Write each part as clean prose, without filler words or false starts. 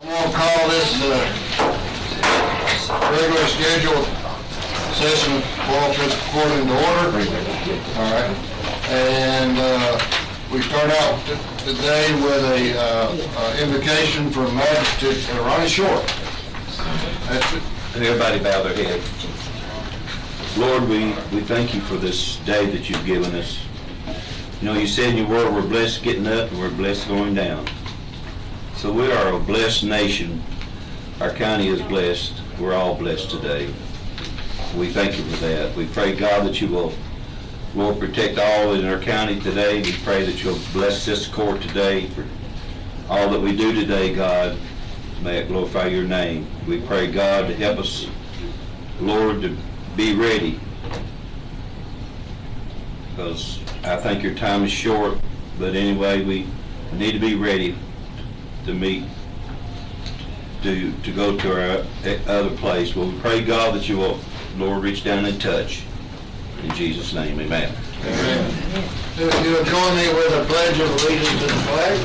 I'll call this regular scheduled session of Boyle Fiscal Court into order. All right. And we start out today with a invocation from Magistrate Ronnie Short. That's it. And everybody bow their head. Lord, we thank you for this day that you've given us. You know, you said in your word we're blessed getting up and we're blessed going down. So we are a blessed nation. Our county is blessed. We're all blessed today. We thank you for that. We pray, God, that you will, Lord, protect all in our county today. We pray that you'll bless this court today for all that we do today, God. May it glorify your name. We pray, God, to help us, Lord, to be ready. Because I think your time is short, but anyway, we need to be ready to meet, to go to our other place. Well, we pray, God, that you will, Lord, reach down and touch. In Jesus' name, amen. Amen. You'll join me with a pledge of allegiance to the flag.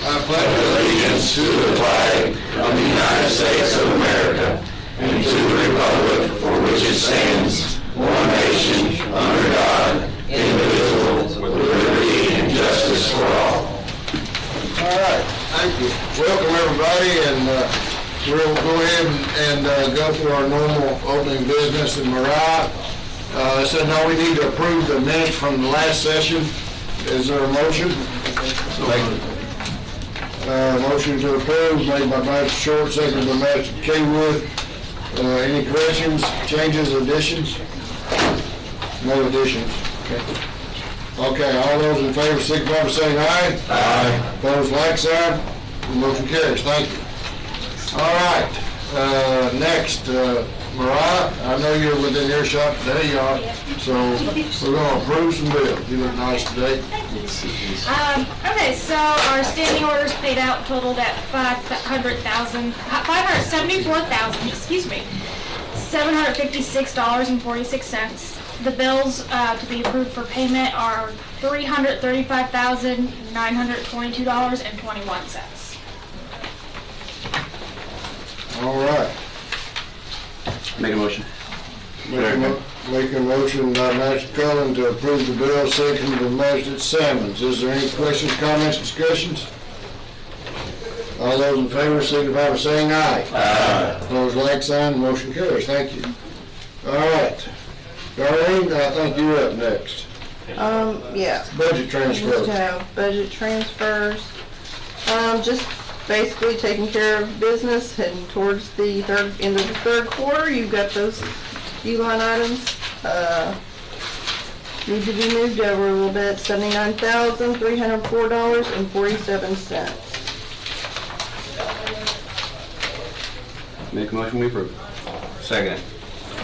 I pledge allegiance to the flag of the United States of America and to the republic for which it stands, one nation, under God, indivisible, with liberty and justice for all. All right, thank you. Welcome, everybody, and we'll go ahead and go through our normal opening business. And Mariah said, no, we need to approve the minutes from the last session. Is there a motion? Motion to approve made by Magistrate Short, seconded by Magistrate Kaywood. Any corrections, changes, additions? No additions. Okay, all those in favor signify by saying aye. Aye. Opposed, like sign. The motion carries. Thank you. All right. Next, Mariah, I know you're within earshot today, y'all. So we're going to approve some bills. You look nice today. Okay, so our standing orders paid out totaled at $756.46. The bills to be approved for payment are $335,922.21. All right. Make a motion. Make a motion by Magistrate Cullen to approve the bill, seconded by Magistrate Salmons. Is there any questions, comments, discussions? All those in favor signify by saying aye. Aye. Opposed, like sign. Motion carries. Thank you. All right. Darlene, I think you're up next. Yeah. Budget transfer. Budget transfers. Just basically taking care of business, heading towards the end of the third quarter. You've got those few line items. Need to be moved over a little bit. $79,304.47. Make a motion, we approve. Second.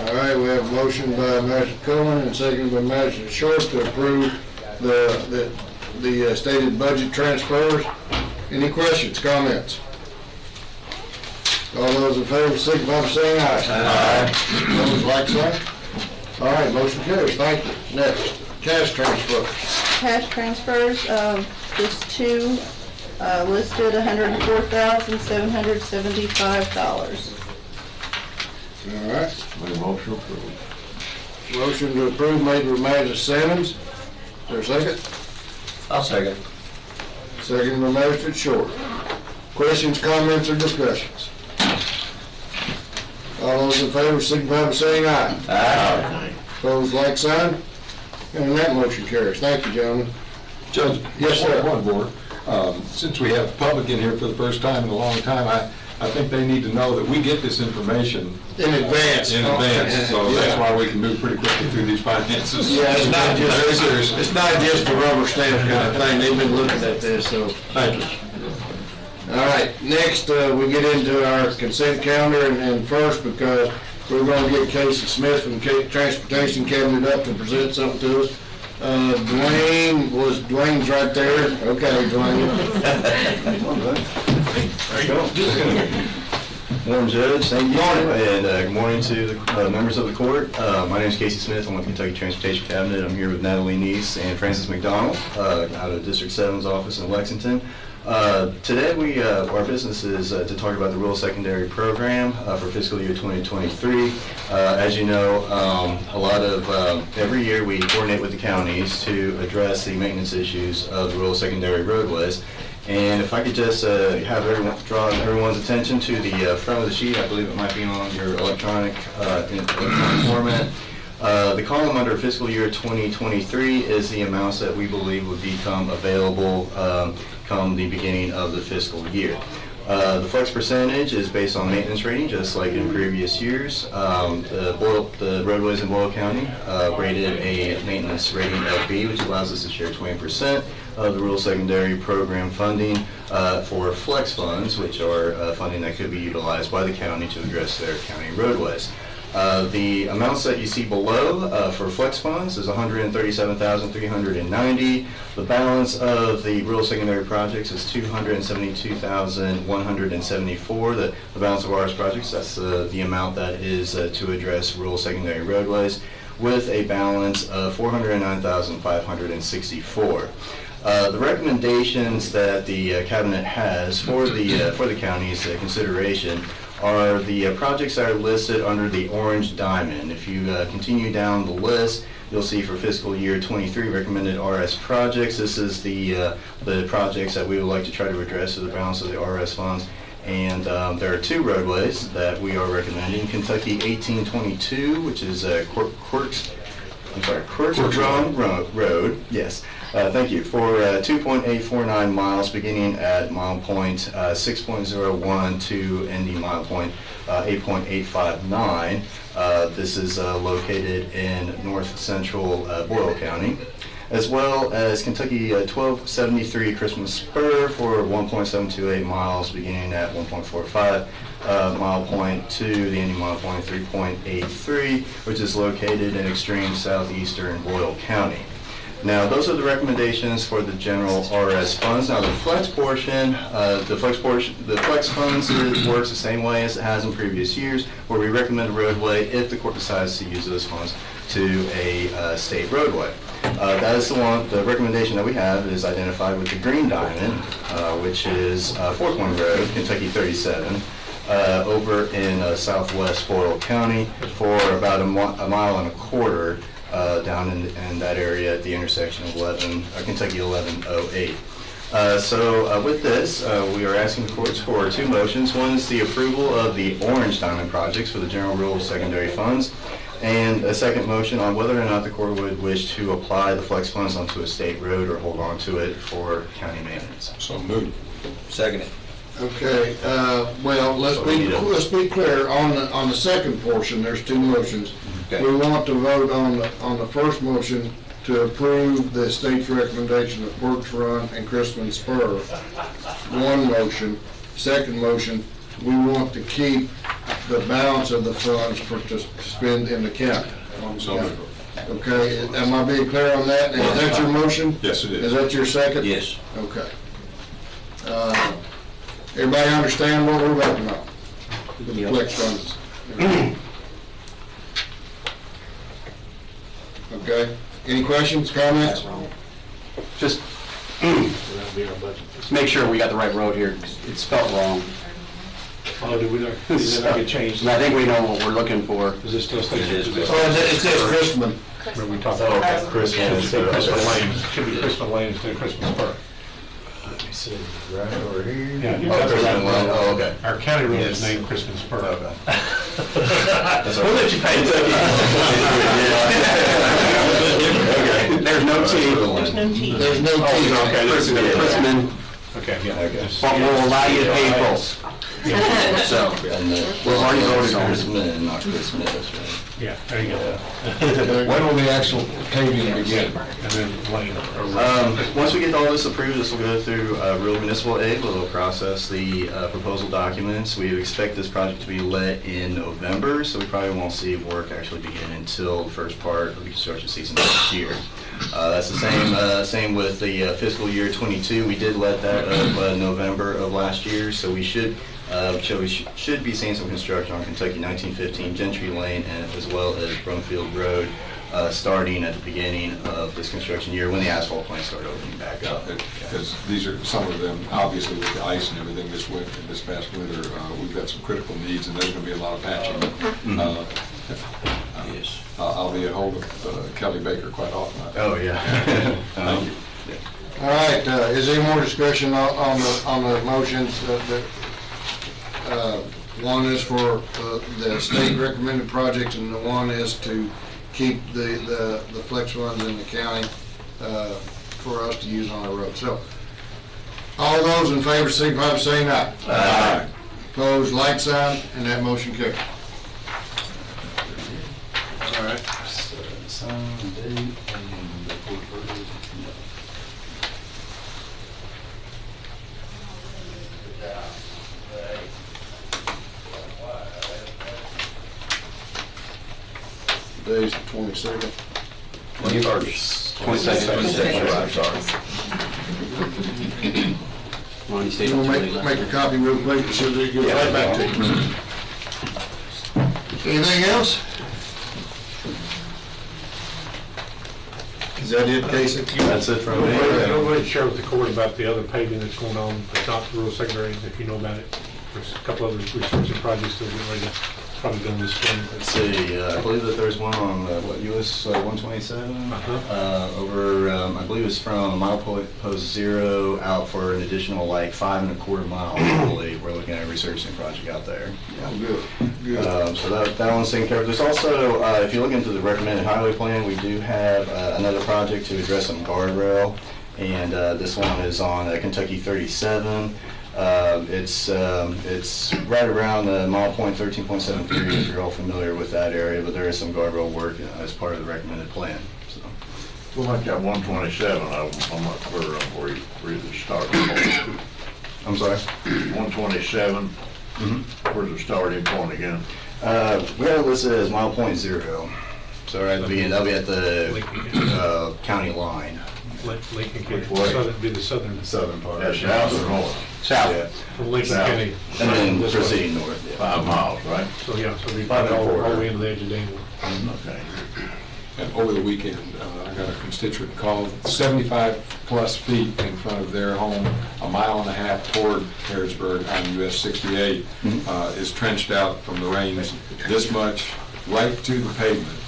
All right, we have a motion by Magistrate Coleman and seconded by Magistrate Short to approve the stated budget transfers. Any questions, comments? All those in favor signify by saying aye. Aye. Those like sign. All right, motion carries. Thank you. Next, cash transfers. Cash transfers, just two, listed $104,775. All right. Make a motion approved. Motion to approve made by Magistrate Simmons. Is there a second? I'll second. Second by Magistrate Short. Questions, comments, or discussions? All those in favor signify by saying aye. Aye. Opposed, like sign. And that motion carries. Thank you, gentlemen. Judge, Yes, sir. One board. Since we have the public in here for the first time in a long time, I think they need to know that we get this information In advance. in advance, so Yeah. that's why we can move pretty quickly through these finances. Yeah, it's not Very just, serious. it's not just a rubber stamp kind of thing. They've been looking at this, so. Thank you. All right, next, we get into our consent calendar, and first, because we're gonna get Casey Smith from Transportation Cabinet up to present something to us. Dwayne's right there. Okay, Dwayne. There you go. Morning, Judge. Thank you. And good morning to the members of the court. My name is Casey Smith. I'm with Kentucky Transportation Cabinet. I'm here with Natalie Neese and Francis McDonald out of District 7's office in Lexington. Today our business is to talk about the Rural Secondary Program for fiscal year 2023. As you know, every year we coordinate with the counties to address the maintenance issues of the rural secondary roadways. And if I could just draw everyone's attention to the front of the sheet, I believe it might be on your electronic format. The column under fiscal year 2023 is the amounts that we believe would become available come the beginning of the fiscal year. The flex percentage is based on maintenance rating, just like in previous years. The roadways in Boyle County rated a maintenance rating of B, which allows us to share 20% of the rural secondary program funding for flex funds, which are funding that could be utilized by the county to address their county roadways. The amounts that you see below for flex funds is $137,390. The balance of the rural secondary projects is $272,174. The balance of RS projects, that's the amount that is to address rural secondary roadways, with a balance of $409,564. The recommendations that the cabinet has for the county's consideration are the projects that are listed under the orange diamond. If you continue down the list, you'll see for fiscal year 23 recommended RS projects. This is the projects that we would like to try to address with the balance of the RS funds. And there are two roadways that we are recommending. Kentucky 1822, which is Quarles Road. Yes. Thank you. For 2.849 miles beginning at mile point 6.01 to ending mile point 8.859. This is located in north central Boyle County, as well as Kentucky 1273 Christmas Spur for 1.728 miles beginning at 1.45 mile point to the ending mile point 3.83, which is located in extreme southeastern Boyle County. Now, those are the recommendations for the general RS funds. Now, the flex portion, the flex funds works the same way as it has in previous years, where we recommend a roadway if the court decides to use those funds to a state roadway. That is the recommendation that we have is identified with the green diamond, which is Fort Point Road, Kentucky 37. Over in southwest Boyle County for about a mile and a quarter down in that area at the intersection of Kentucky 1108. With this, we are asking the courts for two motions. One is the approval of the orange diamond projects for the general rural secondary funds, and a second motion on whether or not the court would wish to apply the flex funds onto a state road or hold on to it for county maintenance. So moved. Second. Okay, well, let's be clear, on the second portion, there's two motions. Okay. We want to vote on the first motion to approve the state's recommendation of Works Run and Christmas Spur. One motion. Second motion, we want to keep the balance of the funds to spend in the county. So moved. Okay, am I being clear on that? Is that your motion? Yes, it is. Is that your second? Yes. Okay. Everybody understand what we're voting on? The flex funds. Okay. Any questions, comments? Just make sure we got the right road here, 'cause it's spelled wrong. Oh, did that get changed? And I think we know what we're looking for. Is it still stated? It is. Oh, it says Christman. Remember we talked about Christmas. Christmas Lane, should be Christmas Lane instead of Christmas Park. Let me see, right over here. Yeah, you Oh, got the Christmas right Lane. one. Oh, okay. Our county road Yes. is named Christmas Park. Okay. We'll let you pay There's no T. There's no T. Okay, Christman. Okay, yeah. Okay. But we'll allow you to pay both. So, And we've already voted on it. Christmas, not Christmas, that's right. Yeah, there you go. When will the actual paving begin? And then Lane. Once we get all this approved, this will go through Rural Municipal Aid, where they'll process the proposal documents. We expect this project to be let in November, so we probably won't see work actually begin until the first part of the construction season next year. That's the same with the fiscal year 22. We did let that up November of last year, so we should be seeing some construction on Kentucky 1915 Gentry Lane, and as well as Brumfield Road starting at the beginning of this construction year when the asphalt plants start opening back up. Because these are some of them, obviously with the ice and everything this past winter, we've got some critical needs, and there's going to be a lot of patching. Yes. I'll be at hold of Kelly Baker quite often. Oh, yeah. Thank you. All right, is there any more discussion on the motions? One is for the state recommended projects, and the one is to keep the flex funds in the county for us to use on our road. So, all those in favor, signify by saying aye. Aye. Opposed, like sign, and that motion carries. All right. Sign, date, and the court verdict. Today's the 22nd. 21st. 22nd, I'm sorry. Ronnie, stay You on want to make a copy real quick, so they get right back to you. Anything else? Is that it, Casey? That's it from me. I'm going to share with the court about the other paving that's going on, but not the rural secondary, if you know about it. There's a couple other research projects that are getting ready to probably done this spring. Let's see, I believe that there's one on, US 127? Over, I believe it's from milepost 0 out for an additional like 5.25 miles, I believe. We're looking at a researching project out there. Yeah, good, good. So that one's taken care of. There's also, if you look into the recommended highway plan, we do have another project to address some guardrail, and this one is on Kentucky 37. It's right around the mile point 13.73, if you're all familiar with that area, but there is some guardrail work as part of the recommended plan. So. Well, like that 127, I'm not clear on where you start. I'm sorry? 127, where's the starting point again? We have it listed as mile point 0. So right at the beginning, that'll be at the county line. Lincoln County, Which way? be the southern part. That's south or north? South. Yeah. from Lincoln South. County. And then this way. proceeding north. Yeah. 5 miles, right? So, yeah, so we Five and a all quarter. the way into the edge of Danville. Okay. And over the weekend, I got a constituent called 75 plus feet in front of their home, a mile and a half toward Harrisburg on US 68, is trenched out from the rains this much right to the pavement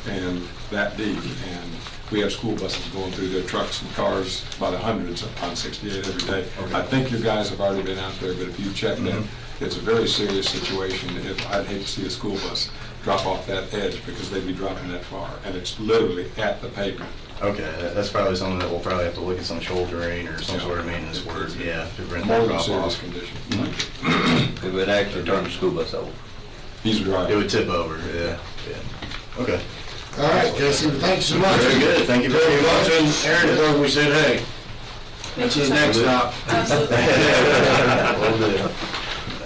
and that deep. And we have school buses going through there, trucks and cars by the hundreds on 68 every day. Okay. I think your guys have already been out there, but if you check that, it's a very serious situation. I'd hate to see a school bus drop off that edge because they'd be dropping that far, and it's literally at the pavement. Okay, that's probably something that we'll probably have to look at some shouldering or some sort of maintenance work, yeah, to prevent More that than drop serious off. condition. It would actually turn the school bus over. He's It right. would tip over, yeah. Okay. All right, Casey, thanks so much. Very good, thank you very much. Aaron told me, we said, hey, that's his next stop. Will do.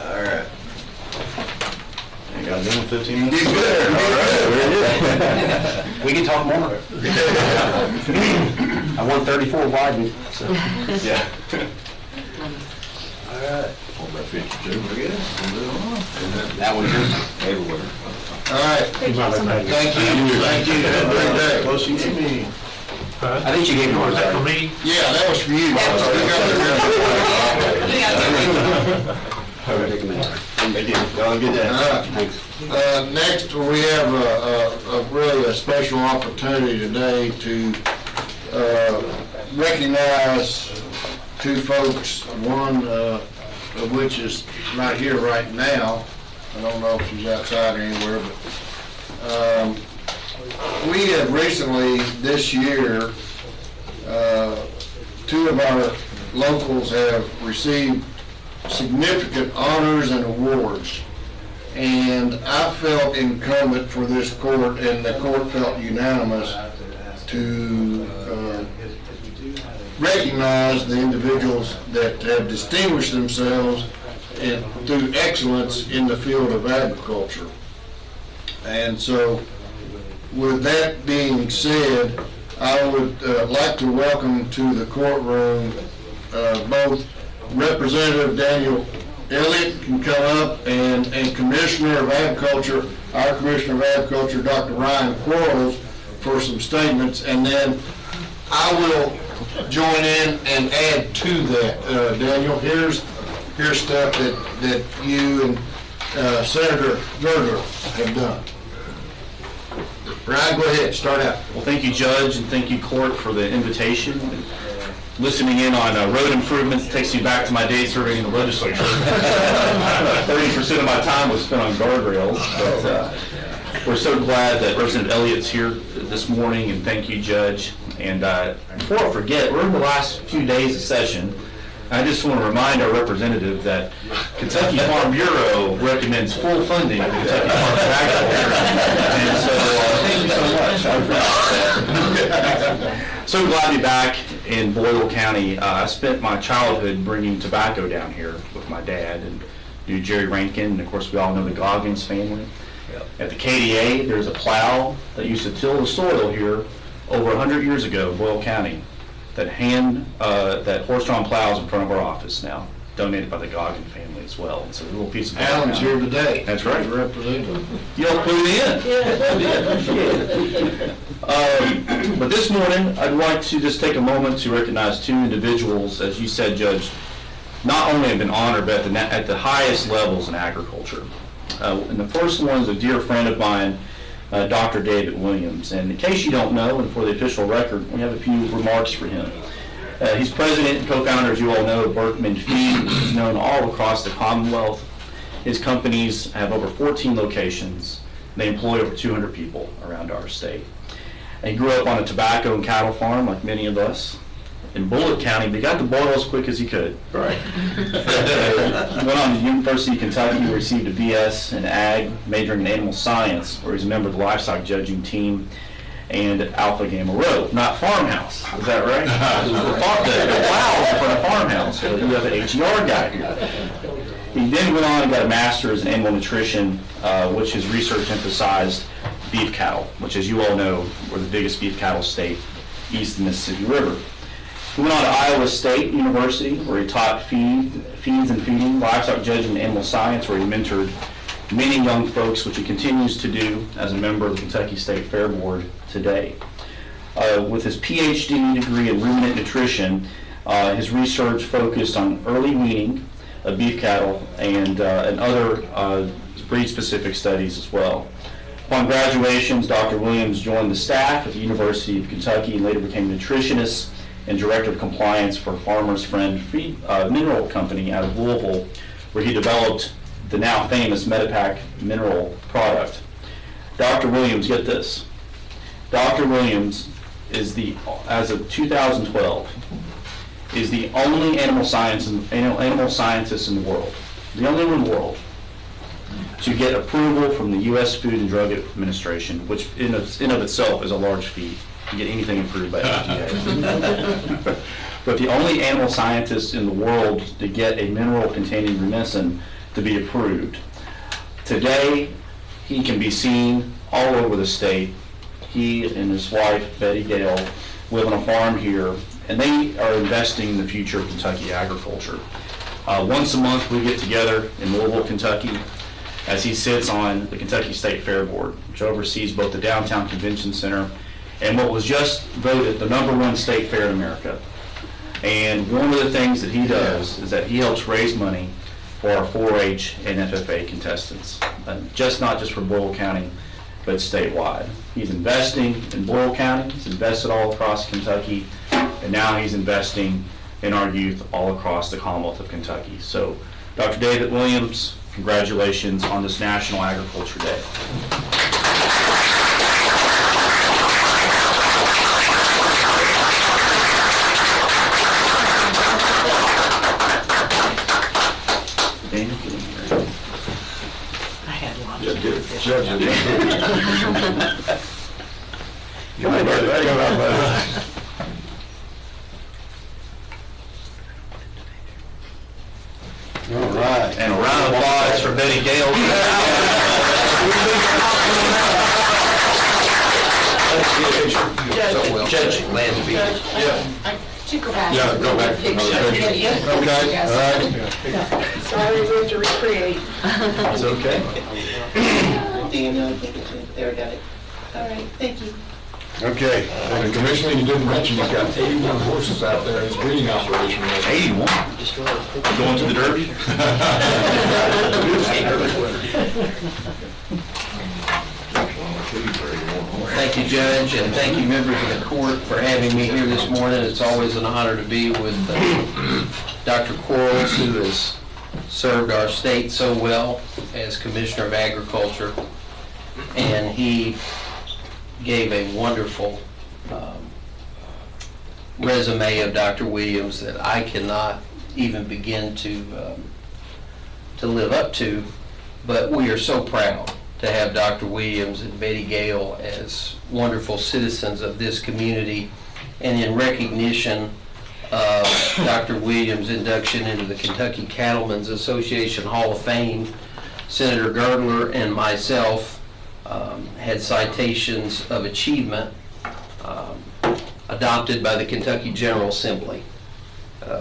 All right. You got done in 15 minutes? Get good. All right, very good. We can talk more. I want 34 wide. So. Yeah. What about 52? We're good. We'll move on. That one's yours. Everywhere. All right, thank you, thank you, have a great day. Well, she gave me, I think she gave yours. Was that for me? Yeah, that was for you. thank you. Have a good day. Thanks. Next, we have really a special opportunity today to recognize two folks, one of which is not here right now. I don't know if she's outside or anywhere, but we have recently, this year, two of our locals have received significant honors and awards. And I felt incumbent for this court, and the court felt unanimous to recognize the individuals that have distinguished themselves through excellence in the field of agriculture. And so, with that being said, I would like to welcome to the courtroom both Representative Daniel Elliott can come up, and Commissioner of Agriculture, our Commissioner of Agriculture, Dr. Ryan Quarles, for some statements, and then I will join in and add to that. Daniel, here's stuff that you and Senator Gerger have done. Brian, go ahead, start out. Well, thank you, Judge, and thank you, Court, for the invitation. Listening in on road improvements takes you back to my days serving in the legislature. 30% of my time was spent on guardrails, but we're so glad that Representative Elliott's here this morning, and thank you, Judge. And before I forget, we're in the last few days of session. I just want to remind our representative that Kentucky Farm Bureau recommends full funding of Kentucky Farm Agriculture. And so thank you so much. I appreciate that. So glad to be back in Boyle County. I spent my childhood bringing tobacco down here with my dad and knew Jerry Rankin, and of course we all know the Goggins family. At the KDA, there's a plow that used to till the soil here over 100 years ago in Boyle County. That horse-drawn plows in front of our office now, donated by the Goggin family as well. It's a little piece of Alan's here today. That's right. Representative. You all put it in. But this morning, I'd like to just take a moment to recognize two individuals, as you said, Judge, not only have been honored, but at the highest levels in agriculture. And the first one is a dear friend of mine, Dr. David Williams. And in case you don't know, and for the official record, we have a few remarks for him. He's president and co-founder, as you all know, of Berkman Feed, which is known all across the Commonwealth. His companies have over 14 locations. They employ over 200 people around our state. And he grew up on a tobacco and cattle farm, like many of us, in Bullitt County, but he got to Boyle as quick as he could. Right. He went on to the University of Kentucky, received a BS in Ag, majoring in animal science, where he's a member of the livestock judging team and Alpha Gamma Rho, not farmhouse. Is that right? Wow, for a farmhouse. So you have an HER guy here. He then went on and got a master's in animal nutrition, which his research emphasized beef cattle, which, as you all know, were the biggest beef cattle state east of the Mississippi River. He went on to Iowa State University, where he taught feeds and feeding, livestock judging, and animal science, where he mentored many young folks, which he continues to do as a member of the Kentucky State Fair Board today. With his PhD degree in ruminant nutrition, his research focused on early weaning of beef cattle and other breed-specific studies as well. Upon graduation, Dr. Williams joined the staff at the University of Kentucky and later became a nutritionist and director of compliance for Farmers Friend Feed Mineral Company out of Louisville, where he developed the now famous Medipac mineral product. Dr. Williams, get this. Dr. Williams is as of 2012, is the only animal scientist in the world, the only one in the world, to get approval from the U.S. Food and Drug Administration, which in of itself is a large feat to get anything approved by FDA. But the only animal scientist in the world to get a mineral containing rumicin to be approved. Today, he can be seen all over the state. He and his wife, Betty Gale, live on a farm here, and they are investing in the future of Kentucky agriculture. Once a month, we get together in Louisville, Kentucky, as he sits on the Kentucky State Fair Board, which oversees both the Downtown Convention Center and what was just voted the #1 state fair in America. And one of the things that he does is that he helps raise money for our 4-H and FFA contestants, not just for Boyle County, but statewide. He's investing in Boyle County, he's invested all across Kentucky, and now he's investing in our youth all across the Commonwealth of Kentucky. So, Dr. David Williams, congratulations on this National Agriculture Day. Daniel, get in here. I had lots Yeah, of get it. fish. Judge it. Come on, buddy. All right. And a round of applause for Betty Gale. Judge Lambert. Yeah, go back to another picture. Okay, all right. Sorry, we have to recreate. It's okay. Do you know? There, got it. All right, thank you. Okay. And Commissioner, you didn't mention he's got 81 horses out there in his breeding operation. 81? Going to the Derby? Thank you, Judge, and thank you, members of the court, for having me here this morning. It's always an honor to be with Dr. Quarles, who has served our state so well as Commissioner of Agriculture, and he gave a wonderful resume of Dr. Williams that I cannot even begin to live up to, but we are so proud to have Dr. Williams and Betty Gale as wonderful citizens of this community, and in recognition of Dr. Williams' induction into the Kentucky Cattlemen's Association Hall of Fame, Senator Girdler and myself had citations of achievement adopted by the Kentucky General Assembly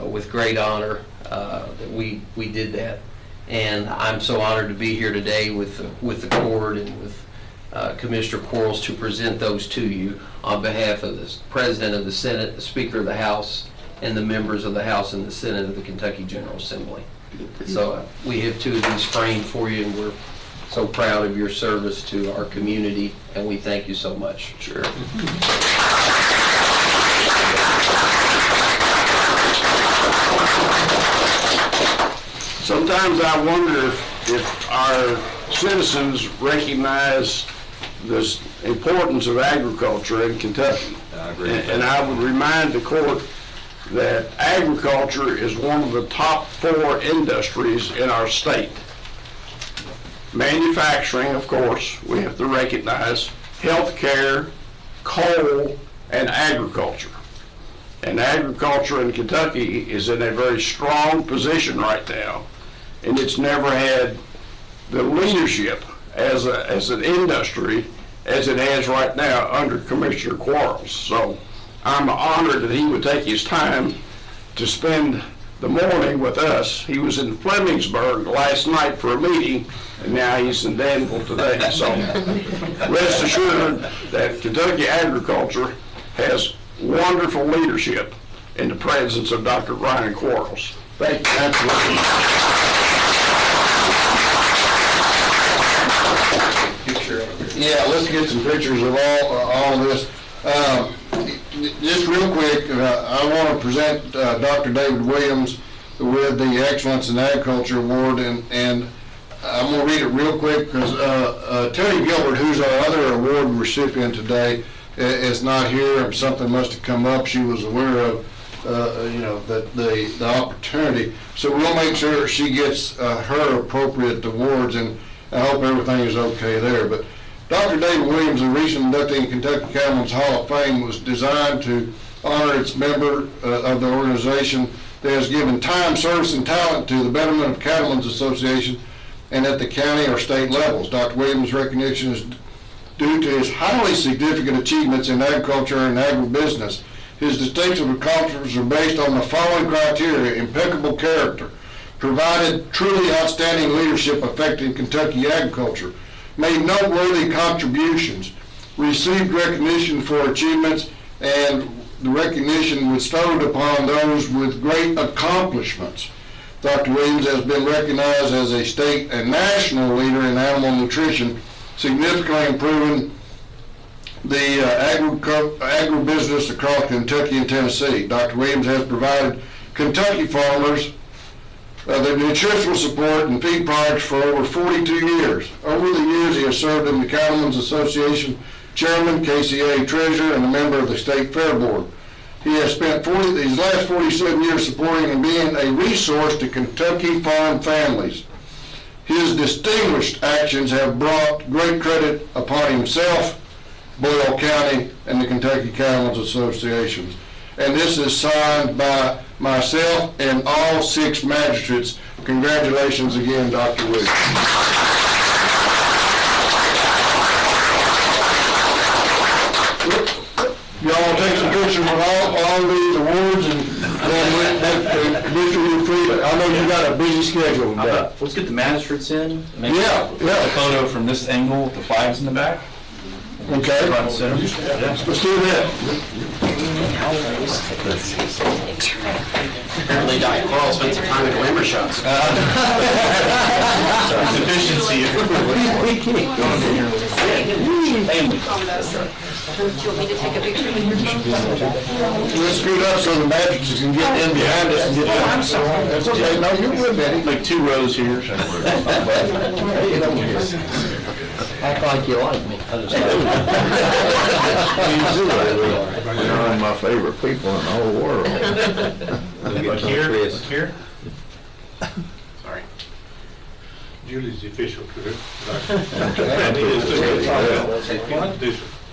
with great honor that we did that. And I'm so honored to be here today with the court and with Commissioner Quarles to present those to you on behalf of the President of the Senate, the Speaker of the House, and the members of the House and the Senate of the Kentucky General Assembly. So we have two of these framed for you, and we're so proud of your service to our community, and we thank you so much. Sure. Sometimes I wonder if our citizens recognize the importance of agriculture in Kentucky. I agree. And I would remind the court that agriculture is one of the top 4 industries in our state. Manufacturing, of course, we have to recognize, healthcare, coal, and agriculture. And agriculture in Kentucky is in a very strong position right now, and it's never had the leadership as an industry as it has right now under Commissioner Quarles. So I'm honored that he would take his time to spend the morning with us. He was in Flemingsburg last night for a meeting, and now he's in Danville today. So rest assured that Kentucky agriculture has wonderful leadership in the presence of Dr. Ryan Quarles. Thank you. Absolutely. Yeah, let's get some pictures of all this. Just real quick, I want to present Dr. David Williams with the Excellence in Agriculture Award, and I'm going to read it real quick because Terry Gilbert, who's our other award recipient today, is not here. Something must have come up. She was aware of, the opportunity. So we'll make sure she gets her appropriate awards, and I hope everything is okay there. But Dr. David Williams, a recent inductee in Kentucky Cattlemen's Hall of Fame, was designed to honor its member of the organization that has given time, service, and talent to the betterment of Cattlemen's Association and at the county or state levels. Dr. Williams' recognition is due to his highly significant achievements in agriculture and agribusiness. His distinctive accomplishments are based on the following criteria: impeccable character, provided truly outstanding leadership affecting Kentucky agriculture, made noteworthy contributions, received recognition for achievements, and the recognition bestowed upon those with great accomplishments. Dr. Williams has been recognized as a state and national leader in animal nutrition, significantly improving the agribusiness across Kentucky and Tennessee. Dr. Williams has provided Kentucky farmers the nutritional support and feed products for over 42 years. Over the years, he has served in the Cattlemen's Association chairman, KCA treasurer, and a member of the State Fair Board. He has spent these last 47 years supporting and being a resource to Kentucky farm families. His distinguished actions have brought great credit upon himself, Boyle County, and the Kentucky Cattlemen's Association. And this is signed by myself and all 6 magistrates. Congratulations again, Dr. Williams. Y'all take some pictures of all these awards, and then Commissioner, you're free. I know you got a busy schedule. Let's get the magistrates in. Yeah. A photo from this angle with the flags in the back. Okay. Let's do that. Apparently Dr. Quarles spent some time at glamour shots. Efficiency. Do you want me to take a picture with your phone? Let's scoot up so the mattresses can get in behind us and get down. I'm sorry. That's okay. No, you're good, Betty. Like 2 rows here. Act like you like me. You're one of my favorite people in the whole world. Here. Sorry. Julie's the official.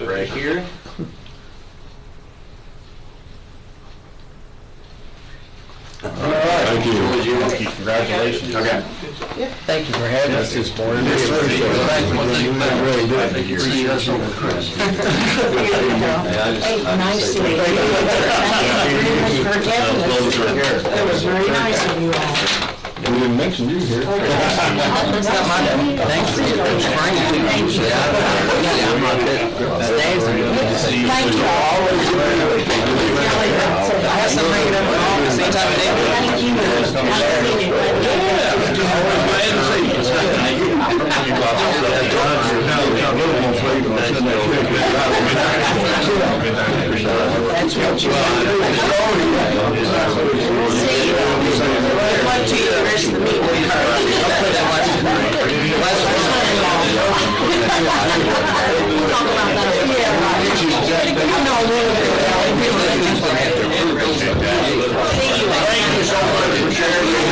Right here. Thank you. Congratulations. Okay. Thank you for having us this morning. Yes, sir. Thank you. Really do. Nice to meet you. Thank you very much for having us. It was very nice of you all. We didn't mention you here. Thanks for your spring. Thank you. I'm not that days ago. Thank you. I have some bringing up at the same time of day. Thank you. Nice to meet That's what you are. What to you the rest of the meeting? Talk about that. Thank you so much for sharing your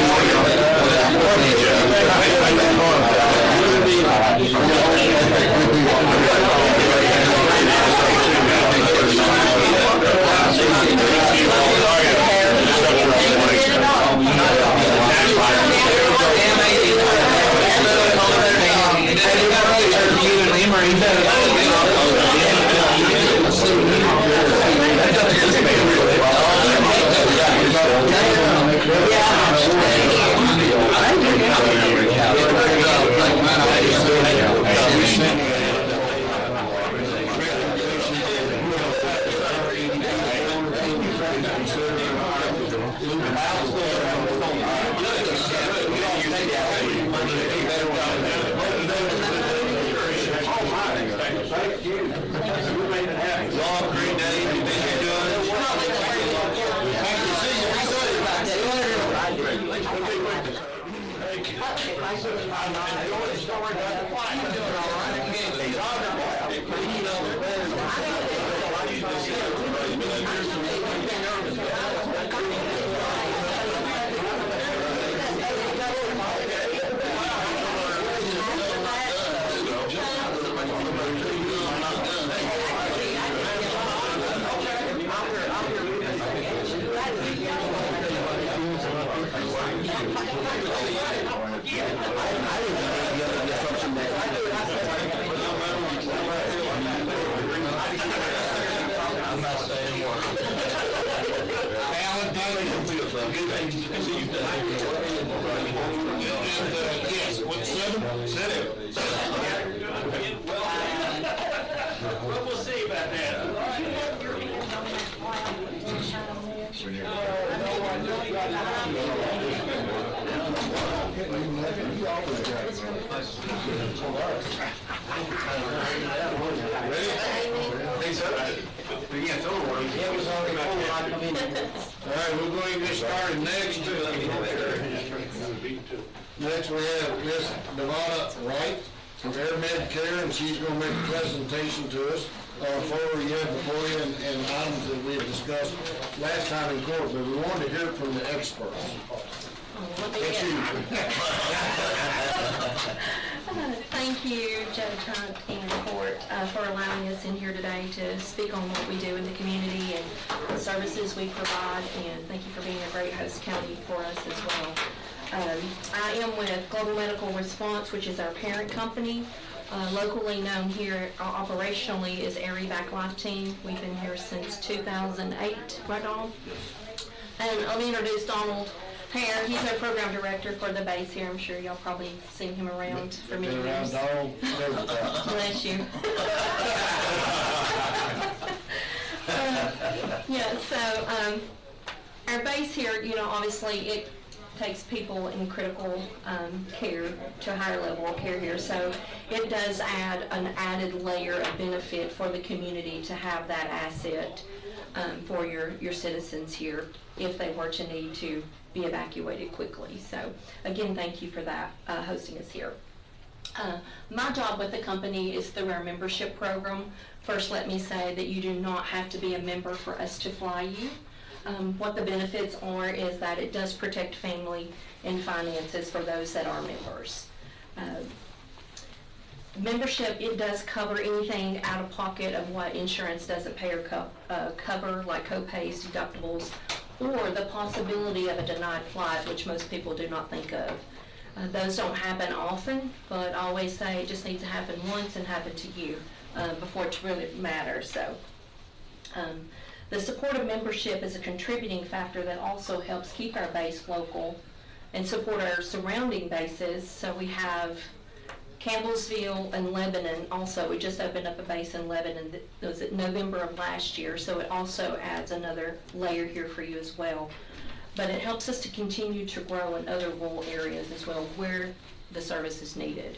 All right, we're going to get started next. Next we have Miss Devona Wright from AirMedCare, and she's going to make a presentation to us on forward you have before you and items that we had discussed last time in court, but we wanted to hear it from the experts. That's you. Thank you, Judge Hunt and court, for allowing us in here today to speak on what we do in the community and the services we provide, and thank you for being a great host county for us as well. I am with Global Medical Response, which is our parent company, locally known here operationally as Airy Back Life Team. We've been here since 2008, right, Donald? And let me introduce Donald. Pear, he's our program director for the base here. I'm sure y'all probably seen him around for many Been around years. all, Bless you. Yeah, so our base here, you know, obviously it takes people in critical care to a higher level of care here. So it does add an added layer of benefit for the community to have that asset for your citizens here if they were to need to be evacuated quickly. So again, thank you for that, hosting us here. My job with the company is through our membership program. First, let me say that you do not have to be a member for us to fly you. What the benefits are is that it does protect family and finances for those that are members. Membership, it does cover anything out of pocket of what insurance doesn't pay or cover, like co-pays, deductibles, or the possibility of a denied flight, which most people do not think of. Those don't happen often, but I always say it just needs to happen once and happen to you before it really matters. So, the support of membership is a contributing factor that also helps keep our base local and support our surrounding bases. So we have Campbellsville and Lebanon also. We just opened up a base in Lebanon. That was in November of last year, so it also adds another layer here for you as well. But it helps us to continue to grow in other rural areas as well where the service is needed.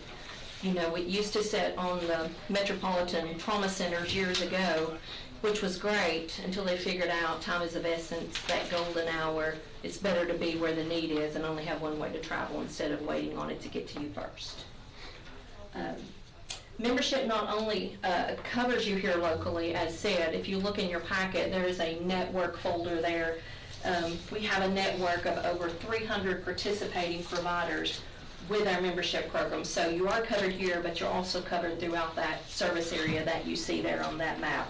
You know, it used to sit on the metropolitan trauma centers years ago, which was great until they figured out time is of essence, that golden hour. It's better to be where the need is and only have one way to travel instead of waiting on it to get to you first. Membership not only covers you here locally, as said. If you look in your packet, there is a network folder there. We have a network of over 300 participating providers with our membership program. So you are covered here, but you're also covered throughout that service area that you see there on that map.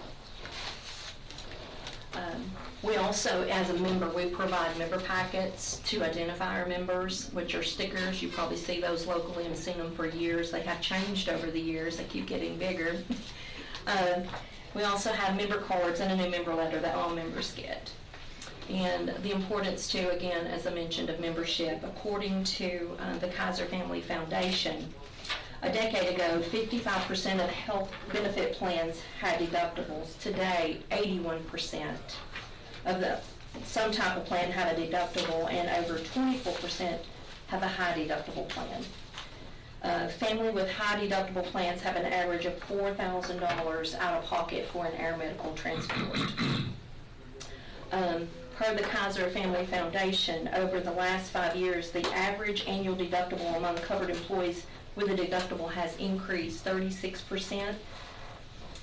We also, as a member, we provide member packets to identify our members, which are stickers. You probably see those locally and seen them for years. They have changed over the years. They keep getting bigger. We also have member cards and a new member letter that all members get. And the importance, too, again, as I mentioned, of membership. According to the Kaiser Family Foundation, a decade ago, 55% of health benefit plans had deductibles. Today, 81% of some type of plan have a deductible, and over 24% have a high deductible plan. Family with high deductible plans have an average of $4,000 out of pocket for an air medical transport. Per the Kaiser Family Foundation, over the last 5 years, the average annual deductible among covered employees with a deductible has increased 36%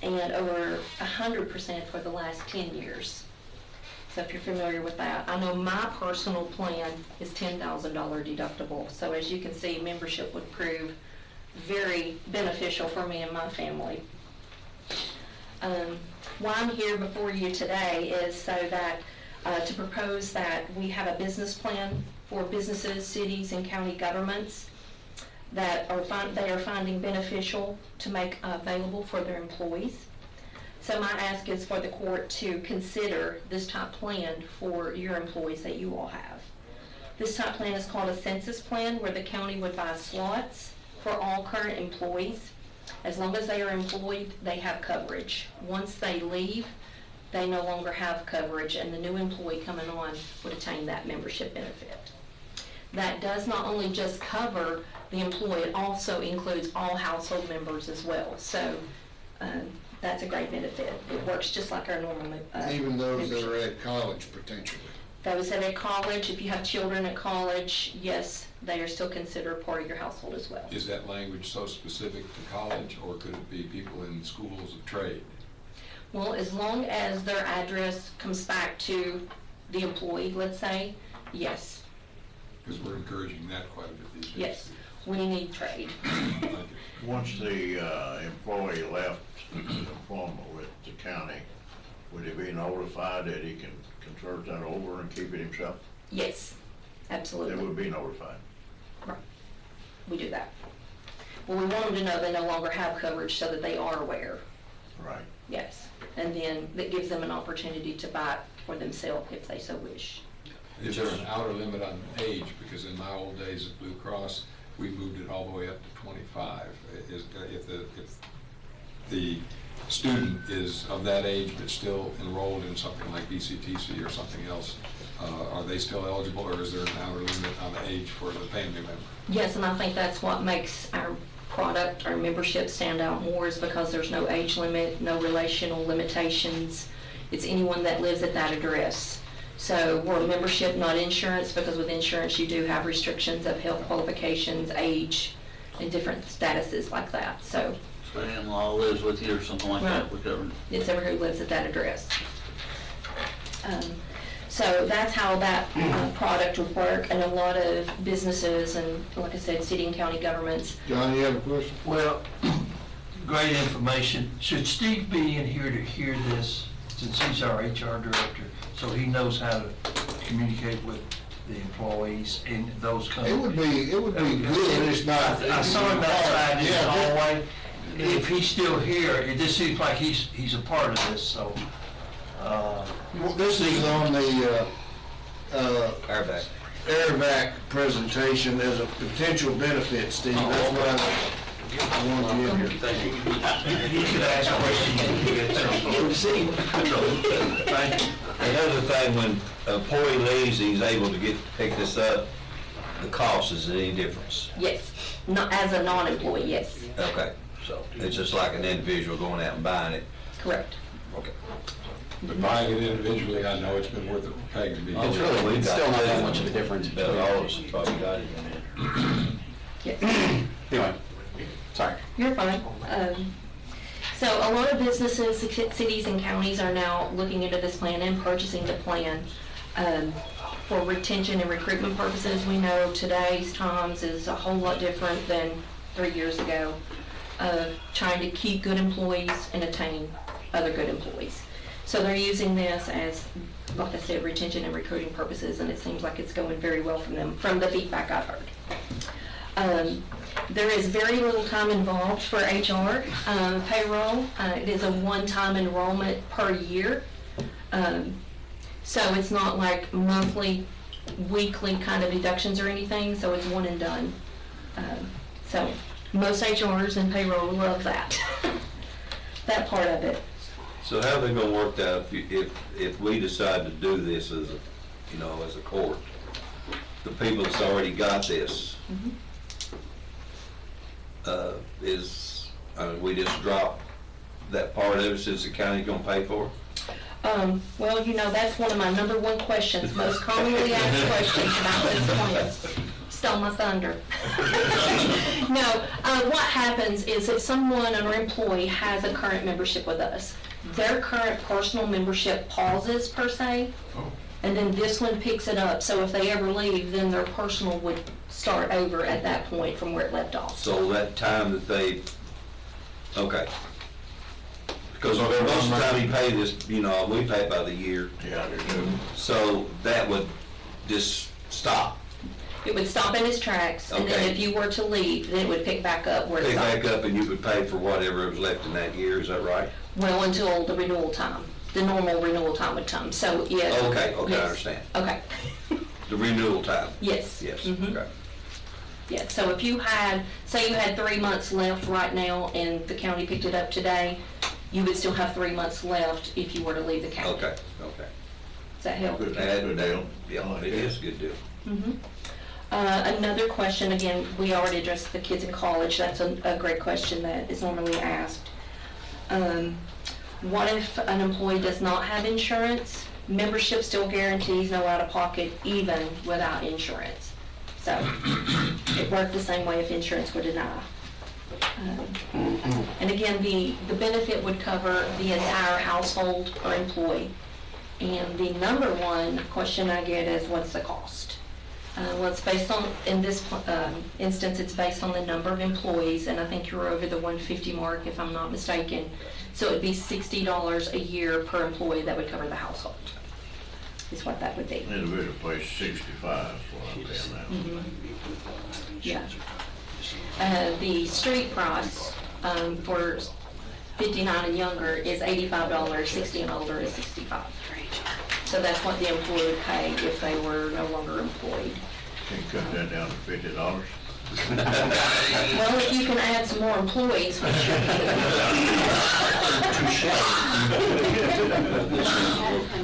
and over 100% for the last 10 years. So if you're familiar with that, I know my personal plan is $10,000 deductible. So as you can see, membership would prove very beneficial for me and my family. Why I'm here before you today is so that to propose that we have a business plan for businesses, cities, and county governments that they are finding beneficial to make available for their employees. So my ask is for the court to consider this type plan for your employees that you all have. This type plan is called a census plan, where the county would buy slots for all current employees. As long as they are employed, they have coverage. Once they leave, they no longer have coverage, and the new employee coming on would attain that membership benefit. That does not only just cover the employee, it also includes all household members as well. So that's a great benefit. It works just like our normal even those that are at college potentially. Those that are at college, if you have children at college, yes, they are still considered part of your household as well. Is that language so specific to college, or could it be people in schools of trade? Well, as long as their address comes back to the employee, let's say, yes. Because we're encouraging that quite a bit these days. Yes, we need trade. Once the employee left employment with the county, would he be notified that he can convert that over and keep it himself? Yes, absolutely. They would be notified. Right. We do that. Well, we want them to know they no longer have coverage so that they are aware. Right. Yes. And then that gives them an opportunity to buy it for themselves if they so wish. Is there an outer limit on age? Because in my old days at Blue Cross, we moved it all the way up to 25. If the student is of that age but still enrolled in something like BCTC or something else, are they still eligible, or is there an outer limit on the age for the family member? Yes, and I think that's what makes our product, our membership stand out more, is because there's no age limit, no relational limitations. It's anyone that lives at that address. So we're a membership, not insurance, because with insurance you do have restrictions of health qualifications, age, and different statuses like that. So in-law lives with you or something like that, whichever. it's everyone who lives at that address. So that's how that product would work, and a lot of businesses and, like I said, city and county governments. John, you have a question? Well, great information. Should Steve be in here to hear this, since he's our HR director, so he knows how to communicate with the employees and those companies? It would be good, it's not. I saw him outside in the hallway. If he's still here, it just seems like he's a part of this, so. Well, this is on the AirVac presentation as a potential benefit, Steve. That's why I wanted you in here. Thank you. You could ask questions. Thank you. Another thing, when an employee leaves, he's able to pick this up, the cost, is it any difference? Yes, not as a non-employee, yes. Okay, so it's just like an individual going out and buying it? Correct. Okay. But buying it individually, I know it's been worth it paying to be. It's really, it's still not that much of a difference, but all of us have probably got it. Yes. Anyway, sorry. You're fine. So a lot of businesses, cities and counties are now looking into this plan and purchasing the plan for retention and recruitment purposes. We know today's times is a whole lot different than 3 years ago, trying to keep good employees and attain other good employees. So they're using this as, like I said, retention and recruiting purposes, and it seems like it's going very well from them, from the feedback I've heard. There is very little time involved for HR payroll. It is a one-time enrollment per year. So it's not like monthly, weekly kind of deductions or anything, so it's one and done. So most HRs and payroll love that, that part of it. So how are they gonna work that if we decide to do this as a, as a court? The people that's already got this, we just drop that part of it since the county's gonna pay for it? Well, that's one of my number one questions, most commonly asked questions about this plan. Stole my thunder. No, what happens is if someone, an employee, has a current membership with us, their current personal membership pauses per se, and then this one picks it up. So if they ever leave, then their personal would start over at that point from where it left off. So that time that they, okay. Because most of the time you pay this, we pay by the year. Yeah, so that would just stop. It would stop in its tracks, and then if you were to leave, then it would pick back up where it stopped. Pick back up, and you would pay for whatever was left in that year, is that right? Well, until the renewal time. The normal renewal time would come, so yeah. Okay, yes. I understand. Okay. The renewal time? Yes. Yes, okay. Yeah, so if you had, say you had 3 months left right now, and the county picked it up today, you would still have 3 months left if you were to leave the county. Okay. Does that help? Good deal. Yeah, it is a good deal. Another question, again, we already addressed the kids in college. That's a great question that is normally asked. What if an employee does not have insurance? Membership still guarantees no out-of-pocket even without insurance. So it worked the same way if insurance would deny. And again, the benefit would cover the entire household or employee. And the number one question I get is, what's the cost? Well, it's based on, in this instance, it's based on the number of employees, and I think you're over the 150 mark, if I'm not mistaken. So it'd be $60 a year per employee that would cover the household, is what that would be. Individual pays 65 is what I'm paying now. Yeah. The street price for 59 and younger is $85, 60 and older is $65. So that's what the employee would pay if they were no longer employed. Can you cut that down to $50? Well, if you can add some more employees, we should.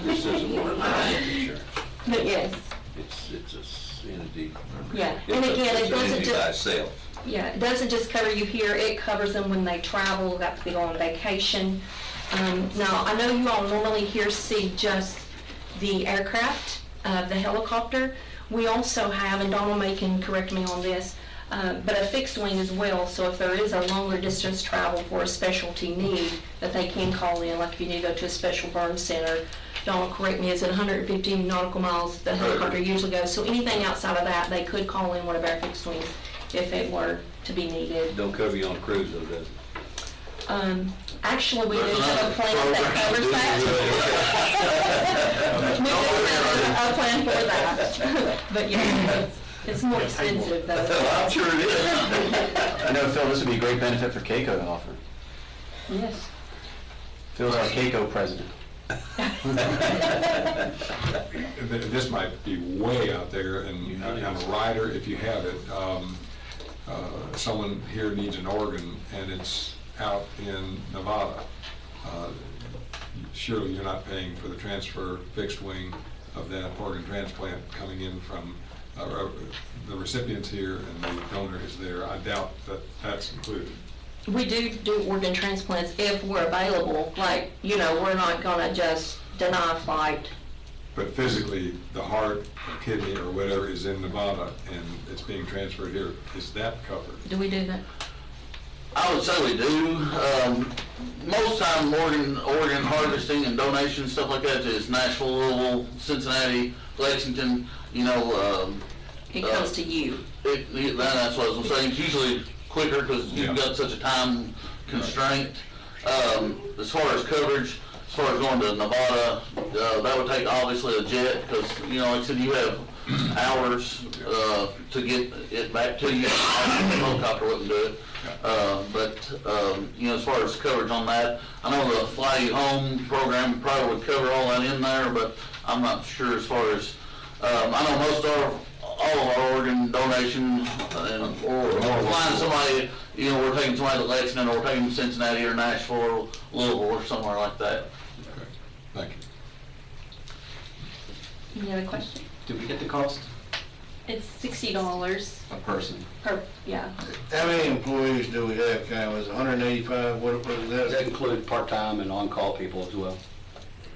This isn't one of my But yes, it's a entity. yeah. And again, it It's an doesn't entity by just, itself. yeah, it doesn't just cover you here, it covers them when they travel, got to be on vacation. Now, I know you all normally here see just the aircraft, the helicopter. We also have, and Donald May can correct me on this, but a fixed wing as well, so if there is a longer distance travel for a specialty need that they can call in, like if you need to go to a special burn center, Donald, correct me, is it 150 nautical miles the helicopter usually goes? So anything outside of that, they could call in one of our fixed wings if it were to be needed. Don't cover you on a cruise though, does it? Actually, we do have a plan that covers that. We do have a plan for that. But yeah, it's more expensive though. I'm sure it is. I know, Phil, this would be a great benefit for Keiko to offer. Yes. Phil's our Keiko president. This might be way out there, and I'm a rider if you have it. Someone here needs an organ, and it's out in Nevada. Surely you're not paying for the transfer fixed wing of that organ transplant coming in from the recipients here and the donor is there. I doubt that that's included. We do organ transplants if we're available. Like, you know, we're not gonna just deny a flight. But physically, the heart, kidney, or whatever is in Nevada and it's being transferred here. Is that covered? Do we do that? I would say we do. Most time organ harvesting and donation, stuff like that, is Nashville, Louisville, Cincinnati, Lexington, you know. It comes to you. That's what I was saying. It's usually quicker because you've got such a time constraint. As far as coverage, as far as going to Nevada, that would take obviously a jet because, you know, like I said, you have hours to get it back to you. The helicopter wouldn't do it. You know, as far as coverage on that, I know the Fly You Home program probably would cover all that in there, but I'm not sure as far as, I know all of our organ donation or flying somebody, you know, we're taking somebody to Lexington or we're taking them to Cincinnati or Nashville or Louisville or somewhere like that. Okay, thank you. Any other question? Did we get the cost? It's $60 A person. per, yeah. How many employees do we have, Kyle? Is it 185? What is Does that that? include part-time and on-call people as well?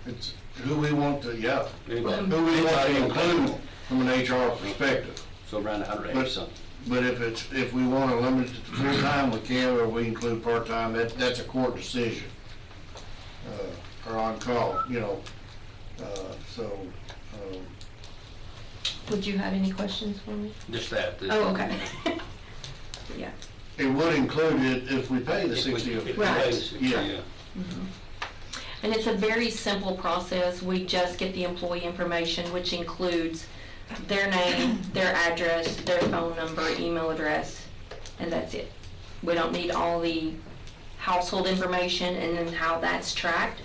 It's who we want to, yeah. Anybody? Who we want to include from an HR perspective. So around 180 something. But if we want to limit it to full-time, we can, or we include part-time, that's a court decision. Or on-call, you know, Would you have any questions for me? Just that. Oh, okay. Yeah. it would include it if we pay the 60. Right. Yeah. And it's a very simple process. We just get the employee information, which includes their name, their address, their phone number, email address, and that's it. We don't need all the household information and then how that's tracked.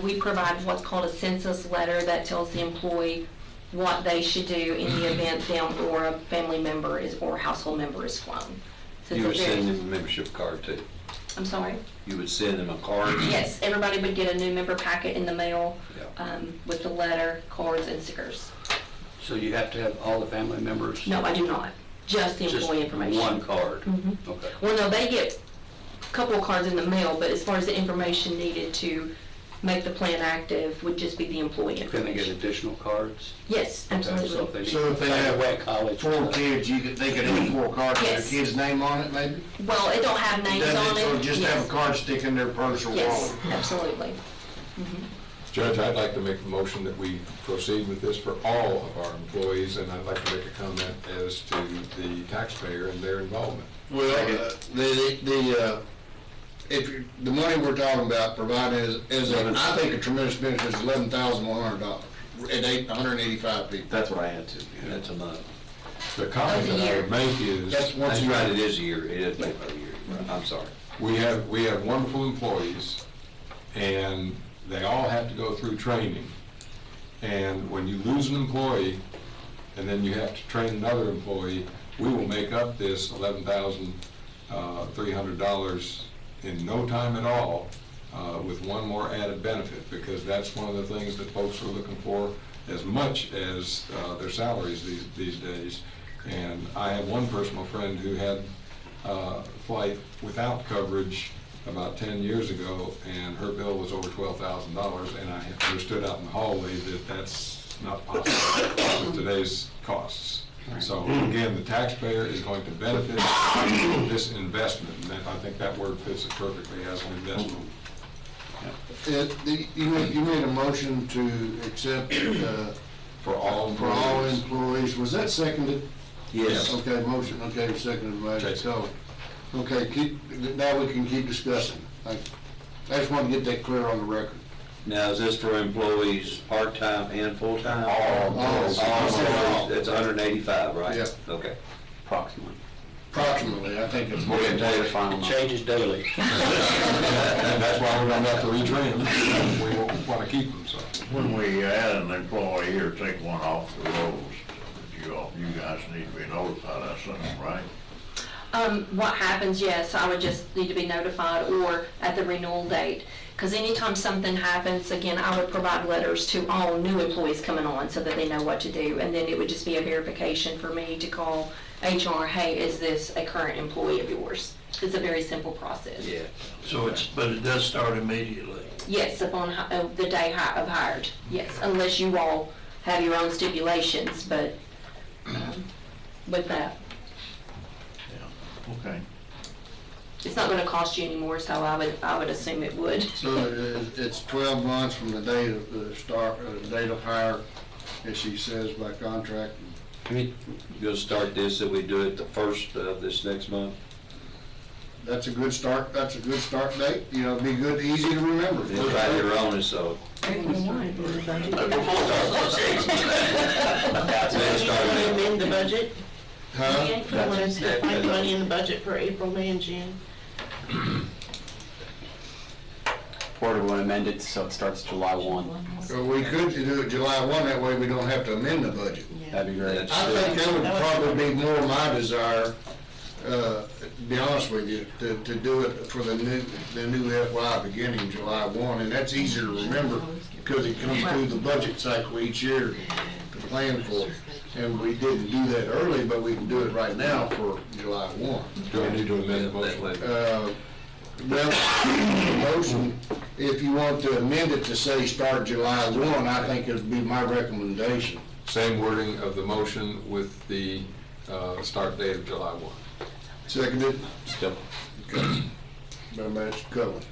We provide what's called a census letter that tells the employee what they should do in the event them or a family member or household member is flown. So You would it's a very- send them a membership card too? I'm sorry? You would send them a card? Yes, everybody would get a new member packet in the mail Yeah. with the letter, cards, and stickers. So you have to have all the family members? No, I do not. Just the employee information. One card? Mhm. Okay. Well, no, they get a couple of cards in the mail, but as far as the information needed to make the plan active would just be the employee Can they get information. additional cards? Yes, Okay, absolutely. So if they have wet college. 4 kids, they could have 4 cards with Yes. their kid's name on it, maybe? Well, it don't have names on it. Or just have Yes. a card stick in their purse or Yes, wallet? absolutely. Judge, I'd like to make the motion that we proceed with this for all of our employees, and I'd like to make a comment as to the taxpayer and their involvement. Well, the money we're talking about providing is I think a tremendous benefit is $11,100 at 185 people. That's what I had to. That's a month. The comment That's a that I year. would make is, That's once That's a year. right, it is a year. It is paid by the year. I'm sorry. we have wonderful employees, and they all have to go through training. And when you lose an employee, and then you have to train another employee, we will make up this $11,300 in no time at all with one more added benefit, because that's one of the things that folks are looking for as much as their salaries these days. And I have one personal friend who had a flight without coverage about 10 years ago, and her bill was over $12,000, and I understood out in the hallway that that's not possible with today's costs. So again, the taxpayer is going to benefit from this investment, and I think that word fits it perfectly as an investment. You made a motion to accept for all employees. Was that seconded? Yes. Okay, motion, okay, seconded by Kelly. Okay, now we can keep discussing. I just want to get that clear on the record. Now, is this for employees part-time and full-time? All. That's 185, right? Yeah. Okay. Approximately. Approximately, I think it's. We'll get to the final It number. changes daily. And that's why we're going to have to retrain them. We won't want to keep them, so. When we add an employee or take one off the rolls, you guys need to be notified, I assume, right? What happens, yes, I would just need to be notified, or at the renewal date. Because anytime something happens, again, I would provide letters to all new employees coming on so that they know what to do. And then it would just be a verification for me to call HR, hey, is this a current employee of yours? It's a very simple process. Yeah, so but it does start immediately. Yes, upon the day of hired, yes, unless you all have your own stipulations, but with that. Yeah, okay. It's not going to cost you any more, so I would assume it would. So it's 12 months from the date of the start, date of hire, as she says by contract. You'll start this, that we do it the first of this next month? That's a good start. That's a good start date. You know, it'd be good, easy to remember. It's right here on it, so. Amend the budget? Huh? Want to find money in the budget for April, May, and June? Porter will amend it so it starts July 1. So we could do it July 1, that way we don't have to amend the budget. That'd be great. I think that would probably be more my desire, to be honest with you, to do it for the new FY beginning July 1, and that's easier to remember because it comes through the budget cycle each year to plan for. And we didn't do that early, but we can do it right now for July 1. Do I need to amend the motion? Well, the motion, if you want to amend it to say start July 1, I think it would be my recommendation. Same wording of the motion with the start date of July 1. Seconded? Still. Okay. By Mr. Cullen.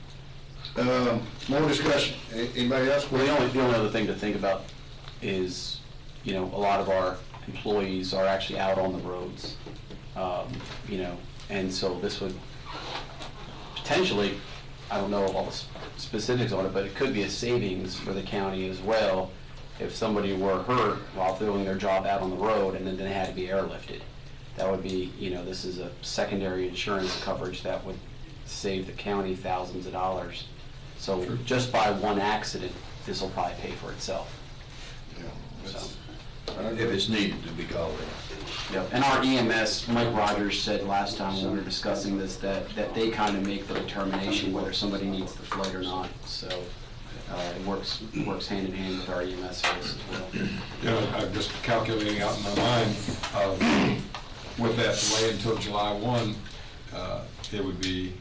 More discussion. Anybody else? Well, the only other thing to think about is, you know, a lot of our employees are actually out on the roads, you know, and so this would potentially, I don't know all the specifics on it, but it could be a savings for the county as well if somebody were hurt while doing their job out on the road and then they had to be airlifted. That would be, you know, this is a secondary insurance coverage that would save the county thousands of dollars. So just by one accident, this will probably pay for itself. So. If it's needed to be called in. Yep. And our EMS, Mike Rogers said last time when we were discussing this that they kind of make the determination whether somebody needs the flight or not. So it works hand in hand with our EMS service as well. You know, I'm just calculating out in my mind, with that delay until July 1, it would be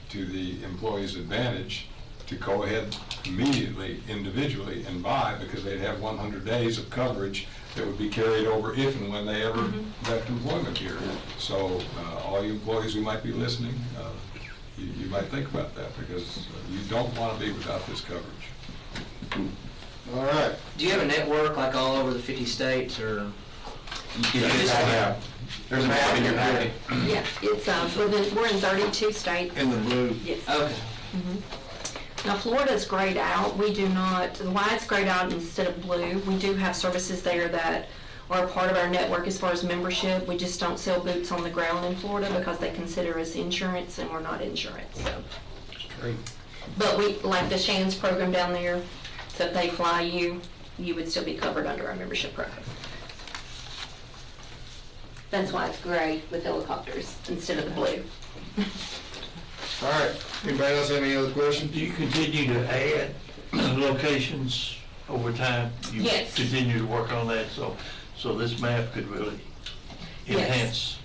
to the employee's advantage to go ahead immediately, individually, and buy, because they'd have 100 days of coverage that would be carried over if and when they ever left employment here. So all you employees who might be listening, you might think about that, because you don't want to be without this coverage. All right. Do you have a network like all over the 50 states, or? Yeah. There's a map in your packet. Yeah, it's, we're in 32 states. In the blue. Yes. Okay. Now, Florida's grayed out. We do not, why it's grayed out instead of blue, we do have services there that are a part of our network as far as membership. We just don't sell boots on the ground in Florida because they consider us insurance and we're not insurance, so. That's great. But we, like the Shands program down there, so if they fly you, you would still be covered under our membership program. That's why it's gray with helicopters instead of the blue. All right, anybody else have any other questions? Do you continue to add locations over time? Yes. You continue to work on that, so this map could really enhance.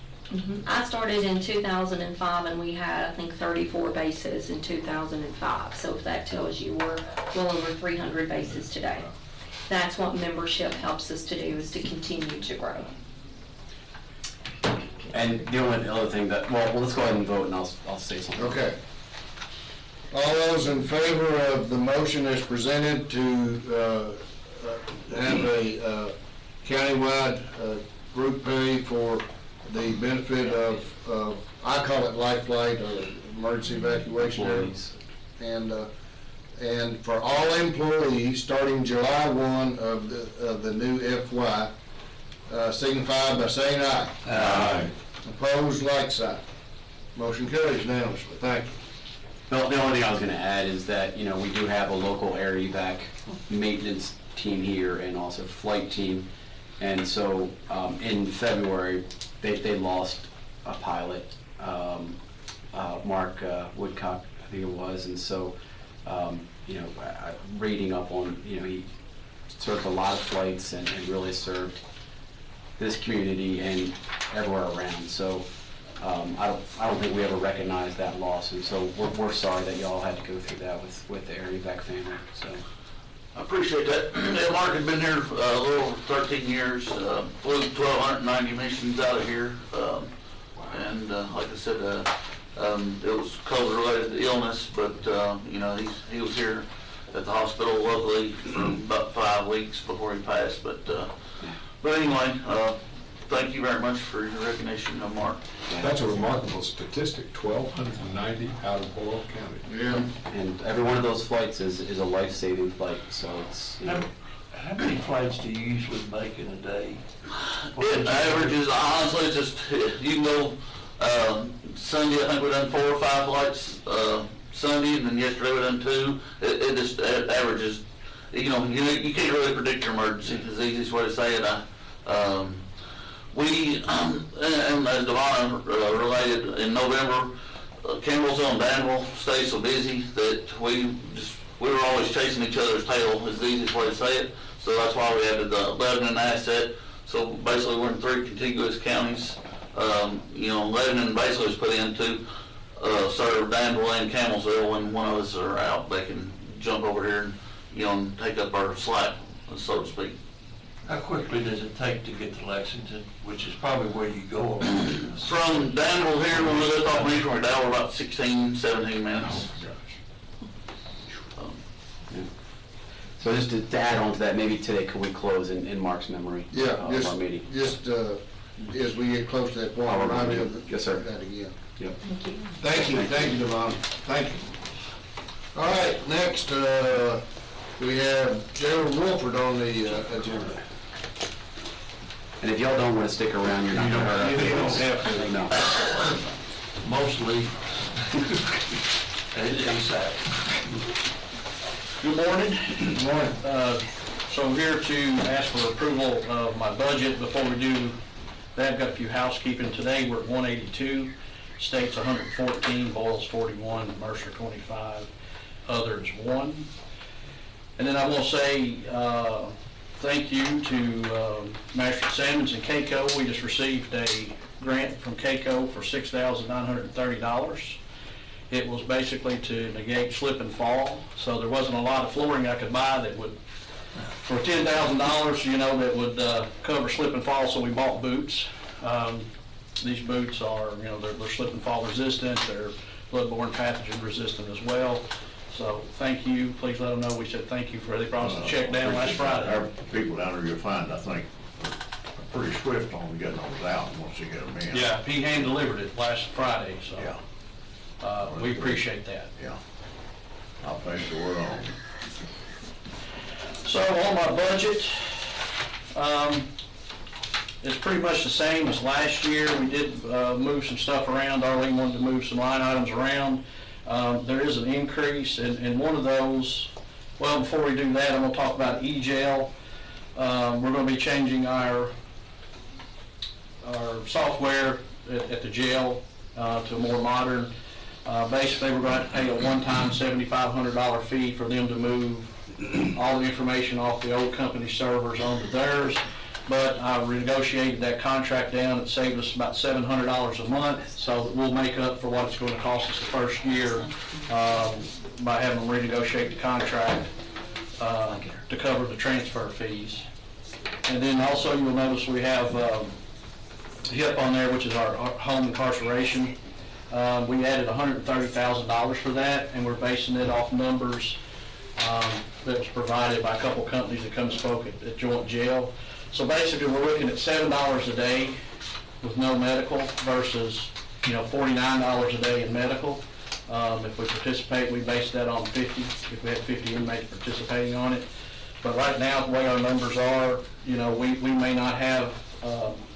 I started in 2005 and we had, I think, 34 bases in 2005. So if that tells you we're well over 300 bases today. That's what membership helps us to do, is to continue to grow. And the only other thing that, well, let's go ahead and vote and I'll say something. Okay. All those in favor of the motion as presented to have a countywide group pay for the benefit of, I call it life flight or emergency evacuation areas. And for all employees, starting July 1 of the new FY, signify by saying aye. Aye. Opposed, like sign. Motion carries unanimously. Thank you. The only thing I was going to add is that, you know, we do have a local air evac maintenance team here and also flight team. And so in February, they lost a pilot, Mark Woodcock, I think it was. And so, you know, reading up on, you know, he served a lot of flights and really served this community and everywhere around. So I don't think we ever recognized that loss, and so we're sorry that y'all had to go through that with the Air Evac family. So I appreciate that. Yeah, Mark had been here a little over 13 years, flew 1,290 missions out of here, and like I said, it was COVID-related illness, but you know, he was here at the hospital locally for about 5 weeks before he passed. But anyway, thank you very much for your recognition of Mark. That's a remarkable statistic, 1,290 out of Boyle County. Yeah. And every one of those flights is a life-saving flight, so it's, you know. How many flights do you usually make in a day? It averages, honestly, just, you can go Sunday, I think we done 4 or 5 flights Sunday, and then yesterday we done 2. It just averages, you know, you can't really predict your emergency, is the easiest way to say it. We, and as Devona related, in November, Campbellsville and Danville stayed so busy that we were always chasing each other's tail, is the easiest way to say it. So that's why we added the Lebanon asset. So basically we're in 3 contiguous counties. You know, Lebanon basically was put in to serve Danville and Campbellsville. When one of us are out, they can jump over here and, you know, and take up our slack, so to speak. How quickly does it take to get to Lexington, which is probably where you go around? From Danville here, when we lift off me from McDowell, we're about 16, 17 minutes. So just to add on to that, maybe today could we close in Mark's memory of our meeting? Just as we get close to that point, remind me of yes, sir. That again. Yep. Thank you, Devon. Thank you. All right, next we have Gerald Wofford on the agenda. And if y'all don't want to stick around, you're not going to hurt us. You don't have to. No. Mostly. ASAP. Good morning. Good morning. So here to ask for approval of my budget. Before we do that, I've got a few housekeeping. Today we're at 182, State's 114, Boyle's 41, Mercer 25, others 1. And then I will say thank you to Magistrate Salmons and KCO. We just received a grant from KCO for $6,930. It was basically to negate slip and fall. So there wasn't a lot of flooring I could buy that would, for $10,000, you know, that would cover slip and fall. So we bought boots. These boots are, you know, they're slip and fall resistant. They're bloodborne pathogen resistant as well. So thank you. Please let them know we said thank you for, they brought us a check down last Friday. Our people down there, you'll find, I think, are pretty swift on getting those out once you get them in. Yeah, he hand delivered it last Friday, so yeah. We appreciate that. Yeah. I'll pass the word on. So on my budget, it's pretty much the same as last year. We did move some stuff around. Darlene wanted to move some line items around. There is an increase in one of those. Well, before we do that, I'm going to talk about e-gel. We're going to be changing our software at the jail to a more modern. Basically, we're going to have to pay a one-time $7,500 fee for them to move all the information off the old company servers onto theirs. But I renegotiated that contract down. It saved us about $700 a month, so that we'll make up for what it's going to cost us the first year by having them renegotiate the contract to cover the transfer fees. And then also you'll notice we have HIP on there, which is our home incarceration. We added $130,000 for that, and we're basing it off numbers that was provided by a couple companies that come and spoke at Joint Jail. So basically, we're looking at $7 a day with no medical versus, $49 a day in medical. If we participate, we base that on 50, if we have 50 inmates participating on it. But right now, the way our numbers are, we may not have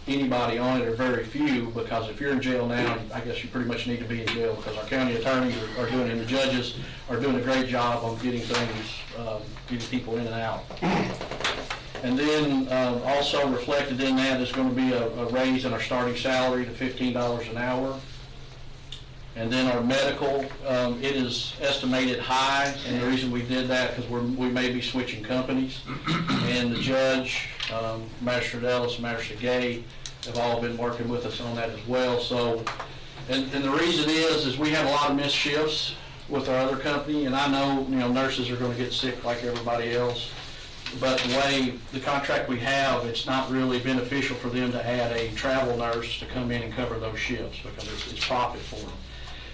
anybody on it, or very few, because if you're in jail now, I guess you pretty much need to be in jail, because our county attorneys are doing, and the judges are doing a great job on getting things, getting people in and out. And then also reflected in that is going to be a raise in our starting salary to $15 an hour. And then our medical, it is estimated high, and the reason we did that because we may be switching companies. And the judge, Magistrate Ellis, Magistrate Gay, have all been working with us on that as well. So, and the reason is we have a lot of missed shifts with our other company, and I know nurses are going to get sick like everybody else. But the way the contract we have, it's not really beneficial for them to add a travel nurse to come in and cover those shifts because it's profit for them.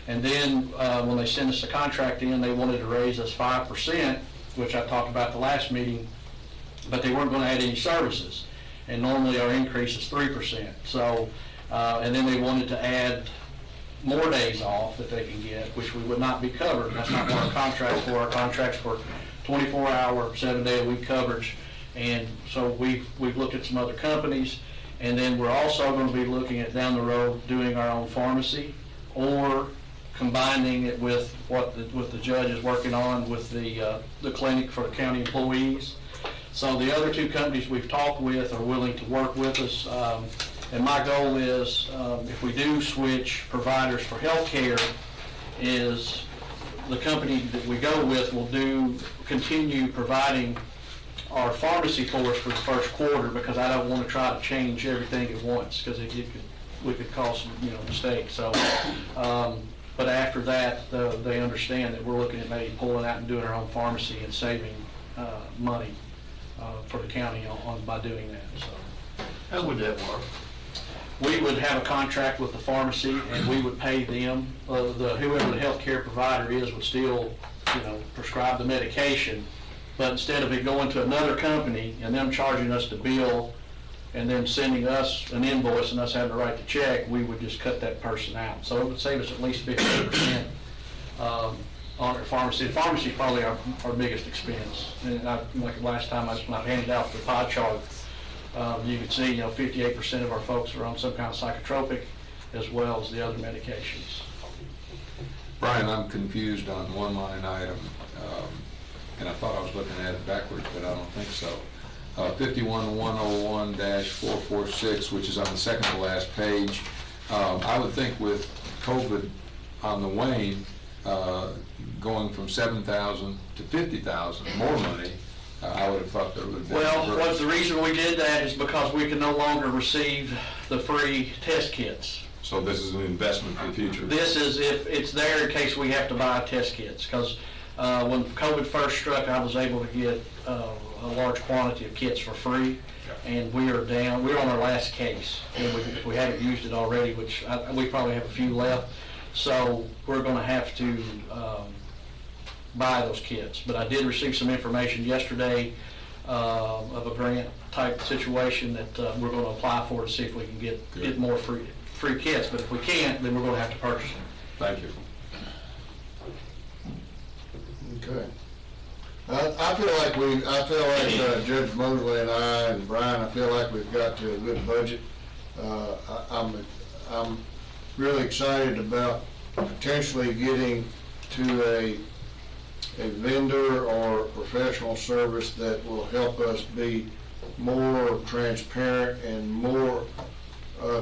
And then when they send us the contract in, they wanted to raise us 5%, which I talked about the last meeting, but they weren't going to add any services. And normally our increase is 3%. So, and then they wanted to add more days off that they can get, which we would not be covered. That's not what our contract's for. Our contract's for 24-hour, 7-day-a-week coverage. And so we've looked at some other companies, and then we're also going to be looking at down the road doing our own pharmacy, or combining it with what the judge is working on with the clinic for the county employees. So the other two companies we've talked with are willing to work with us, and my goal is if we do switch providers for health care, is the company that we go with will continue providing our pharmacy for us for the first quarter, because I don't want to try to change everything at once, because we could cause some mistakes. So, but after that, they understand that we're looking at maybe pulling out and doing our own pharmacy and saving money for the county by doing that. So, how would that work? We would have a contract with the pharmacy, and we would pay them. Whoever the health care provider is would still, prescribe the medication, but instead of it going to another company and them charging us the bill and then sending us an invoice and us having to write the check, we would just cut that person out. So it would save us at least 15% on our pharmacy. The pharmacy is probably our biggest expense. And like last time when I handed out the pie chart, you could see 58% of our folks are on some kind of psychotropic, as well as the other medications. Brian, I'm confused on one line item, and I thought I was looking at it backwards, but I don't think so. 51101-446, which is on the second to last page. I would think with COVID on the wane, going from $7,000 to $50,000, more money, I would have thought there would have been. Well, the reason we did that is because we can no longer receive the free test kits. So this is an investment for the future? This is, if it's there in case we have to buy test kits, because when COVID first struck, I was able to get a large quantity of kits for free, and we're on our last case, and if we haven't used it already, which we probably have a few left, so we're going to have to buy those kits. But I did receive some information yesterday of a grant type situation that we're going to apply for to see if we can get more free kits. But if we can't, then we're going to have to purchase them. Thank you. Okay. I feel like Judge Mosley and I and Brian, I feel like we've got to a good budget. I'm really excited about potentially getting to a vendor or professional service that will help us be more transparent and more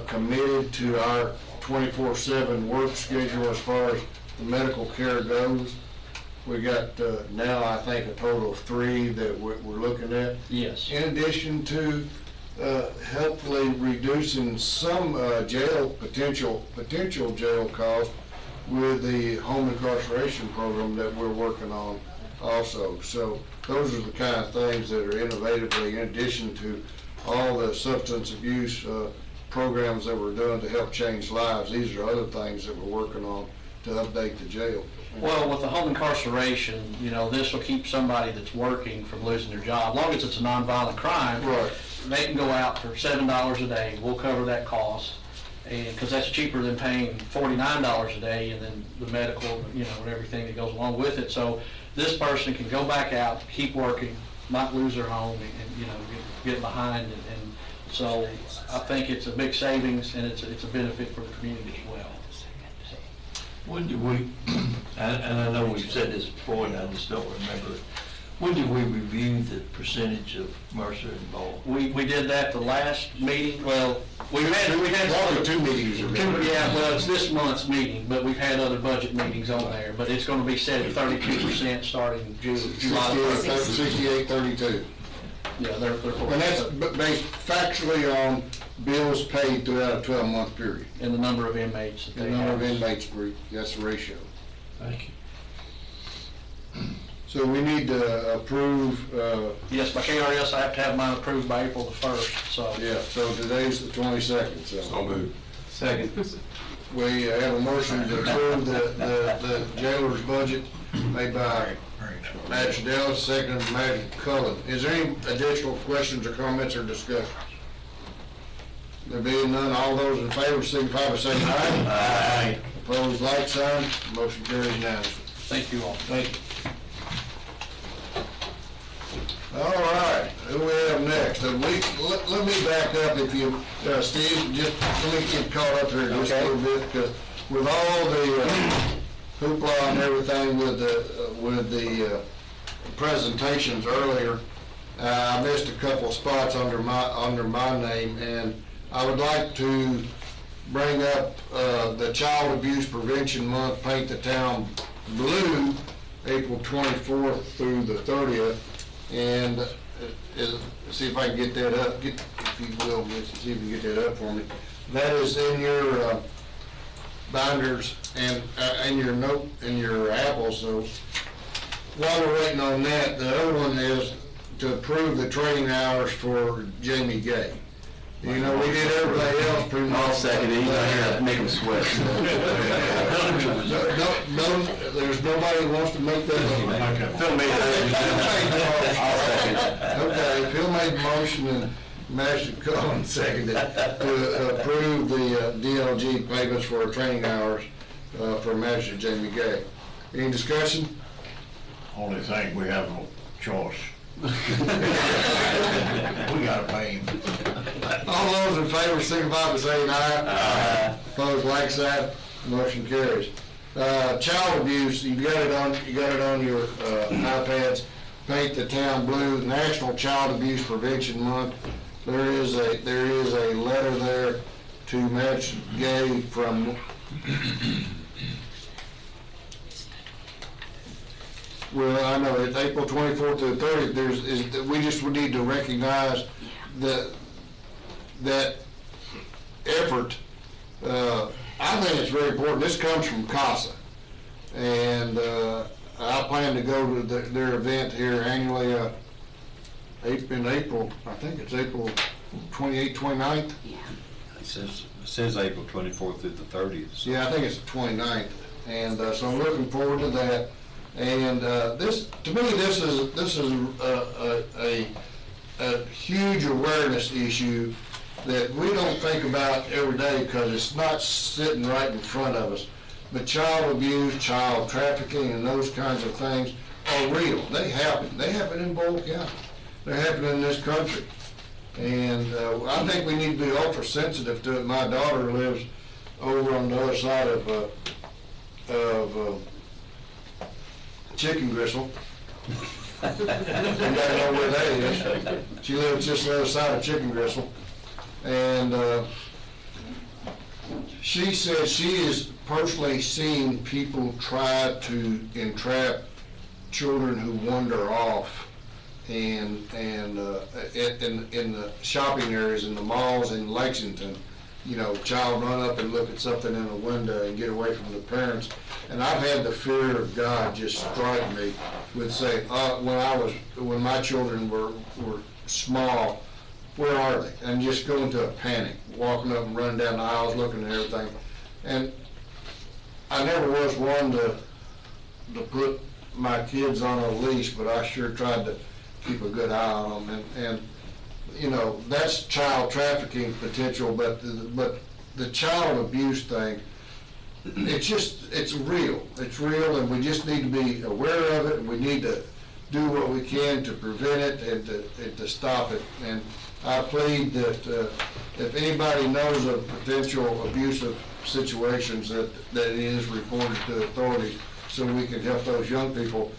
committed to our 24/7 work schedule as far as the medical care goes. We got now, I think, a total of 3 that we're looking at. Yes. In addition to helpfully reducing some potential jail costs with the home incarceration program that we're working on also. So those are the kind of things that are innovatively, in addition to all the substance abuse programs that we're doing to help change lives. These are other things that we're working on to update the jail. Well, with the home incarceration, this will keep somebody that's working from losing their job. As long as it's a nonviolent crime, right, they can go out for $7 a day. We'll cover that cost, and because that's cheaper than paying $49 a day, and then the medical, and everything that goes along with it. So this person can go back out, keep working, not lose their home, and get behind, and so I think it's a big savings, and it's a benefit for the community as well. When do we, and I know we've said this before, and I just don't remember it. When did we review the percentage of Mercer and Boyle? We did that the last meeting. Well, we had 2 meetings. Yeah, well, it's this month's meeting, but we've had other budget meetings on there. But it's going to be set at 32% starting July 1st. 68-32. Yeah, they're and that's based factually on bills paid throughout a 12-month period. And the number of inmates that they have. The number of inmates, that's the ratio. Thank you. So we need to approve. Yes, by KRS, I have to have mine approved by April the 1st. So yeah. So today's the 22nd. So moved. Second. We have a motion to approve the jailer's budget made by Magistrate Dallas, second by Magistrate Cullen. Is there any additional questions or comments or discussions? There being none, all those in favor signify by saying aye. Aye. Opposed, like sign. Motion carries unanimously. Thank you all. Thank you. All right, who we have next? Let me back up if you, Steve, just let me get caught up here just a little bit, because with all the hoopla and everything with the presentations earlier, I missed a couple spots under my name, and I would like to bring up the Child Abuse Prevention Month, Paint the Town Blue, April 24th through the 30th. And see if I can get that up, if you will, see if you can get that up for me. That is in your binders and in your note, in your apples. So while we're waiting on that, the other one is to approve the training hours for Jamey Gay. We did everybody else pretty much. I'll second it. Make them sweat. No, there's nobody who wants to make that. Phil made that. I'll second. Okay, Phil made the motion and Magistrate Cullen seconded to approve the DLG payments for training hours for Magistrate Jamey Gay. Any discussion? Only thing, we have no choice. We gotta pay him. All those in favor signify by saying aye. Aye. Opposed, like sign. Motion carries. Child abuse, you got it on your iPads. Paint the Town Blue, National Child Abuse Prevention Month. There is a letter there to Magistrate Gay from well, I know it's April 24th to the 30th. We just would need to recognize that effort. I think it's very important. This comes from CASA, and I plan to go to their event here annually in April. I think it's April 28th, 29th. Yeah. It says April 24th through the 30th. So. Yeah, I think it's the 29th, and so I'm looking forward to that. And this, to me, this is a huge awareness issue that we don't think about every day because it's not sitting right in front of us. But child abuse, child trafficking, and those kinds of things are real. They happen. They happen in Boyle County. They're happening in this country. And I think we need to be ultra sensitive to it. My daughter lives over on the other side of Chicken Gristle, You gotta know where that is. She lives just the other side of Chicken Gristle. And she said she has personally seen people try to entrap children who wander off in the shopping areas, in the malls in Lexington. You know, child run up and look at something in a window and get away from the parents. And I've had the fear of God just strike me with saying, when my children were small, where are they? And just go into a panic, walking up and running down the aisles, looking at everything. And I never was one to put my kids on a leash, but I sure tried to keep a good eye on them. And you know, that's child trafficking potential, but the child abuse thing, it's real. It's real, and we just need to be aware of it, and we need to do what we can to prevent it and to stop it. And I plead that if anybody knows of potential abusive situations, that it is reported to authorities so we can help those young people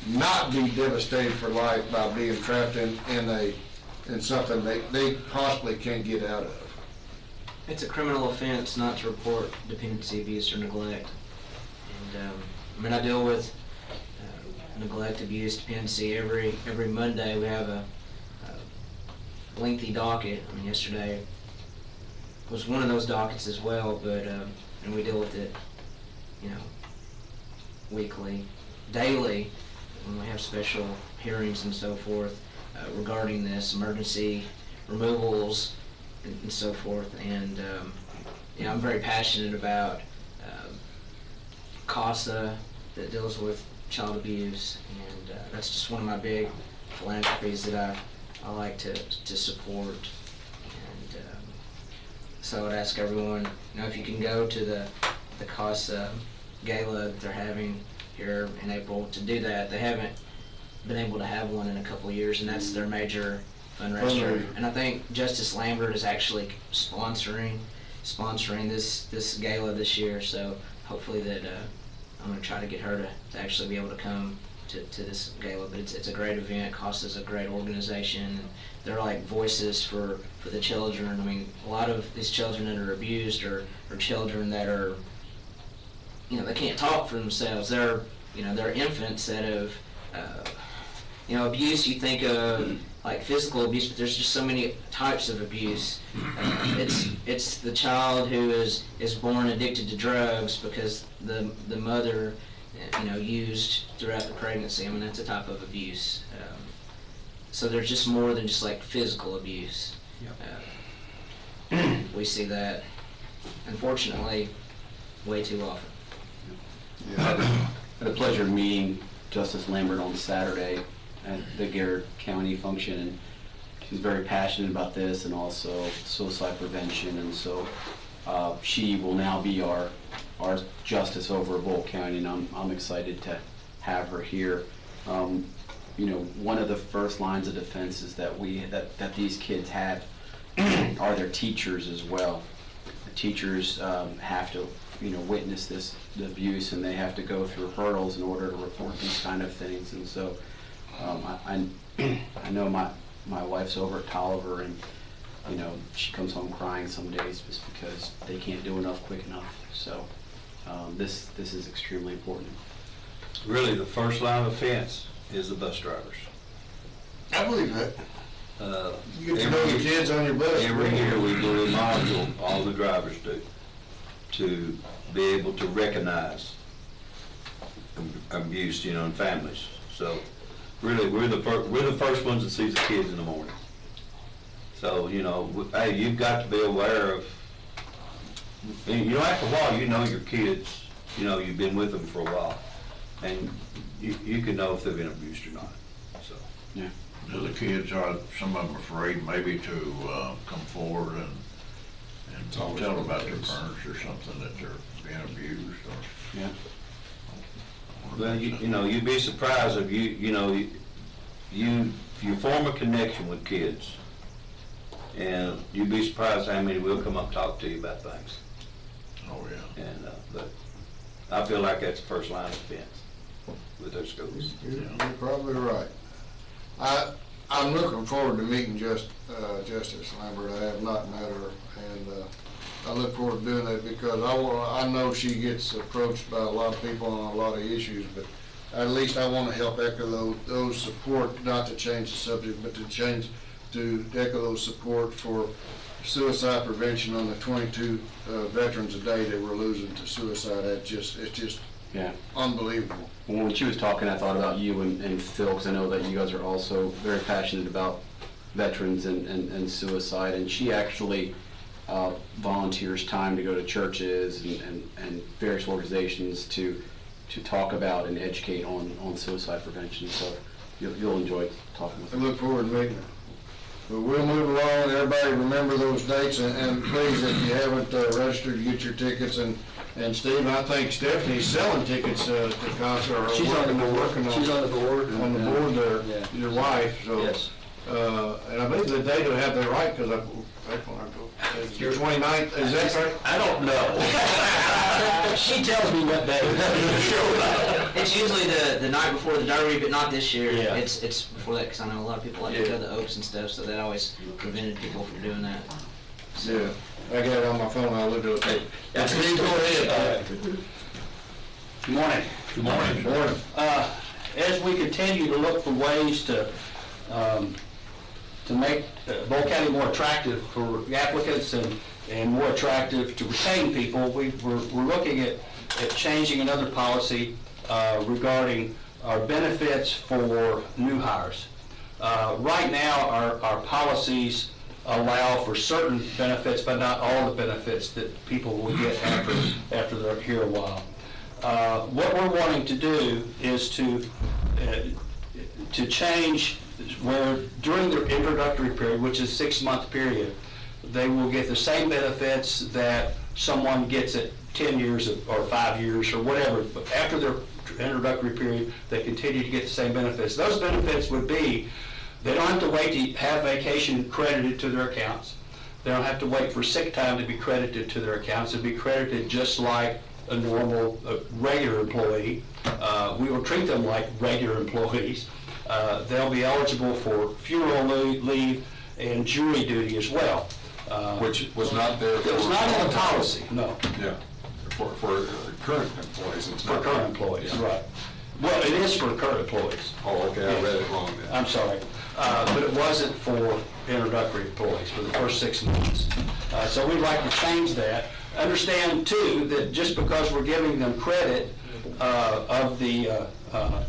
not be devastated for life by being trapped in something they possibly can't get out of. It's a criminal offense not to report dependency, abuse, or neglect. And I deal with neglect, abuse, dependency every Monday. We have a lengthy docket. I mean, yesterday was one of those dockets as well, but and we deal with it, you know, weekly, daily, when we have special hearings and so forth regarding this, emergency removals and so forth. And you know, I'm very passionate about CASA that deals with child abuse, and that's just one of my big philanthropies that I like to support. And so I would ask everyone, you know, if you can go to the CASA gala that they're having here in April to do that. They haven't been able to have one in a couple of years, and that's their major fundraiser. And I think Justice Lambert is actually sponsoring this gala this year, so hopefully that I'm going to try to get her to actually be able to come to this gala. But it's a great event. CASA's a great organization, and they're like voices for the children. I mean, a lot of these children that are abused are children that are, you know, they can't talk for themselves. They're infants that have you know, abuse, you think of like physical abuse, but there's just so many types of abuse. It's the child who is born addicted to drugs because the mother, you know, used throughout the pregnancy. I mean, that's a type of abuse. So there's just more than just like physical abuse. We see that, unfortunately, way too often. I had the pleasure of meeting Justice Lambert on Saturday at the Garrett County function, and she's very passionate about this and also suicide prevention, and so she will now be our justice over Boyle County, and I'm excited to have her here. You know, one of the first lines of defense is that these kids have are their teachers as well. The teachers have to, you know, witness this abuse, and they have to go through hurdles in order to report these kind of things. And so I know my wife's over at Tolliver, and you know, she comes home crying some days just because they can't do enough quick enough. So this is extremely important. Really, the first line of defense is the bus drivers. I believe that. You get to know your kids on your bus. Every year we do a module, all the drivers do, to be able to recognize abuse, you know, in families. So really, we're the first ones that see the kids in the morning. So, you know, hey, you've got to be aware of, you know, after a while, you know your kids, you know, you've been with them for a while, and you can know if they've been abused or not. So, yeah. Do the kids, are some of them afraid maybe to come forward and tell about their parents or something that they're being abused? Or? Yeah. Well, you know, you'd be surprised if you form a connection with kids, and you'd be surprised how many will come up and talk to you about things. Oh yeah. And but I feel like that's the first line of defense with those schools. You're probably right. I'm looking forward to meeting Justice Lambert. I have not met her, and I look forward to doing that because I know she gets approached by a lot of people on a lot of issues, but at least I want to help echo those support, not to change the subject, but to echo those support for suicide prevention on the 22 veterans a day that we're losing to suicide. It's just unbelievable. Well, when she was talking, I thought about you and Phil, because I know that you guys are also very passionate about veterans and suicide, and she actually volunteers time to go to churches and various organizations to talk about and educate on suicide prevention. So you'll enjoy talking with her. I look forward to meeting her. But we'll move along. Everybody remember those dates, and please, if you haven't registered, get your tickets. And Steve, I think Stephanie's selling tickets to concert. She's on the board. She's on the board. On the board there, your wife. So, yes. And I believe the date will have that right because your 29th. Is that right? I don't know. She tells me what day. It's usually the night before the Derby, but not this year. Yeah. It's before that because I know a lot of people like to go to the Oaks and stuff, so that always prevented people from doing that. So. Yeah. I got it on my phone. I'll look at it. Steve, go ahead. Good morning. Good morning. Good morning. As we continue to look for ways to make Boyle County more attractive for applicants and more attractive to retain people, we're looking at changing another policy regarding our benefits for new hires. Right now, our policies allow for certain benefits, but not all the benefits that people will get after they're here a while. What we're wanting to do is to change where during their introductory period, which is a 6-month period, they will get the same benefits that someone gets at 10 years or 5 years or whatever. But after their introductory period, they continue to get the same benefits. Those benefits would be, they don't have to wait to have vacation credited to their accounts. They don't have to wait for sick time to be credited to their accounts. It'll be credited just like a normal, regular employee. We will treat them like regular employees. They'll be eligible for funeral leave and jury duty as well. Which was not there for... It was not in the policy, no. Yeah, for current employees. It's For not current employees, right. Well, it is for current employees. Oh, okay, I read it wrong then. I'm sorry. But it wasn't for introductory employees for the first 6 months. So we'd like to change that. Understand, too, that just because we're giving them credit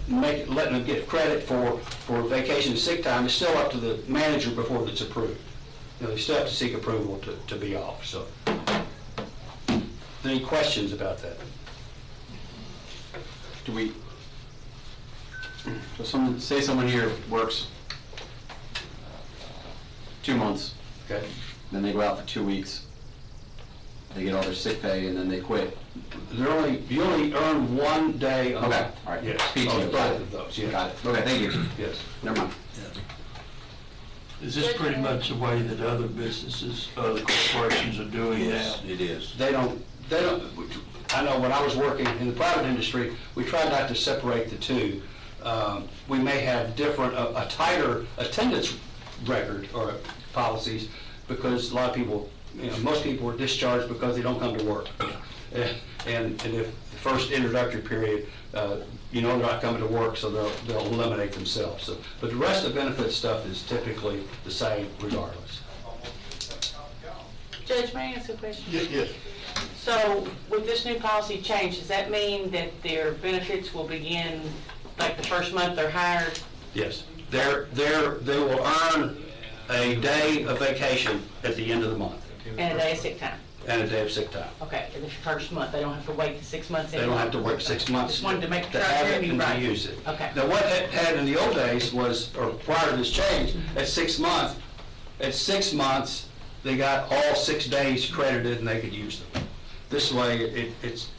letting them get credit for vacation and sick time, it's still up to the manager before it's approved. You know, they still have to seek approval to be off. So, any questions about that? So someone here works 2 months, okay, then they go out for 2 weeks, they get all their sick pay, and then they quit. You only earn 1 day a month. Okay, all right. Yes, PTO. both of those, yeah. Got it. Okay, thank you. Yes. Never mind. Is this pretty much the way that other businesses, other corporations are doing now? It is. They don't, I know when I was working in the private industry, we tried not to separate the two. We may have different, a tighter attendance record or policies because a lot of people, most people are discharged because they don't come to work. And if the first introductory period, they're not coming to work, so they'll eliminate themselves. So, but the rest of the benefit stuff is typically the same regardless. Judge, may I ask a question? Yes. So with this new policy change, does that mean that their benefits will begin like the first month they're hired? Yes. They will earn a day of vacation at the end of the month. And a day of sick time? And a day of sick time. Okay, in the first month, they don't have to wait the 6 months They anymore? don't have to work 6 months Just wanted to make sure to I have heard it you and to right. use it. Okay. Now, what it had in the old days was, or prior to this change, at 6 months, they got all 6 days credited and they could use them. This way, it's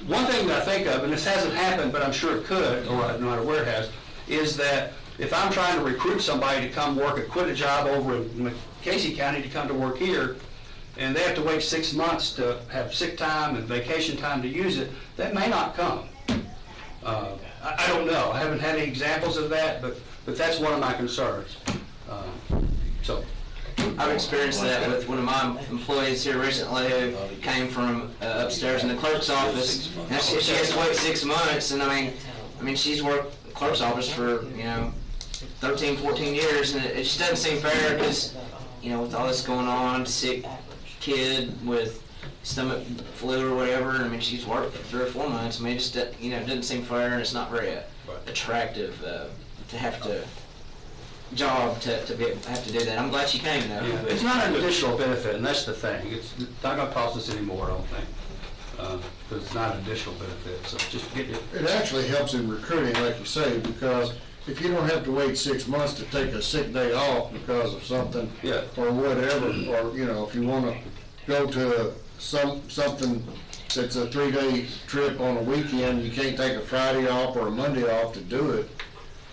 one thing that I think of, and this hasn't happened, but I'm sure it could, or I'm not aware it has, is that if I'm trying to recruit somebody to come work, quit a job over in Casey County to come to work here, and they have to wait 6 months to have sick time and vacation time to use it, that may not come. I don't know. I haven't had any examples of that, but that's one of my concerns. So. I've experienced that with one of my employees here recently who came from upstairs in the clerk's office. And she has to wait 6 months, and I mean, she's worked clerk's office for 13, 14 years, and it just doesn't seem fair because with all this going on, sick kid with stomach flu or whatever. I mean, she's worked for 3 or 4 months. I mean, it just it doesn't seem fair, and it's not very attractive to have to. Job to have to do that. I'm glad she came though. Yeah, it's not an additional benefit, and that's the thing. It's not going to cost us any more, I don't think, because it's not an additional benefit. So just get it. It actually helps in recruiting, like you say, because if you don't have to wait 6 months to take a sick day off because of something or whatever, or if you want to go to something that's a 3-day trip on a weekend, you can't take a Friday off or a Monday off to do it,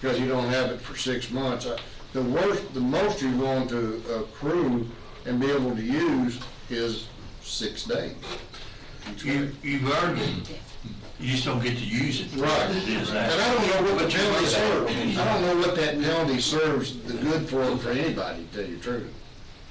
because you don't have it for 6 months. The most you're going to accrue and be able to use is 6 days. You've earned it. You just don't get to use it. Right. And I don't know what the penalty serves. I don't know what that penalty serves the good for anybody, to tell you the truth.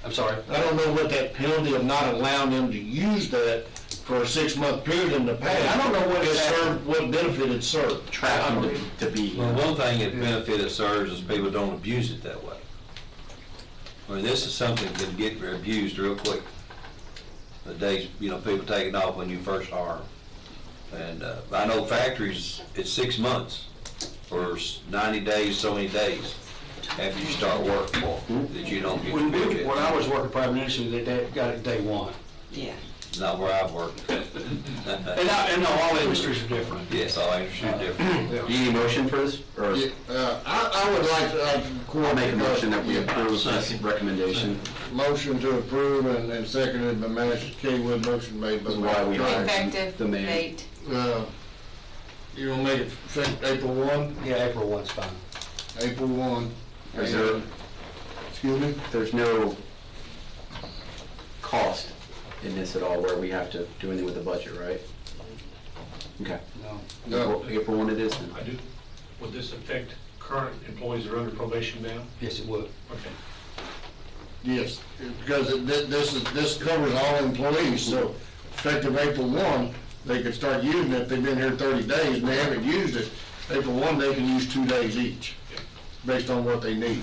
I'm sorry? I don't know what that penalty of not allowing them to use that for a 6-month period in the past. I don't know what it served, what benefit it served. Trapped them to be. Well, one thing that benefit it serves is people don't abuse it that way. I mean, this is something that can get abused real quick. The days, people taking off when you first hire them. And I know factories, it's 6 months or 90 days, so many days after you start work for them, that you don't get benefit. When I was working private industry, they got it day one. Yeah. Not where I've worked. And no, all industries are different. Yes, all industries are different. Do you need a motion for this? Or I would like to I'll make a motion that we approve this recommendation. Motion to approve and seconded by Magistrate Kaywood. Motion made by Why we hired Effective the man. date. You gonna make it effective April 1? Yeah, April 1's fine. April 1. Is there, Excuse me? there's no cost in this at all where we have to do anything with the budget, right? Okay. No. April 1 it is then. I do. Would this affect current employees that are under probation now? Yes, it would. Okay. Yes, because this covers all employees, so effective April 1, they could start using it. If they've been here 30 days and they haven't used it, April 1, they can use 2 days each, based on what they need.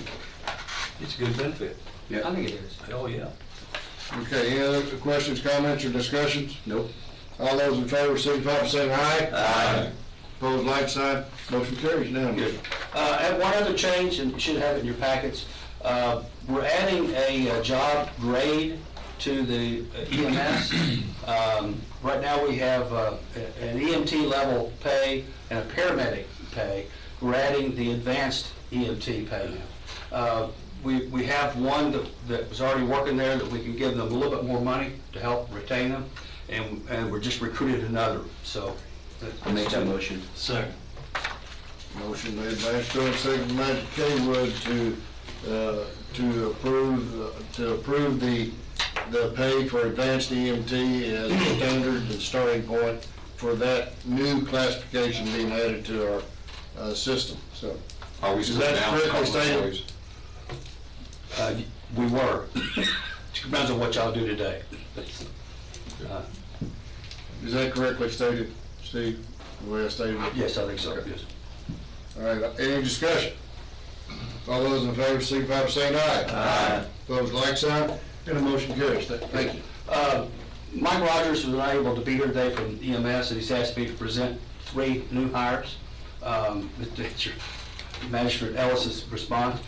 It's a good benefit. Yeah. I think it is. Oh, yeah. Okay, any other questions, comments, or discussions? Nope. All those in favor, signify by saying aye. Aye. Opposed, like sign. Motion carries now. Good. And one other change, and you should have it in your packets, we're adding a job grade to the EMS. Right now we have an EMT level pay and a paramedic pay. We're adding the advanced EMT pay now. We have one that was already working there that we can give them a little bit more money to help retain them, and we're just recruited another, so. I'll make that motion. Second. Motion made by Ashton, second by Kaywood to approve the pay for advanced EMT as the standard and starting point for that new classification being added to our system. So, Are we is still that down a correctly couple stated? employees? We were. It depends on what y'all do today. Is that correctly stated, Steve, the way I stated it? Yes, I think so, yes. All right, any discussion? All those in favor, signify by saying aye. Aye. Opposed, like sign, and the motion carries. Thank you. Mike Rogers was not able to be here today from EMS, and he's asked me to present 3 new hires. Magistrate Ellis's response.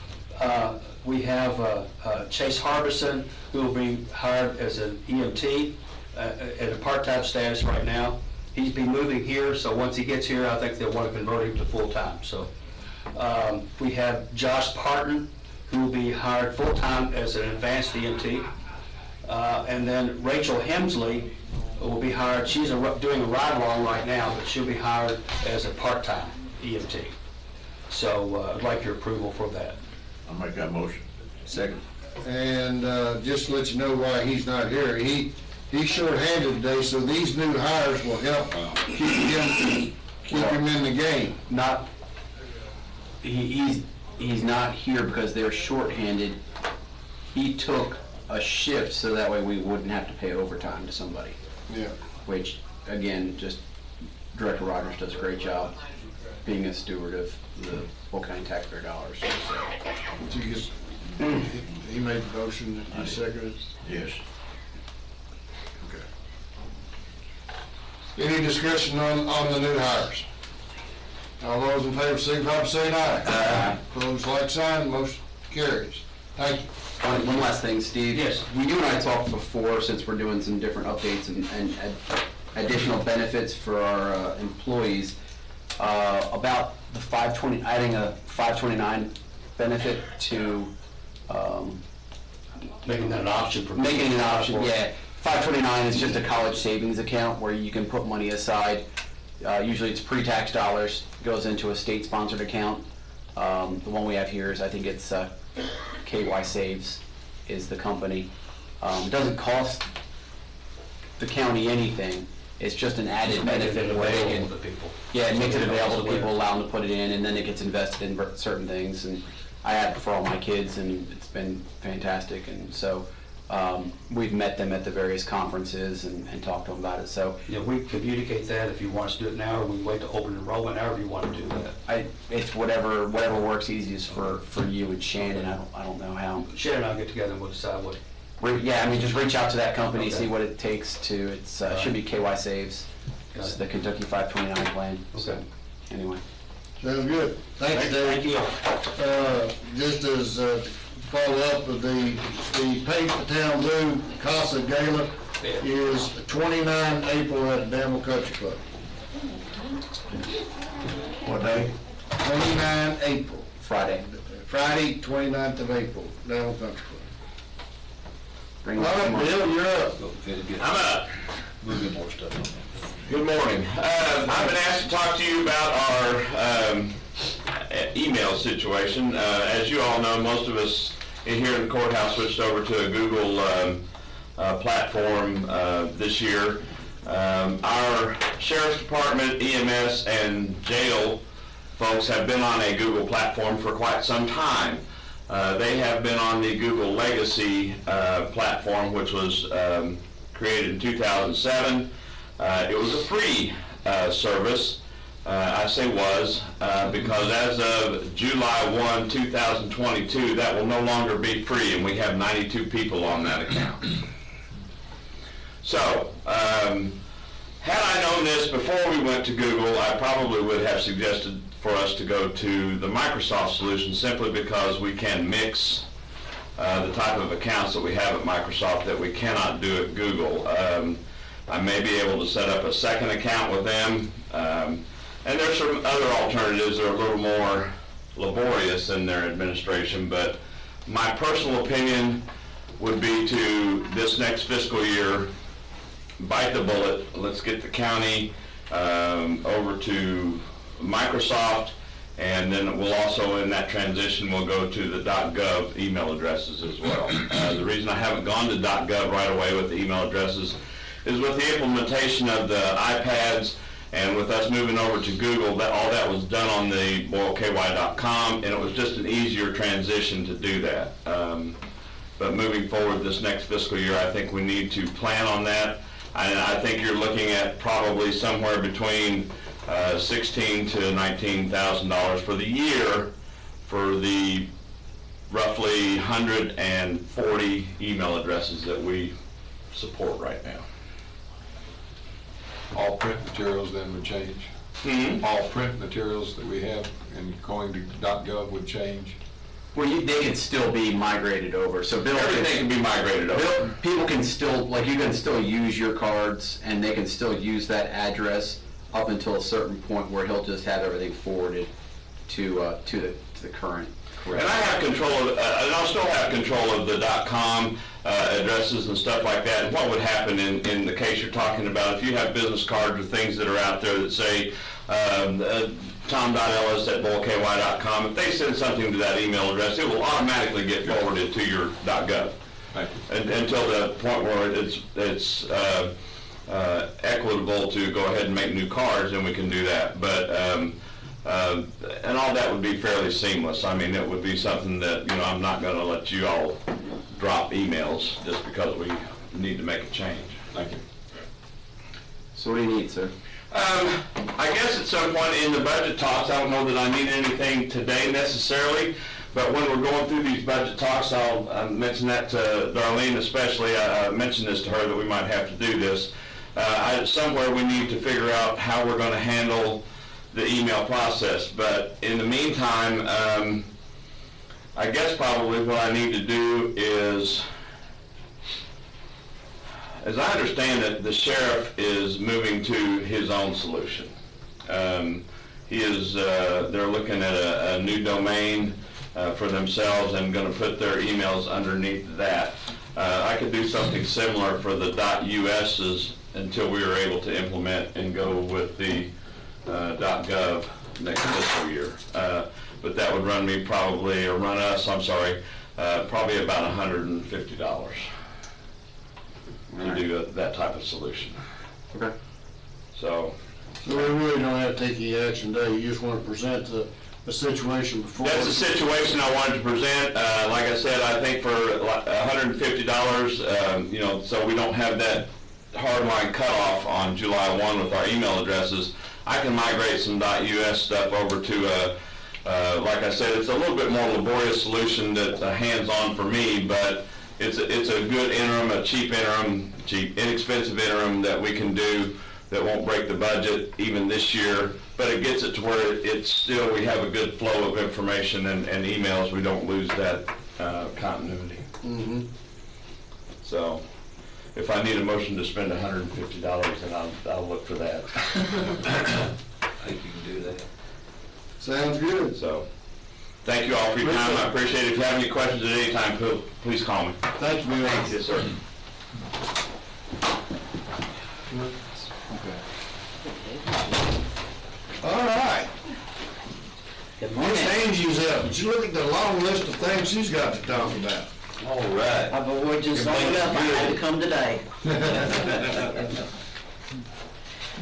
We have Chase Harbison, who will be hired as an EMT at a part-time status right now. He's been moving here, so once he gets here, I think they'll want to convert him to full-time. So we have Josh Parton, who will be hired full-time as an advanced EMT. And then Rachel Hemsley will be hired. She's doing a ride-along right now, but she'll be hired as a part-time EMT. So I'd like your approval for that. I'll make that motion. Second. And just to let you know why he's not here, he's short-handed today, so these new hires will help keep him keep him in the game. Not, he's not here because they're shorthanded. He took a shift so that way we wouldn't have to pay overtime to somebody. Yeah. Which, again, just Director Rogers does a great job being a steward of the Boyle County taxpayer dollars. He made the motion, you seconded? Yes. Any discussion on the new hires? All those in favor, signify by saying aye. Aye. Opposed, like sign, motion carries. Thank you. One last thing, Steve. Yes. You and I talked before, since we're doing some different updates and additional benefits for our employees, about the 520, adding a 529 benefit to Making that an option for. making it an option. Yeah, 529 is just a college savings account where you can put money aside. Usually it's pre-tax dollars, goes into a state-sponsored account. The one we have here is, I think it's KY Saves is the company. It doesn't cost the county anything. It's just an added benefit. Available to people. Yeah, it makes it available to people, allow them to put it in, and then it gets invested in certain things. And I have it for all my kids, and it's been fantastic. And so we've met them at the various conferences and talked to them about it. So Yeah, we communicate that if you want us to do it now, or we wait to open enrollment, however you want to do that. It's whatever works easiest for you and Shannon. I don't know how. Shannon and I'll get together and we'll decide what. Yeah, I mean, just reach out to that company, Okay. see what it takes to. It's should be KY Saves. It's the Kentucky 529 plan. So, anyway. Sounds good. Thanks, Dave. Thank you. Just as follow up with the Paint the Town Blue Casa Gala is 29 April at the Danville Country Club. What day? 29 April. Friday. Friday, 29th of April, Danville Country Club. Bring All right, Bill, you're up. I'm up. We'll get more stuff on that. Good morning. I've been asked to talk to you about our email situation. As you all know, most of us here in the courthouse switched over to a Google platform this year. Our Sheriff's Department, EMS, and jail folks have been on a Google platform for quite some time. They have been on the Google Legacy platform, which was created in 2007. It was a free service. I say was, because as of July 1, 2022, that will no longer be free, and we have 92 people on that account. So, had I known this before we went to Google, I probably would have suggested for us to go to the Microsoft solution, simply because we can mix the type of accounts that we have at Microsoft that we cannot do at Google. I may be able to set up a second account with them, and there's some other alternatives that are a little more laborious in their administration, but my personal opinion would be to, this next fiscal year, bite the bullet. Let's get the county over to Microsoft, and then we'll also, in that transition, we'll go to the .gov email addresses as well. The reason I haven't gone to .gov right away with the email addresses is with the implementation of the iPads and with us moving over to Google, all that was done on the BoyleKY.com, and it was just an easier transition to do that. But moving forward this next fiscal year, I think we need to plan on that. I think you're looking at probably somewhere between $16,000 to $19,000 for the year for the roughly 140 email addresses that we support right now. All print materials then would change? All print materials that we have and going to .gov would change? Well, they can still be migrated over. So Bill, everything can be migrated over. People can still, like, you can still use your cards, and they can still use that address up until a certain point where he'll just have everything forwarded to the current. And I have control of, and I'll still have control of the .com addresses and stuff like that. And what would happen in the case you're talking about, if you have business cards or things that are out there that say tom.ellis@BoyleKY.com, if they send something to that email address, it will automatically get forwarded to your .gov. Until the point where it's equitable to go ahead and make new cards, then we can do that. But and all that would be fairly seamless. I mean, it would be something that, you know, I'm not going to let you all drop emails just because we need to make a change. Thank you. So what do you need, sir? I guess at some point in the budget talks, I don't know that I need anything today necessarily, but when we're going through these budget talks, I'll mention that to Darlene especially. I mentioned this to her that we might have to do this. Somewhere we need to figure out how we're going to handle the email process. But in the meantime, I guess probably what I need to do is, as I understand it, the sheriff is moving to his own solution. He is, they're looking at a new domain for themselves and going to put their emails underneath that. I could do something similar for the .us's until we are able to implement and go with the .gov next fiscal year. But that would run me probably, or run us, I'm sorry, probably about $150 to do that type of solution. Okay. So we really don't have to take any action today. You just want to present the situation before. that's the situation I wanted to present. Like I said, I think for $150, you know, so we don't have that hardline cutoff on July 1 with our email addresses, I can migrate some .us stuff over to like I said, it's a little bit more laborious solution that's hands-on for me, but it's a good interim, a cheap, inexpensive interim that we can do that won't break the budget even this year, but it gets it to where it's still, we have a good flow of information and emails. We don't lose that continuity. Mm-hmm. So if I need a motion to spend $150, then I'll look for that. I think you can do that. Sounds good. So, thank you all for your time. I appreciate it. If you have any questions at any time, please call me. Thank you, Bill. Yes, sir. All right. Good morning. Miss Angie's up. Did you look at the long list of things she's got to talk about? All right. I've avoided just long enough, I had to come today.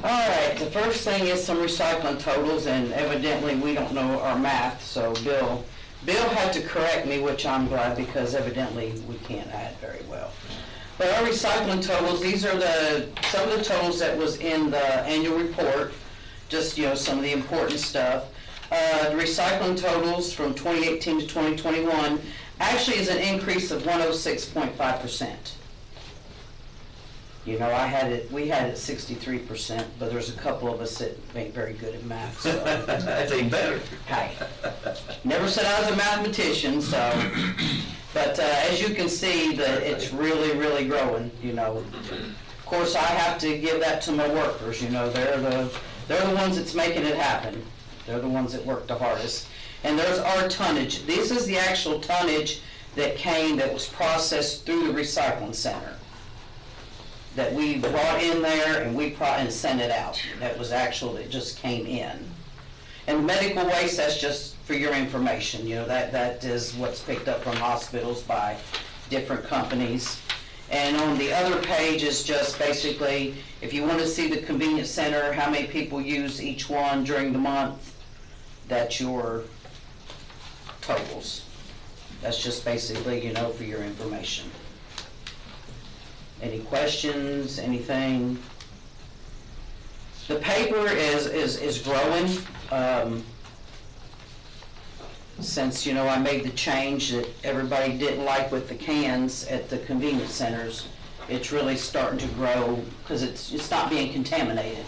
All right, the first thing is some recycling totals, and evidently we don't know our math, so Bill had to correct me, which I'm glad, because evidently we can't add very well. But our recycling totals, these are some of the totals that was in the annual report, just, you know, some of the important stuff. The recycling totals from 2018 to 2021 actually is an increase of 106.5%. You know, we had it 63%, but there's a couple of us that ain't very good at math, so. That's even better. Hey, never said I was a mathematician, so. But as you can see, it's really, really growing, you know. Of course, I have to give that to my workers, you know. They're the ones that's making it happen. They're the ones that work the hardest. And there's our tonnage. This is the actual tonnage that was processed through the recycling center, that we brought in there and sent it out. That was that just came in. And medical waste, that's just for your information. You know, that is what's picked up from hospitals by different companies. And on the other page is just basically, if you want to see the convenience center, how many people use each one during the month, that's your totals. That's just basically, you know, for your information. Any questions, anything? The paper is growing. Since, you know, I made the change that everybody didn't like with the cans at the convenience centers, it's really starting to grow because it's not being contaminated.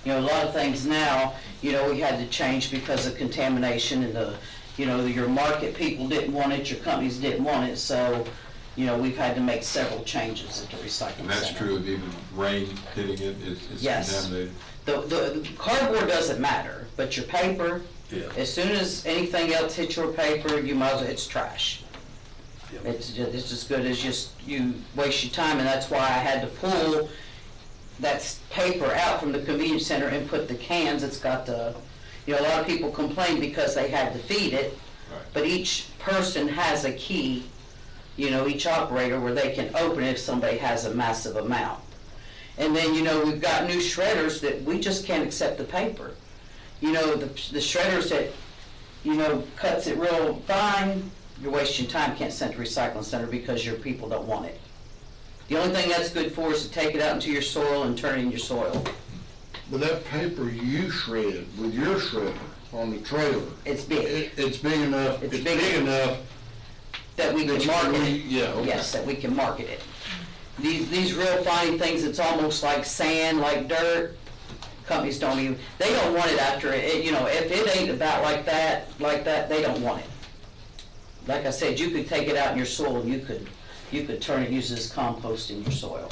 You know, a lot of things now, you know, we had to change because of contamination and your market people didn't want it, your companies didn't want it, so, you know, we've had to make several changes at the recycling center. And that's true of even rain hitting it, it's yes. contaminated. The cardboard doesn't matter, but your paper, yeah. As soon as anything else hits your paper, you might as well, it's trash. Yeah. It's as good as just you waste your time, and that's why I had to pull that paper out from the convenience center and put the cans. It's got a lot of people complain because they had to feed it, right. But each person has a key, you know, each operator where they can open it if somebody has a massive amount. And then, you know, we've got new shredders that we just can't accept the paper. You know, the shredders that, you know, cuts it real fine, you're wasting time, can't send to recycling center because your people don't want it. The only thing that's good for is to take it out into your soil and turn it in your soil. But that paper you shred with your shredder on the trailer. It's big. It's big enough. It's big enough that we can market it. Yeah, okay. Yes, that we can market it. These real fine things, it's almost like sand, like dirt. Companies don't even, they don't want it after it, you know, if it ain't about like that, they don't want it. Like I said, you could take it out in your soil and you could turn it, use it as compost in your soil.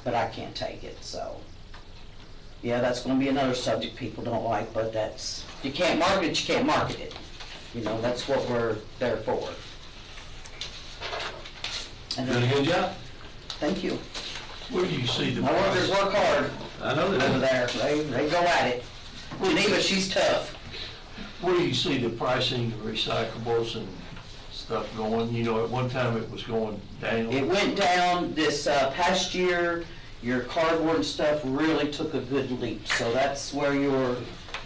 But I can't take it, so. Yeah, that's gonna be another subject people don't like, but that's, you can't market it, you can't market it. You know, that's what we're there for. Doing a good job. Thank you. Where do you see the My workers price? work hard. I know that. Over there, they go at it. Geneva, she's tough. Where do you see the pricing of recyclables and stuff going? You know, at one time it was going down. It went down this past year. Your cardboard and stuff really took a good leap. So that's where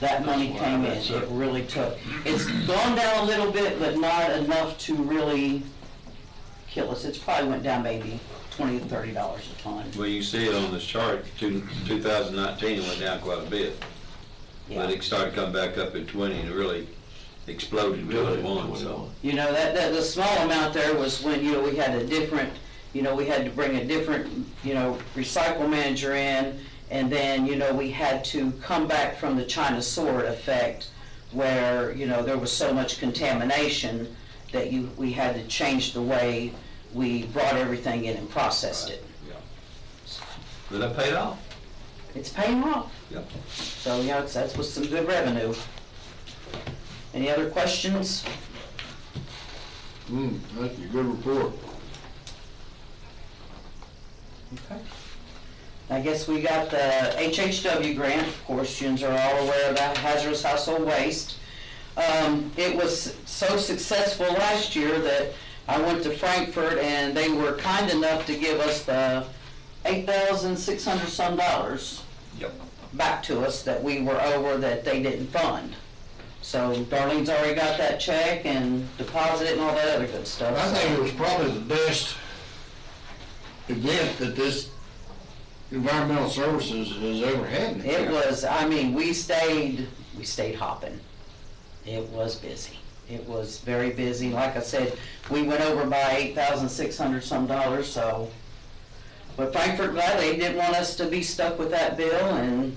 that money came in. It really took. It's gone down a little bit, but not enough to really kill us. It's probably went down maybe $20 to $30 a ton. Well, you see it on this chart, 2019 it went down quite a bit. But it started coming back up in 20 and it really exploded with 21, so. You know, the small amount there was when, you know, we had a different, you know, we had to bring a different, you know, recycle manager in, and then, you know, we had to come back from the China sword effect where, you know, there was so much contamination that we had to change the way we brought everything in and processed it. But that paid off. It's paying off. Yep. So, yeah, that's with some good revenue. Any other questions? That's a good report. Okay. I guess we got the HHW grant. Of course, students are all aware of that, hazardous household waste. It was so successful last year that I went to Frankfurt and they were kind enough to give us the $8,600 some back to us that we were over that they didn't fund. So Darlene's already got that check and deposited and all that other good stuff. I think it was probably the best event that this environmental services has ever had. It was, I mean, we stayed hopping. It was busy. It was very busy. Like I said, we went over by $8,600 some, so. But Frankfurt glad they didn't want us to be stuck with that bill, and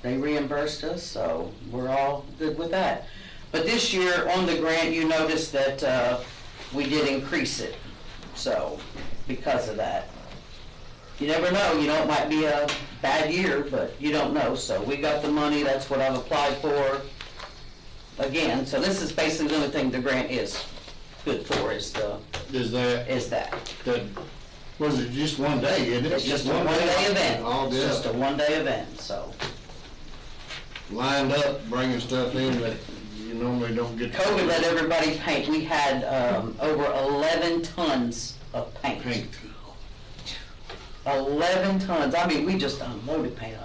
they reimbursed us, so we're all good with that. But this year on the grant, you notice that we did increase it, so because of that. You never know, you know, it might be a bad year, but you don't know. So we got the money, that's what I've applied for. Again, so this is basically the only thing the grant is good for is that. That was it just one day, isn't it? It's just a one-day event. All It's day. just a one-day event, so. Lined up, bringing stuff in that you normally don't get. COVID let everybody paint. We had over 11 tons of paint. 11 tons. I mean, we just unloaded paint.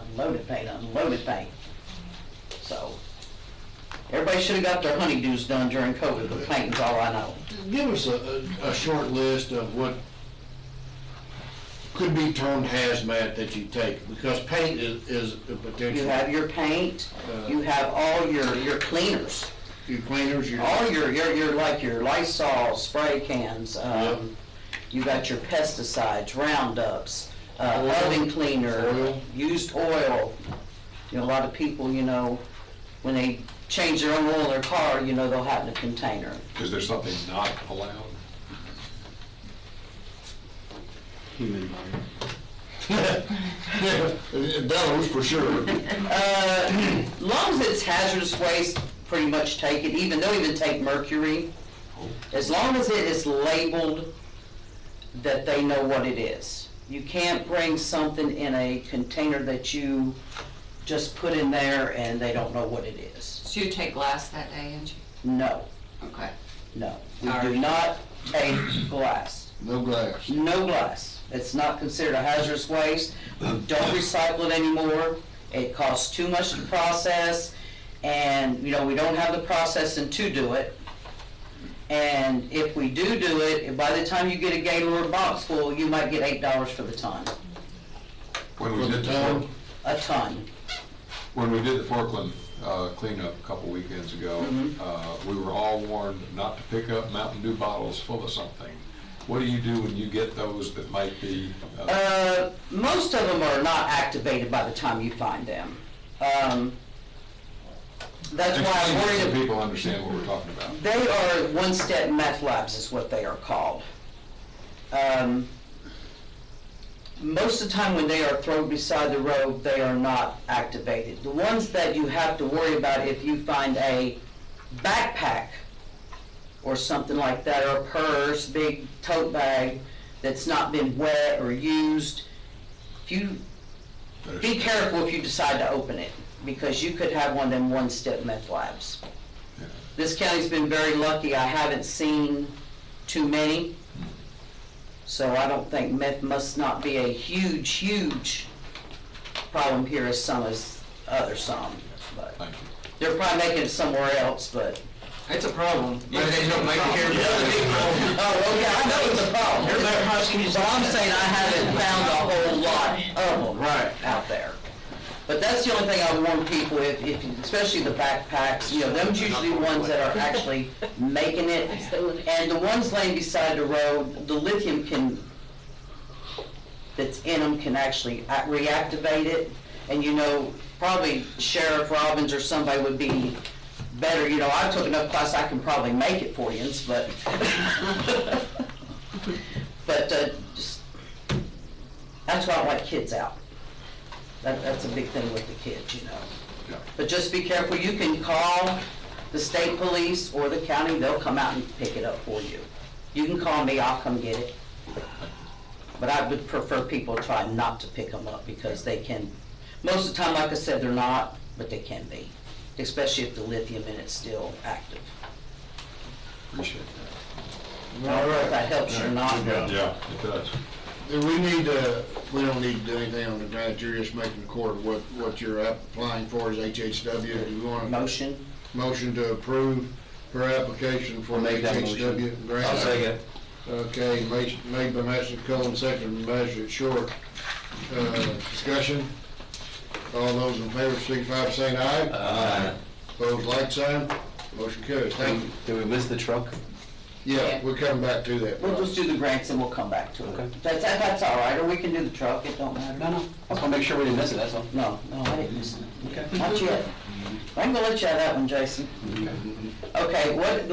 So, everybody should have got their honeydews done during COVID, but painting's all I know. Give us a short list of what could be termed hazmat that you take, because paint is a potential. You have your paint, you have all your cleaners. Your cleaners, all your like your Lysol spray cans. You got your pesticides, Roundups, oven cleaner, used oil. You know, a lot of people, you know, when they change their own oil in their car, you know, they'll have in a container. Is there something not allowed? Human Those for sure. As long as it's hazardous waste, pretty much take it. They'll even take mercury. As long as it is labeled that they know what it is. You can't bring something in a container that you just put in there and they don't know what it is. So you take glass that day, Angie? No. Okay. No. We do not take glass. No glass. No glass. It's not considered a hazardous waste. We don't recycle it anymore. It costs too much to process, and, you know, we don't have the processing to do it. And if we do it, by the time you get a Gaylord box full, you might get $8 for the ton. When we did the A ton. When we did the Forkland cleanup a couple weekends ago, we were all warned not to pick up Mountain Dew bottles full of something. What do you do when you get those that might be? Most of them are not activated by the time you find them. That's why I'm worried. So people understand what we're talking about. They are one-step meth labs is what they are called. Most of the time when they are thrown beside the road, they are not activated. The ones that you have to worry about if you find a backpack or something like that, or a purse, big tote bag that's not been wet or used, be careful if you decide to open it, because you could have one of them one-step meth labs. Yeah. This county's been very lucky. I haven't seen too many. So I don't think meth must not be a huge, huge problem here as some as other some. But they're probably making it somewhere else, but. It's a problem. But they don't make it here. Oh, okay, I know it's a problem. But I'm saying I haven't found a whole lot of them out there. But that's the only thing I warn people, if especially the backpacks, you know, them's usually ones that are actually making it. And the ones laying beside the road, the lithium that's in them can actually reactivate it. And you know, probably Sheriff Robbins or somebody would be better. You know, I took enough class, I can probably make it for you, but just, that's why I don't like kids out. That's a big thing with the kids, you know. Yeah. But just be careful. You can call the state police or the county. They'll come out and pick it up for you. You can call me. I'll come get it. But I would prefer people try not to pick them up, because they can, most of the time, like I said, they're not, but they can be, especially if the lithium in it's still active. Appreciate that. I don't know if that helps you or not. Yeah, it does. We don't need to do anything on the grant, you're just making the court what you're applying for is HHW. Do you want a motion to approve her application for the HHW grant? I'll second. Okay, made by Master Cullen, seconded by Magistrate Short. Discussion? All those in favor, signify by saying aye. Aye. Opposed, like sign. Motion carries. Thank you. Did we miss the truck? Yeah, we're coming back to that. We'll just do the grants and we'll come back to it. Okay. That's all right, or we can do the truck, it don't matter. No, I just want to make sure we didn't miss it, that's all. No, I didn't miss it. Okay. Not yet. I'm gonna let you have that one, Jason. Okay, what,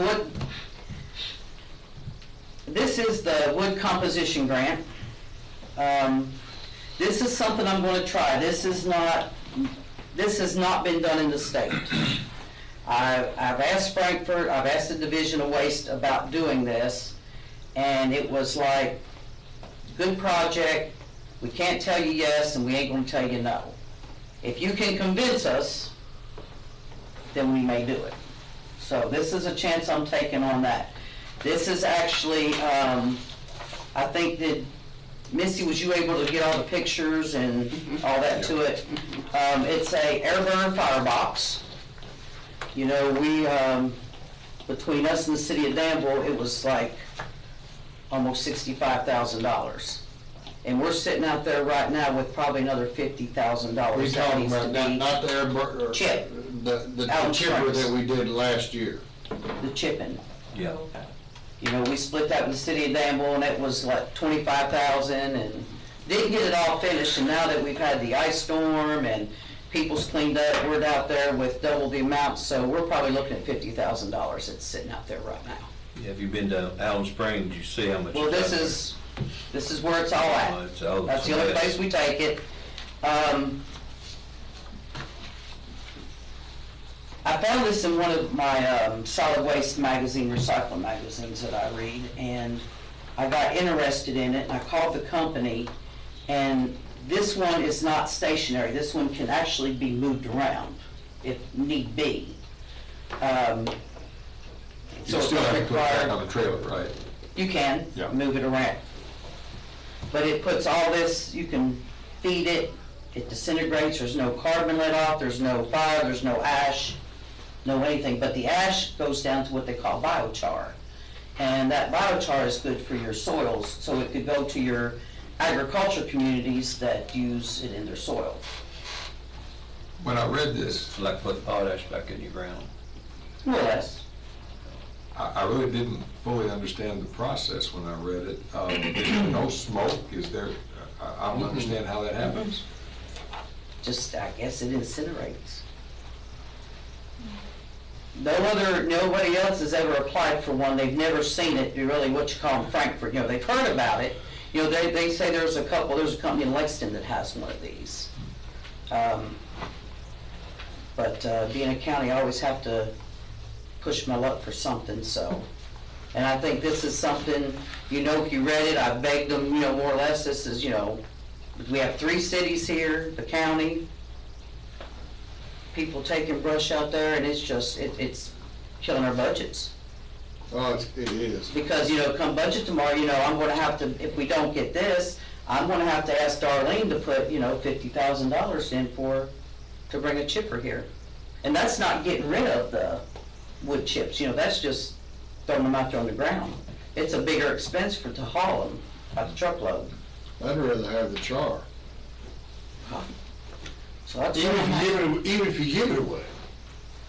this is the wood composition grant. This is something I'm gonna try. This has not been done in the state. I've asked Frankfurt, I've asked the Division of Waste about doing this, and it was like, good project, we can't tell you yes, and we ain't gonna tell you no. If you can convince us, then we may do it. So this is a chance I'm taking on that. This is actually, I think that, Missy, was you able to get all the pictures and all that to it? It's a air burner firebox. You know, we, between us and the city of Danville, it was like almost $65,000. And we're sitting out there right now with probably another $50,000. We're talking about not the air burner. Chip. The chipper that we did last year. The chipping. Yeah. You know, we split that with the city of Danville, and it was like $25,000, and didn't get it all finished. And now that we've had the ice storm and people's cleaned up, we're out there with double the amount, so we're probably looking at $50,000 that's sitting out there right now. Yeah, have you been to Allen Springs? You see how much? Well, this is where it's all at. That's the only place we take it. I found this in one of my solid waste magazine, recycling magazines that I read, and I got interested in it, and I called the company, and this one is not stationary. This one can actually be moved around if need be. You still have to put it back on the trailer, right? You can Yeah. move it around. But it puts all this, you can feed it, it disintegrates, there's no carbon let off, there's no fire, there's no ash, no anything. But the ash goes down to what they call biochar. And that biochar is good for your soils, so it could go to your agriculture communities that use it in their soil. When I read this, It's like putting potash back in your ground. More or less. I really didn't fully understand the process when I read it. Is there no smoke? Is there, I don't understand how that happens. Just, I guess it incinerates. Nobody else has ever applied for one. They've never seen it, really what you call in Frankfurt. You know, they've heard about it. You know, they say there's a company in Lexington that has one of these. But being a county, I always have to push my luck for something, so. And I think this is something, you know, if you read it, I begged them, you know, more or less, this is, you know, we have 3 cities here, the county, people taking brush out there, and it's just, it's killing our budgets. Oh, it is. Because, you know, come budget tomorrow, you know, I'm gonna have to, if we don't get this, I'm gonna have to ask Darlene to put, you know, $50,000 in to bring a chipper here. And that's not getting rid of the wood chips, you know, that's just throwing them out there on the ground. It's a bigger expense to haul them by the truckload. I'd rather have the char. So that's Even if you give it away,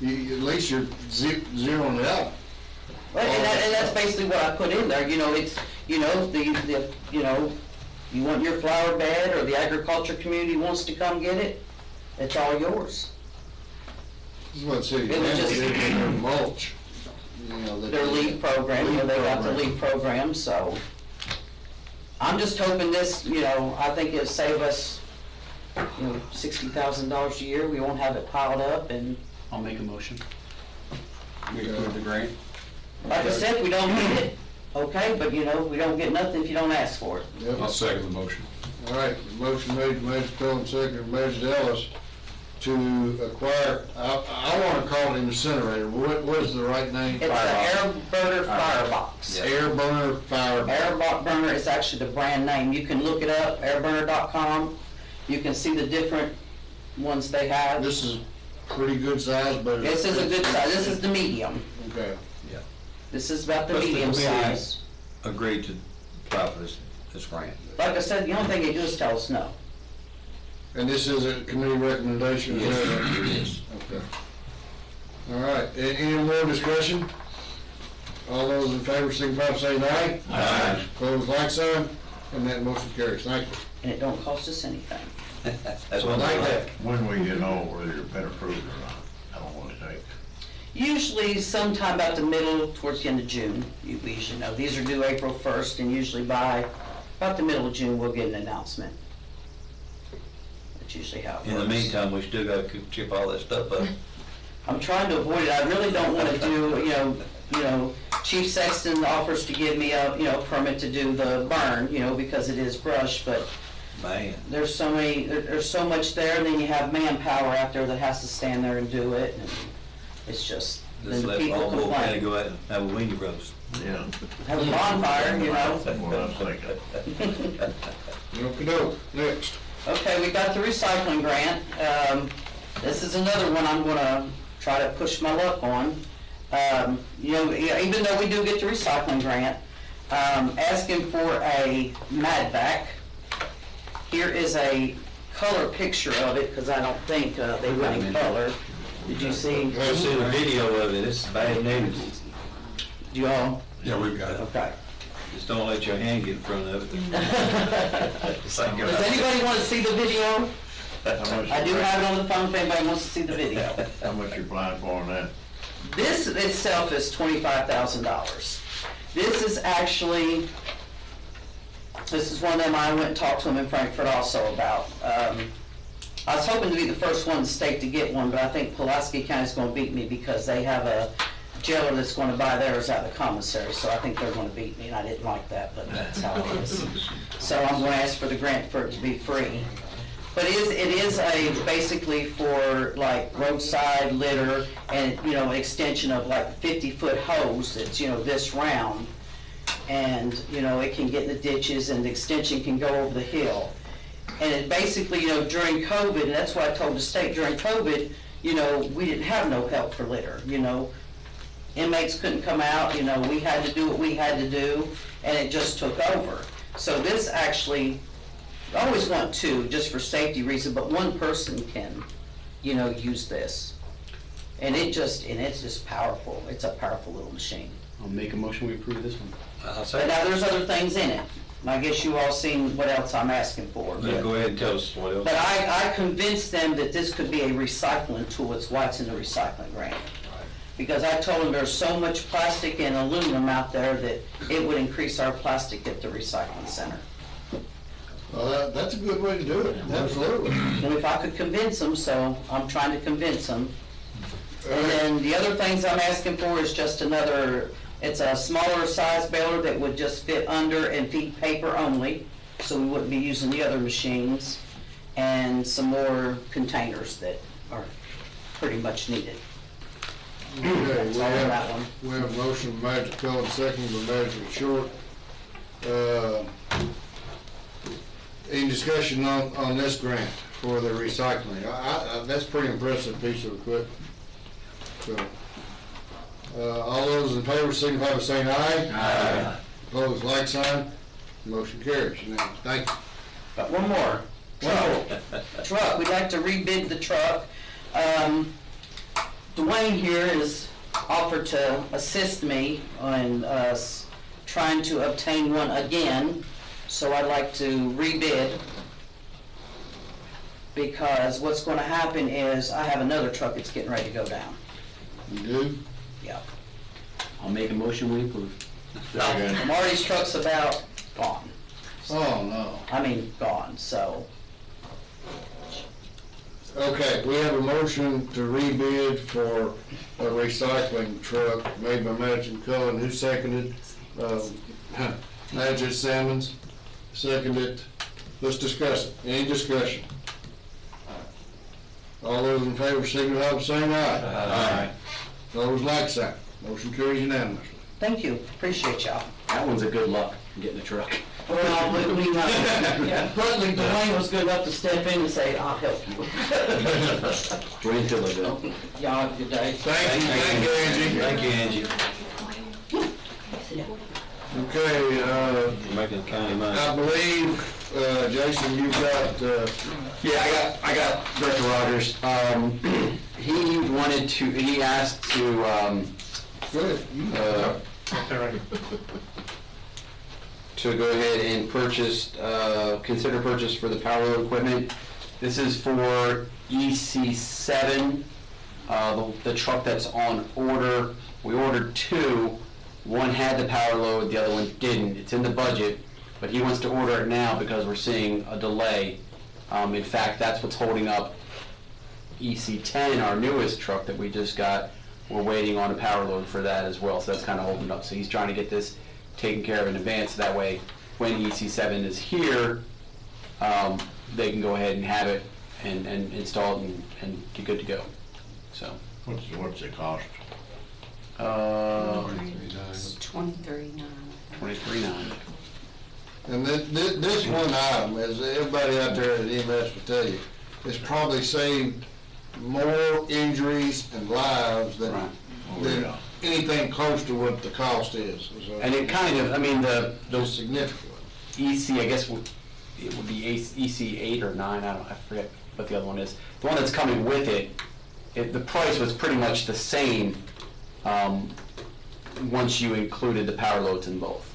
at least you're zeroing it out. Well, and that's basically what I put in there, you know, it's, you know, you know, you want your flower bed or the agriculture community wants to come get it, it's all yours. This is what city It was just- did with their mulch. You know, Their LEAP program, you know, they got the LEAP program, so. I'm just hoping this, you know, I think it'll save us, you know, $60,000 a year, we won't have it piled up, and I'll make a motion. We approve the grant. like I said, if we don't get it, okay, but you know, we don't get nothing if you don't ask for it. Yep. I'll second the motion. All right, motion made by Major Cullen, second by Major Ellis to acquire, I want to call it an incinerator. What is the right name? It's an air burner firebox. Air burner fire. Air burner is actually the brand name. You can look it up, airburner.com. You can see the different ones they have. This is pretty good size, but. This is a good size. This is the medium. Okay. Yeah. This is about the Plus the medium committee size. Agreed to apply for this grant. Like I said, the only thing they do is tell us no. And this is a committee recommendation? Yes. Okay. All right, any more discussion? All those in favor, signify by saying aye. Aye. Opposed, like sign, and that motion carries. Thank you. And it don't cost us anything. That's So what like I like. that. When will you know whether you've been approved or not? How long will it take? Usually sometime about the middle, towards the end of June, we usually know. These are due April 1st, and usually by about the middle of June, we'll get an announcement. That's usually how it works. In the meantime, we still gotta chip all that stuff up. I'm trying to avoid it. I really don't want to do, you know, Chief Sexton offers to give me a, permit to do the burn, because it is brush, but Man. there's so much there, and then you have manpower out there that has to stand there and do it, and it's just, Just then let people all both kind of complain. go out and have a weenie roast. Yeah. Have a bonfire, That's what I was thinking. Okey-doke, next. Okay, we got the recycling grant. This is another one I'm gonna try to push my luck on. Even though we do get the recycling grant, asking for a Mad Vac. Here is a color picture of it, because I don't think they run in color. Did you see? I've seen a video of it, it's bad news. You all? Yeah, we've got it. Okay. Just don't let your hand get in front of it. Does anybody want to see the video? I do have it on the phone if anybody wants to see the video. How much you applying for on that? This itself is $25,000. This is actually, this is one of them I went and talked to them in Frankfurt also about. I was hoping to be the first one in the state to get one, but I think Pulaski County's going to beat me because they have a jailer that's going to buy theirs out of the commissary, so I think they're going to beat me, and I didn't like that, but that's how it is. So I'm going to ask for the grant for it to be free. But it is basically for like roadside litter and, extension of like 50-foot hose that's, this round. and, you know, it can get in the ditches and the extension can go over the hill. And it basically, you know, during COVID, and that's why I told the state, during COVID, you know, we didn't have no help for litter, you know. Inmates couldn't come out, you know, we had to do what we had to do, and it just took over. So this actually, I always want two, just for safety reasons, but one person can, you know, use this. And it's just powerful. It's a powerful little machine. I'll make a motion, we approve this one. But now there's other things in it. And I guess you all seen what else I'm asking for. Yeah, go ahead and tell us what else. But I convinced them that this could be a recycling tool. It's why it's in the recycling grant. Because I told them there's so much plastic and aluminum out there that it would increase our plastic at the recycling center. Well, that's a good way to do it, absolutely. And if I could convince them, so I'm trying to convince them. And then the other things I'm asking for is just another, it's a smaller size baler that would just fit under and feed paper only, so we wouldn't be using the other machines, and some more containers that are pretty much needed. Okay, That's all on that one. we have a motion by Magistrate Cullen, second by Magistrate Short. Any discussion on this grant for the recycling? That's a pretty impressive piece of equipment. So, all those in favor signify by saying aye. Aye. Opposed, like sign. Motion carries. Thank you. But one more. Truck. We'd like to rebid the truck. Dwayne here has offered to assist me on us trying to obtain one again. So I'd like to rebid, because what's going to happen is I have another truck that's getting ready to go down. You do? Yeah. I'll make a motion, we approve. Marty's truck's about gone. Oh, no. I mean, gone, so. Okay, we have a motion to rebid for a recycling truck made by Magistrate Cullen. Who seconded? Magistrate Simmons seconded. Let's discuss it. Any discussion? All those in favor signify by saying aye. Aye. Those like sign. Motion carries unanimously. Thank you. Appreciate y'all. That one's a good luck, getting the truck. Well, luckily Dwayne was good enough to step in and say, I'll help you. Wait until they go. Y'all have a good day. Thank you, Angie. Thank you, Angie. Okay, Making county money. I believe, Jason, you've got, Yeah, I got Director Rogers. He asked to, to go ahead and purchase, consider purchase for the power load equipment. This is for EC7, the truck that's on order. We ordered two. One had the power load, the other one didn't. It's in the budget, but he wants to order it now because we're seeing a delay. In fact, that's what's holding up EC10, our newest truck that we just got. We're waiting on a power load for that as well, so that's kind of holding up. So he's trying to get this taken care of in advance, so that way when EC7 is here, they can go ahead and have it and install it and get good to go. So What's it cost? $23,900. $23,900. and this one item, as everybody out there at EMS will tell you, has probably saved more injuries and lives than anything close to what the cost is. So, And it kind of, I mean, the significant. EC, I guess it would be EC 8 or 9, I forget what the other one is. The one that's coming with it, the price was pretty much the same once you included the power loads in both.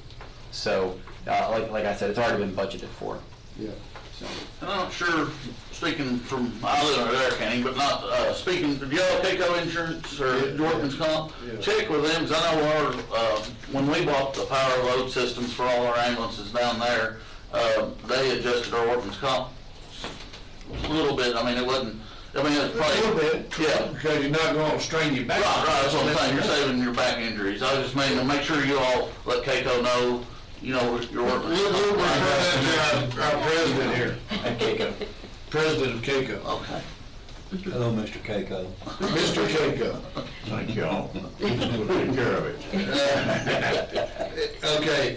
So, like I said, it's already been budgeted for. Yeah. So. And I'm not sure, speaking from, I live in Adair County, but not, speaking, do y'all take our insurance or Workman's Comp? Check with them, because I know our, when we bought the power load systems for all our ambulances down there, they adjusted our Workman's Comp a little bit. I mean, it wasn't, I mean, it's probably. A little bit. Yeah. Because you're not going to strain your back. Right, that's what I'm saying, you're saving your back injuries. I was just meaning to make sure you all let Keiko know, you know, you're working. We'll refer that to our president here. At Keiko. President of Keiko. Okay. Hello, Mr. Keiko. Mr. Keiko. Thank y'all. We'll take care of it. Okay,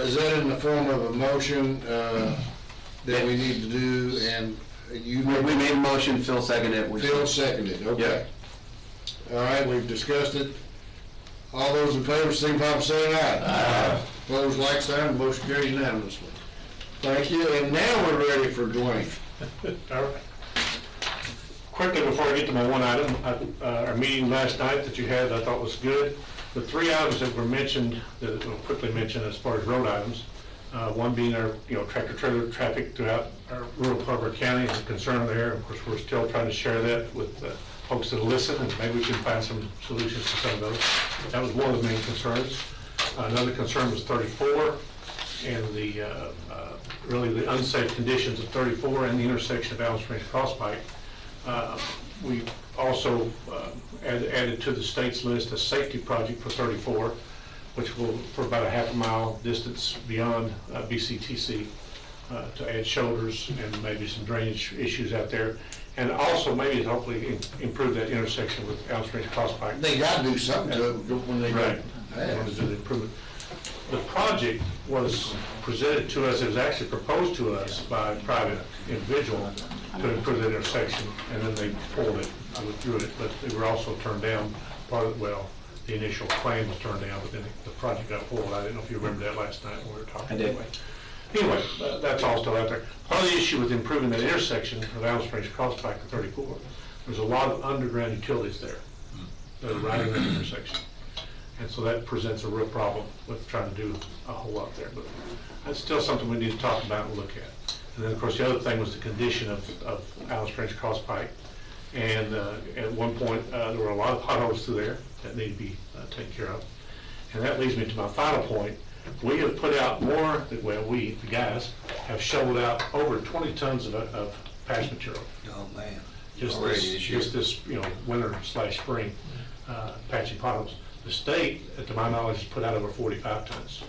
is that in the form of a motion that we need to do, and you? We made a motion, Phil seconded it. Phil seconded, okay. All right, we've discussed it. All those in favor, signify by saying aye. Aye. Opposed, like sign, motion carries unanimously. Thank you, and now we're ready for Dwayne. All right. Quickly, before I get to my one item, our meeting last night that you had, I thought was good. The three items that were mentioned, that I'll quickly mention as far as road items, one being our, tractor trailer traffic throughout our rural part of our county, and the concern there. Of course, we're still trying to share that with folks that listen, and maybe we can find some solutions to some of those. That was one of the main concerns. Another concern was 34 and the really the unsafe conditions of 34 and the intersection of Allen Springs Crosspike. We also added to the state's list a safety project for 34, which will, for about a half a mile distance beyond BCTC, to add shoulders and maybe some drainage issues out there. And also maybe hopefully improve that intersection with Allen Springs Crosspike. They got to do something to it when they right. They want to do the improvement. The project was presented to us, it was actually proposed to us by a private individual to improve that intersection, and then they pulled it, withdrew it, but they were also turned down. The initial plan was turned down, but then the project got pulled. I didn't know if you remember that last night when we were talking. I did. Anyway, that's all still out there. Part of the issue with improving that intersection of Allen Springs Crosspike to 34, there's a lot of underground utilities there that are right in that intersection. And so that presents a real problem with trying to do a whole lot there. But that's still something we need to talk about and look at. And then, of course, the other thing was the condition of Allen Springs Crosspike. And at one point, there were a lot of potholes through there that need to be taken care of. And that leads me to my final point. We have put out more, well, we, the guys, have shoveled out over 20 tons of patch material. Oh, man. Just this winter/spring patching potholes. The state, to my knowledge, has put out over 45 tons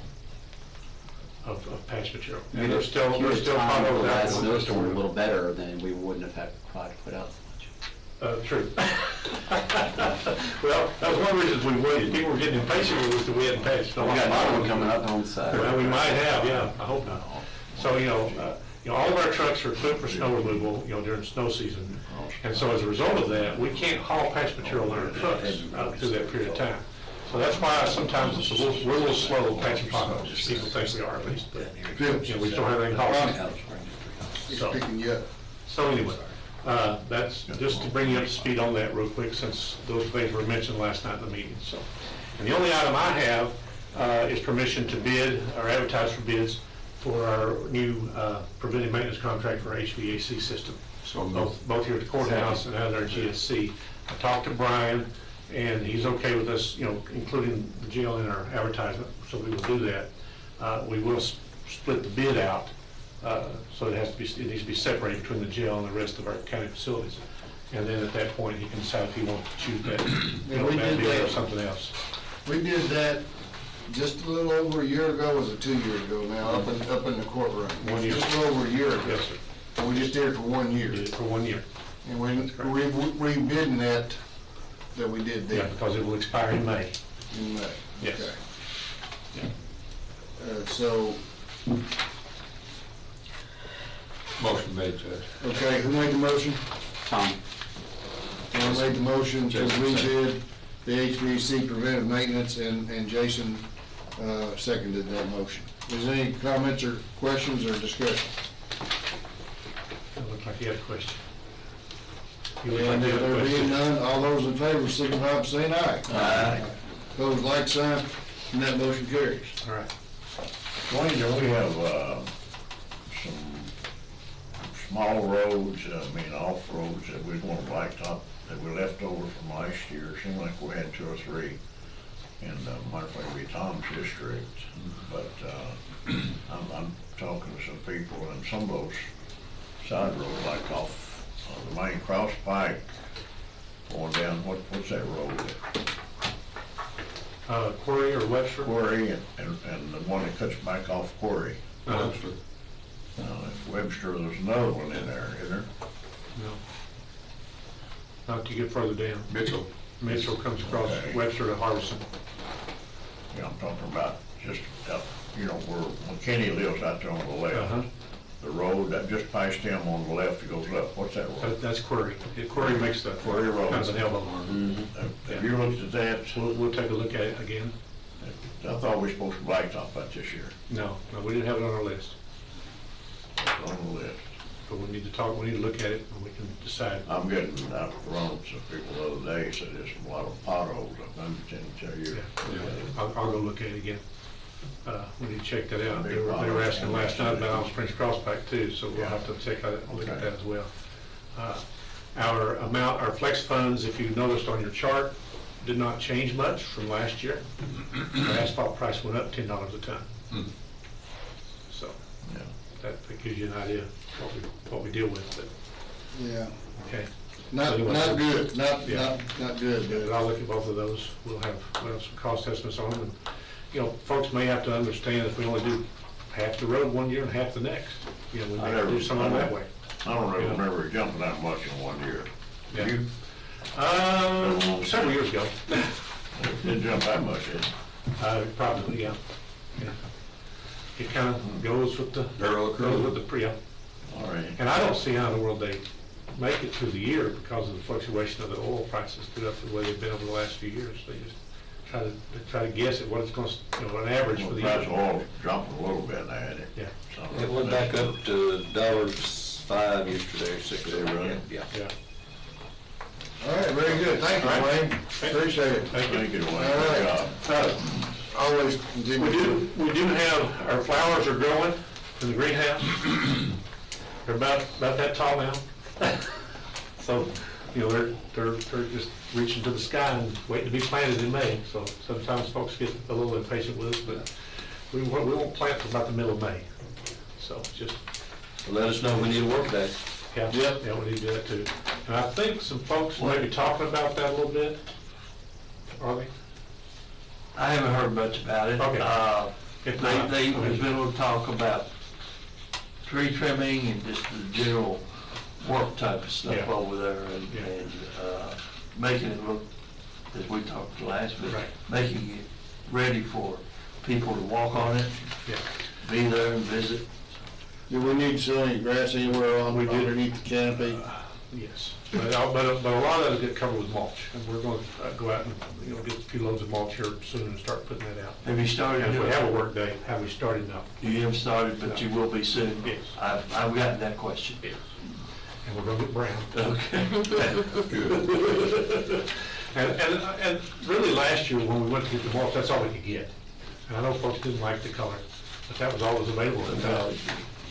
of patch material. And there's still potholes out there. Snowstorm a little better, then we wouldn't have had to put out so much. True. Well, that was one of the reasons we waited. People were getting impatient with us that we hadn't patched. We got another one coming up on Saturday. Well, we might have, yeah. I hope not. So, all of our trucks are equipped for snow removal, during snow season. And so as a result of that, we can't haul patch material in our trucks through that period of time. So that's why sometimes we're a little slow patching potholes. People think we are, at least. But, we don't have anything hauled. So anyway, that's just to bring you up to speed on that real quick, since those things were mentioned last night in the meeting. So, and the only item I have is permission to bid or advertise for bids for our new preventive maintenance contract for our HVAC system. So both here at the courthouse and out at our GSC. I talked to Brian, and he's okay with us, including the jail in our advertisement, so we will do that. We will split the bid out, so it needs to be separated between the jail and the rest of our county facilities. And then at that point, he can decide if he wants to choose that, that bid or something else. We did that just a little over a year ago. Was it 2 years ago now? Up in the courtroom. 1 year. Just a little over a year ago. Yes, sir. And we just did it for 1 year. Did it for 1 year. And we're rebidding that we did then. Yeah, because it will expire in May. In May. Yes. Okay. Yeah. So. Motion made, Judge. Okay, who made the motion? Tom. Tom made the motion to rebid the HVAC preventive maintenance, and Jason seconded that motion. Is there any comments or questions or discussion? It looked like you had a question. And if there being none, all those in favor signify by saying aye. Aye. Opposed, like sign, and that motion carries. All right. Dwayne, do we have some small roads, off-roads that we want to blacktop that we left over from last year? Seemed like we had 2 or 3 in, might be Tom's district, but I'm talking to some people, and some of those side roads, like off the main cross pike, going down, what's that road? Quarry or Webster? Quarry, and the one that cuts back off Quarry. Webster. Webster, there's another one in there, is there? No. Not to get further down. Mitchell. Mitchell comes across Webster to Harbison. Yeah, I'm talking about just, you know, where McKinney lives out there on the left. The road that just past him on the left, it goes up. What's that road? That's Quarry. Quarry makes the Quarry Road. kind of an elbow. Have you looked at that? We'll take a look at it again. I thought we were supposed to blacktop that this year. No, we didn't have it on our list. It's on the list. But we need to look at it and we can decide. I'm getting out from some people the other day, said there's a lot of potholes up under tell you. I'll go look at it again. We need to check that out. They were asking last night about Alice Springs Crossback too, so we'll have to check out, look at that as well. Our flex funds, if you noticed on your chart, did not change much from last year. The asphalt price went up $10 a ton. So that gives you an idea of what we deal with. But, yeah. Okay. Not good. Not good. But I'll look at both of those. We'll have some cost estimates on them. And, you know, folks may have to understand if we only do half the road one year and half the next. You know, we may have to do something that way. I don't really remember jumping that much in 1 year. Yeah. You? Several years ago. Didn't jump that much, did it? Probably, yeah. It kind of goes with the pre-op. All right. And I don't see how in the world they make it through the year because of the fluctuation of the oil prices put up the way they've been over the last few years. They just try to guess at what it's going to, an average for the year. Price of oil dropped a little bit now, hadn't it? Yeah. It went back up to $1.05 yesterday, $6. Really? Yeah. All right, very good. Thank you, Wayne. Appreciate it. Thank you, Wayne. All right. Always continue. We do have, our flowers are growing in the greenhouse. They're about that tall now. So, you know, they're just reaching to the sky and waiting to be planted in May. So sometimes folks get a little impatient with us, but we won't plant till about the middle of May. So just Let us know when you work day. Yeah, we need to do that too. And I think some folks may be talking about that a little bit. Are they? I haven't heard much about it. Okay. They've been able to talk about tree trimming and just the general work type of stuff over there and making it look, as we talked last week, making it ready for people to walk on it, be there and visit. Do we need to sell any grass anywhere on underneath the canopy? Yes, but a lot of it get covered with mulch, and we're going to go out and get a few loads of mulch here soon and start putting that out. Have you started? And if we have a work day, have we started now? You haven't started, but you will be soon. Yes. I've gotten that question. Yes. And we're going to get brown. Okay. Good. And really last year when we went to get the mulch, that's all we could get. And I know folks didn't like the color, but that was all that was available at the time.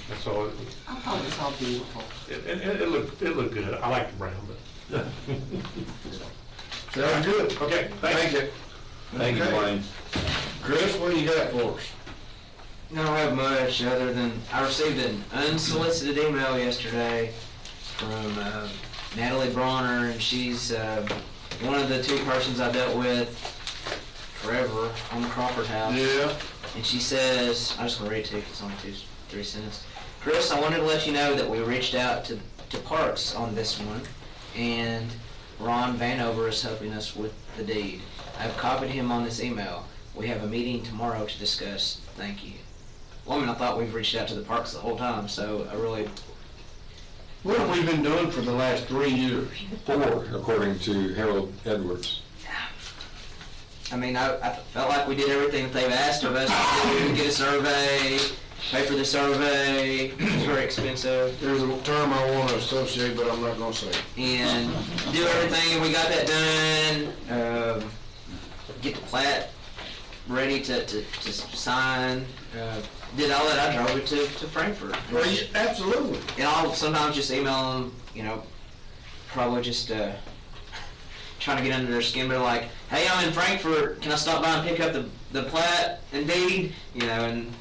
That's all it was. I thought it was all beautiful. It looked good. I like the brown, but. Sounds good. Okay, Thank you. Thank you, Wayne. Chris, what do you got for us? I don't have much other than I received an unsolicited email yesterday from Natalie Bronner, and she's one of the two persons I dealt with forever on the Crawford house. Yeah. And she says, I'm just going to read it to you, it's only 3 sentences. Chris, I wanted to let you know that we reached out to Parks on this one, and Ron Vanover is helping us with the deed. I've copied him on this email. We have a meeting tomorrow to discuss. Thank you. Well, I mean, I thought we've reached out to the Parks the whole time, so I really... What have we been doing for the last 3 years? 4, according to Harold Edwards. I mean, I felt like we did everything that they've asked of us to do, get a survey, pay for the survey. It's very expensive. There's a term I want to associate, but I'm not going to say it. And do everything, and we got that done. Get the plat ready to sign. Did all that. I drove it to Frankfurt. Well, absolutely. And I'll sometimes just email them, probably just trying to get under their skin. They're like, hey, I'm in Frankfurt. Can I stop by and pick up the plat and deed? And,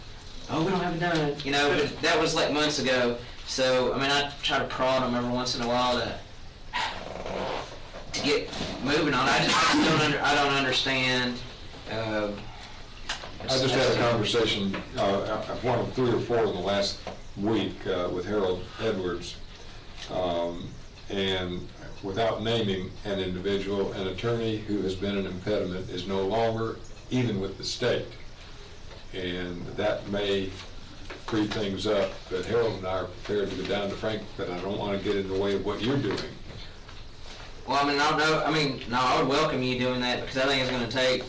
oh, we don't have it done. But that was like months ago. So, I mean, I try to prod them every once in a while to get moving on. I don't understand. I just had a conversation, one of 3 or 4 in the last week with Harold Edwards, and without naming an individual, an attorney who has been an impediment is no longer even with the state. And that may free things up, but Harold and I are prepared to go down to Frank, but I don't want to get in the way of what you're doing. Well, I mean, I would welcome you doing that, because I think it's going to take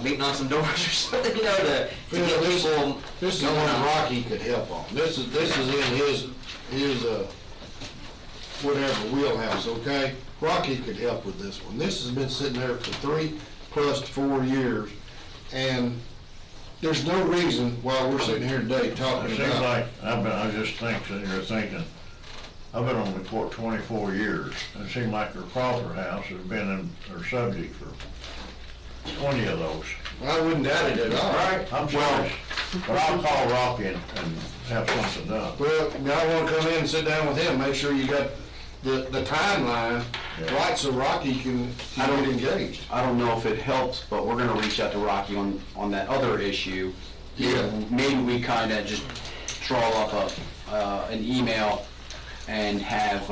beating on some doors or something, to get people. This is one Rocky could help on. This is in his whatever wheelhouse, okay? Rocky could help with this one. This has been sitting there for 3 plus 4 years, and there's no reason why we're sitting here today talking It seems about. like, I just think, sitting here thinking, I've been on the court 24 years, and it seems like the Crawford House has been in their subject for 20 of those. I wouldn't doubt it at all. Right. I'm serious. But I'll call Rocky and have something done. Well, I want to come in and sit down with him, make sure you got the timeline right so Rocky can get engaged. I don't know if it helps, but we're gonna reach out to Rocky on that other issue. Yeah. Maybe we kinda just draw up an email and have,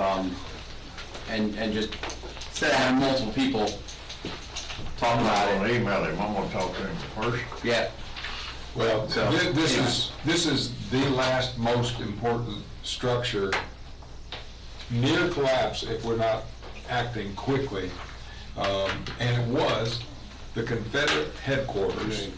and just, instead of having multiple people talk about it. I'm gonna email him, I'm gonna talk to him first. Yeah. Well, So, this is the last most important structure near collapse if we're not acting quickly. And it was the Confederate headquarters.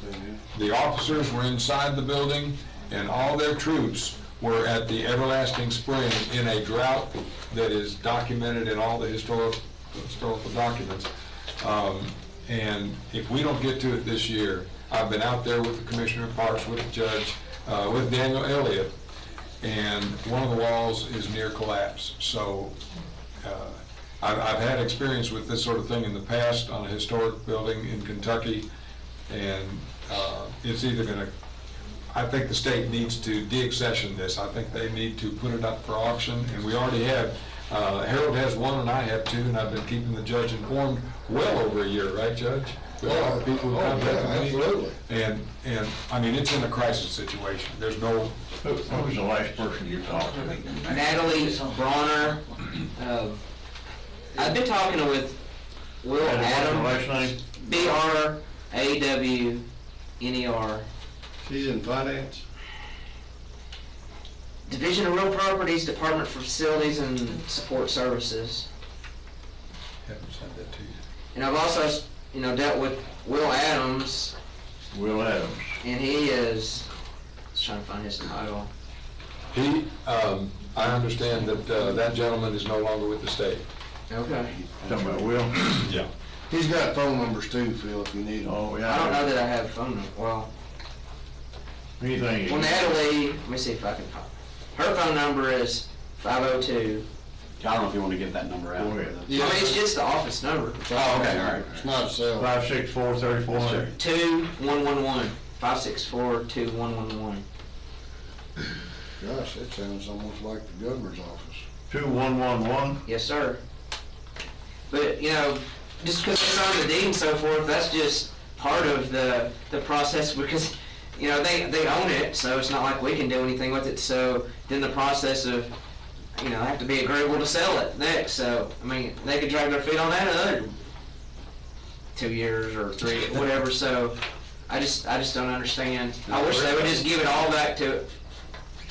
The officers were inside the building, and all their troops were at the Everlasting Spring in a drought that is documented in all the historical documents. And if we don't get to it this year, I've been out there with the Commissioner of Parks, with the judge, with Daniel Elliott, and one of the walls is near collapse. So I've had experience with this sort of thing in the past on a historic building in Kentucky, and it's either going to, I think the state needs to deaccession this. I think they need to put it up for auction, and we already have. Harold has one and I have 2, and I've been keeping the judge informed well over a year, right, Judge? With all the people who contacted me. Absolutely. And I mean, it's in a crisis situation. There's no. Who was the last person you talked to? Natalie Bronner. I've been talking with Will Adam. What's the last name? BRAWNER. She's in finance? Division of Real Properties, Department for Facilities and Support Services. Haven't sent that to you. And I've also, dealt with Will Adams. Will Adams. And he is, I was trying to find his title. He, I understand that that gentleman is no longer with the state. Okay. Talking about Will? Yeah. He's got phone numbers too, Phil, if you need them. Oh, yeah. I don't know that I have phone number. Well, Anything. well, Natalie, let me see if I can call. Her phone number is 502. I don't know if you want to give that number out. Go ahead. Yeah. I mean, it's just the office number. Oh, okay, all right. It's not a cell. 564-3400. 2111. 564-2111. Gosh, that sounds almost like the governor's office. 2111. Yes, sir. But, just because it's on the deed and so forth, that's just part of the process, because, they own it, so it's not like we can do anything with it. So then the process of, have to be agreeable to sell it next. So, I mean, they could drag their feet on that another 2 years or 3, whatever. So I just don't understand. I wish they would just give it all back to us,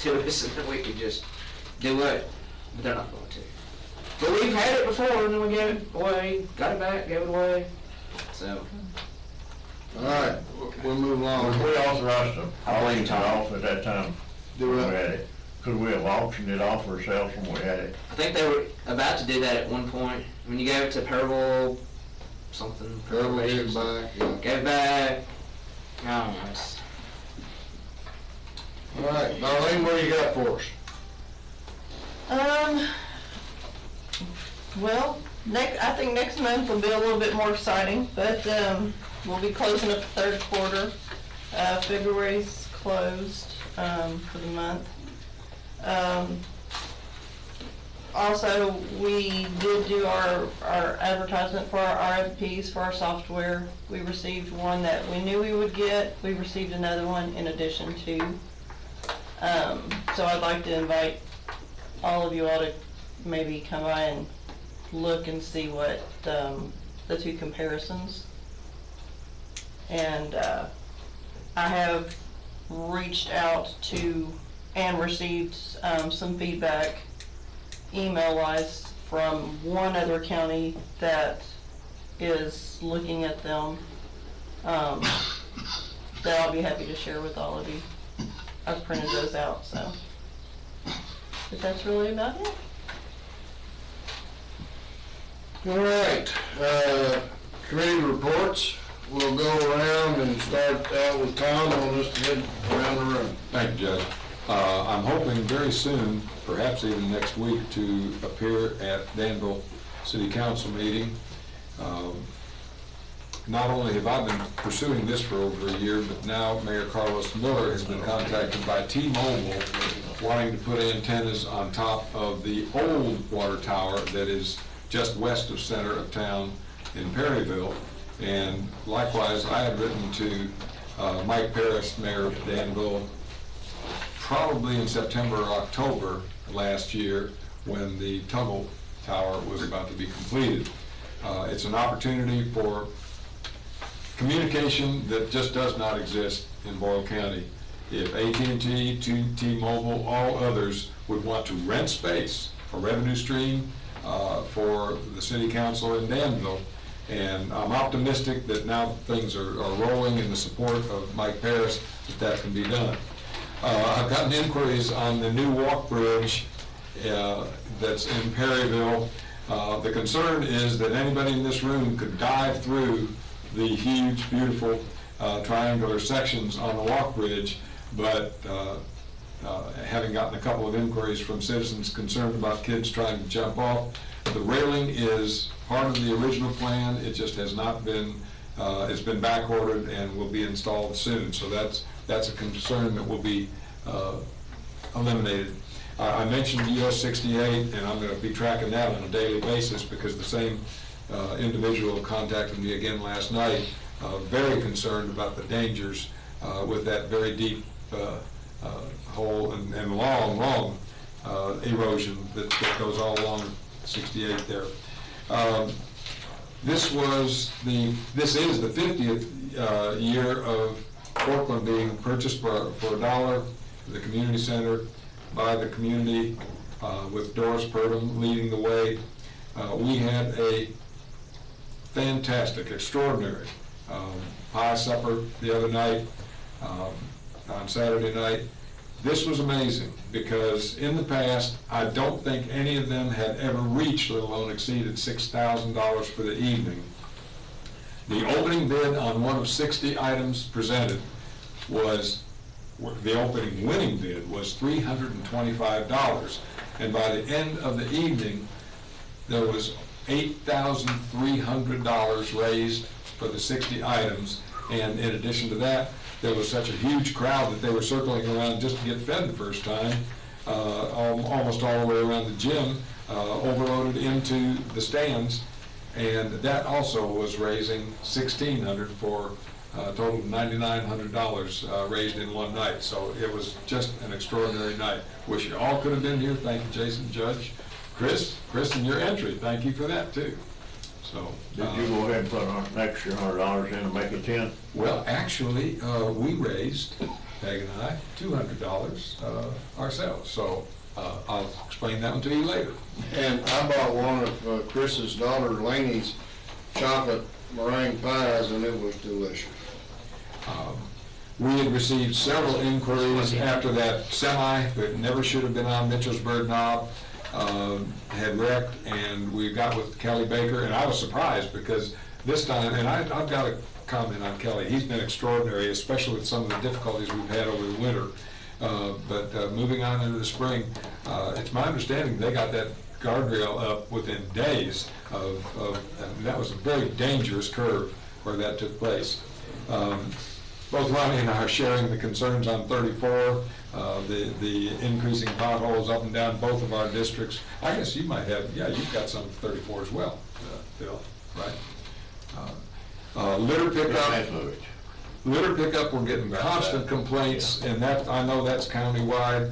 and then we could just do it. But they're not going to. But we've had it before, and then we gave it away, got it back, gave it away. So. All right, we'll move along. Was we authorized to auction it off at that time? Do We what? had it. Could we have auctioned it off ourselves when we had it? I think they were about to do that at one point. When you gave it to Parable something. Parable gave it back, yeah. Gave it back. I don't know. All right, Darlene, what do you got for us? Well, I think next month will be a little bit more exciting, but we'll be closing up the third quarter. February's closed for the month. Also, we did do our advertisement for our RFPs for our software. We received one that we knew we would get. We received another one in addition to. So I'd like to invite all of you all to maybe come by and look and see what the two comparisons. And I have reached out to and received some feedback email-wise from one other county that is looking at them, that I'll be happy to share with all of you. I've printed those out, so. But that's really about it. All right, committee reports. We'll go around and start out with Tom on this head around the room. Thank you, Judge. I'm hoping very soon, perhaps even next week, to appear at Danville City Council meeting. Not only have I been pursuing this for over a year, but now Mayor Carlos Miller has been contacted by T-Mobile wanting to put antennas on top of the old water tower that is just west of center of town in Perryville. And likewise, I have written to Mike Paris, Mayor of Danville, probably in September or October last year when the Tuggle Tower was about to be completed. It's an opportunity for communication that just does not exist in Boyle County. If AT&T, T-Mobile, all others would want to rent space, a revenue stream for the city council in Danville, and I'm optimistic that now things are rolling in the support of Mike Paris that can be done. I've gotten inquiries on the new walk bridge that's in Perryville. The concern is that anybody in this room could dive through the huge, beautiful triangular sections on the walk bridge, but having gotten a couple of inquiries from citizens concerned about kids trying to jump off, the railing is part of the original plan. It just has not been, it's been back ordered and will be installed soon. So that's a concern that will be eliminated. I mentioned US 68, and I'm going to be tracking that on a daily basis because the same individual contacted me again last night, very concerned about the dangers with that very deep hole and long erosion that goes all along 68 there. This is the 50th year of Portland being purchased for $1, the community center by the community, with Doris Purdom leading the way. We had a fantastic, extraordinary pie supper the other night, on Saturday night. This was amazing because in the past, I don't think any of them had ever reached, let alone exceeded, $6,000 for the evening. The opening bid on one of 60 items presented was, the opening winning bid was $325. And by the end of the evening, there was $8,300 raised for the 60 items. And in addition to that, there was such a huge crowd that they were circling around just to get fed the first time, almost all the way around the gym, overloaded into the stands. And that also was raising $1,600 for a total of $9,900 raised in one night. So it was just an extraordinary night. Wish you all could have been here. Thank you, Jason, Judge. Chris, and your entry. Thank you for that, too. So, did you go ahead and put an extra $100 in to make it 10? Well, actually, we raised, Peg and I, $200 ourselves. So I'll explain that one to you later. And I bought one of Chris's daughter Laney's chocolate meringue pies, and it was delicious. We had received several inquiries after that semi that never should have been on Mitchellsburg Knob had wrecked, and we got with Kelly Baker, and I was surprised because this time, and I've got to comment on Kelly, he's been extraordinary, especially with some of the difficulties we've had over the winter. But moving on into the spring, it's my understanding they got that guardrail up within days and that was a very dangerous curve where that took place. Both Ronnie and I are sharing the concerns on 34, the increasing potholes up and down both of our districts. I guess you might have, you've got some 34 as well, Bill, right? Litter pickup, we're getting constant complaints, and that, I know that's countywide.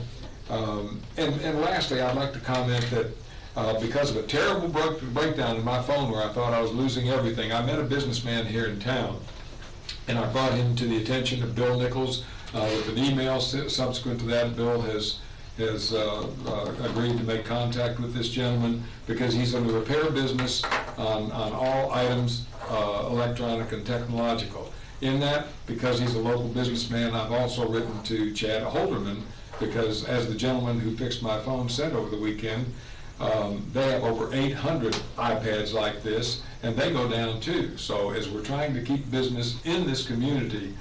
And lastly, I'd like to comment that because of a terrible breakdown in my phone where I thought I was losing everything. I met a businessman here in town, and I brought him to the attention of Bill Nichols with an email. Subsequent to that, Bill has agreed to make contact with this gentleman because he's in the repair business on all items electronic and technological. In that, because he's a local businessman, I've also written to Chad Holderman because, as the gentleman who fixed my phone said over the weekend, they have over 800 iPads like this, and they go down too. So as we're trying to keep business in this community,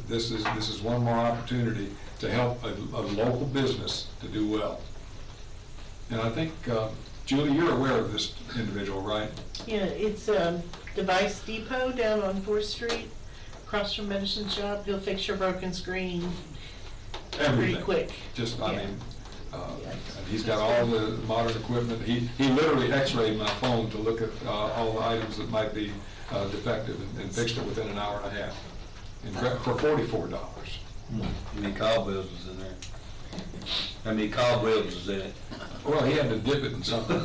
this is one more opportunity to help a local business to do well. And I think, Julie, you're aware of this individual, right? Yeah, it's Device Depot down on 4th Street, across from Medicine Shop. He'll fix your broken screen pretty quick. Just, I mean, he's got all the modern equipment. He literally x-rayed my phone to look at all the items that might be defective and fixed it within an hour and a half for $44. How many cobwebs was in there? How many cobwebs was in it? Well, he had to dip it in something.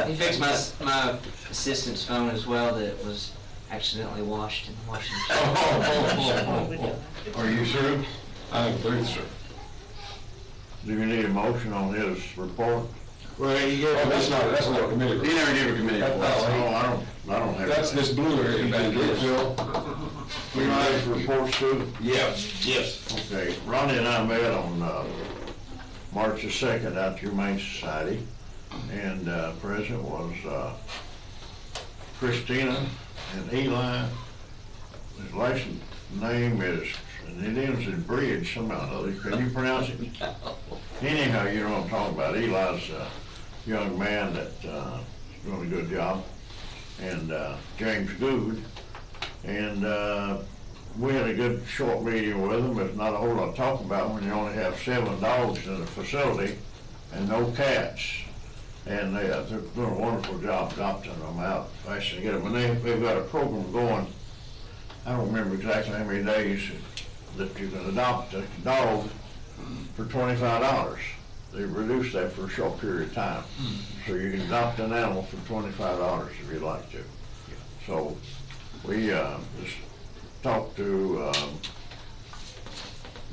He fixed my assistant's phone as well that was accidentally washed in the washing machine. Are you through? I'm through, sir. Do you need a motion on his report? Well, that's not a committee report. He never gave a committee report. I don't have. That's this blue area back here, Phil. We ready for reports too? Yes. Okay, Ronnie and I met on March the 2nd out at Humane Society, and present was Christina and Eli. His license name is, and it ends in Bridge somehow or other. Can you pronounce it? Anyhow, you know what I'm talking about. Eli's a young man that's doing a good job, and James Good. And we had a good short meeting with them. There's not a whole lot to talk about when you only have 7 dogs in the facility and no cats. And they're doing a wonderful job adopting them out fast to get them. And they've got a program going. I don't remember exactly how many days that you can adopt a dog for $25. They've reduced that for a short period of time. So you can adopt an animal for $25 if you'd like to. So we just talked to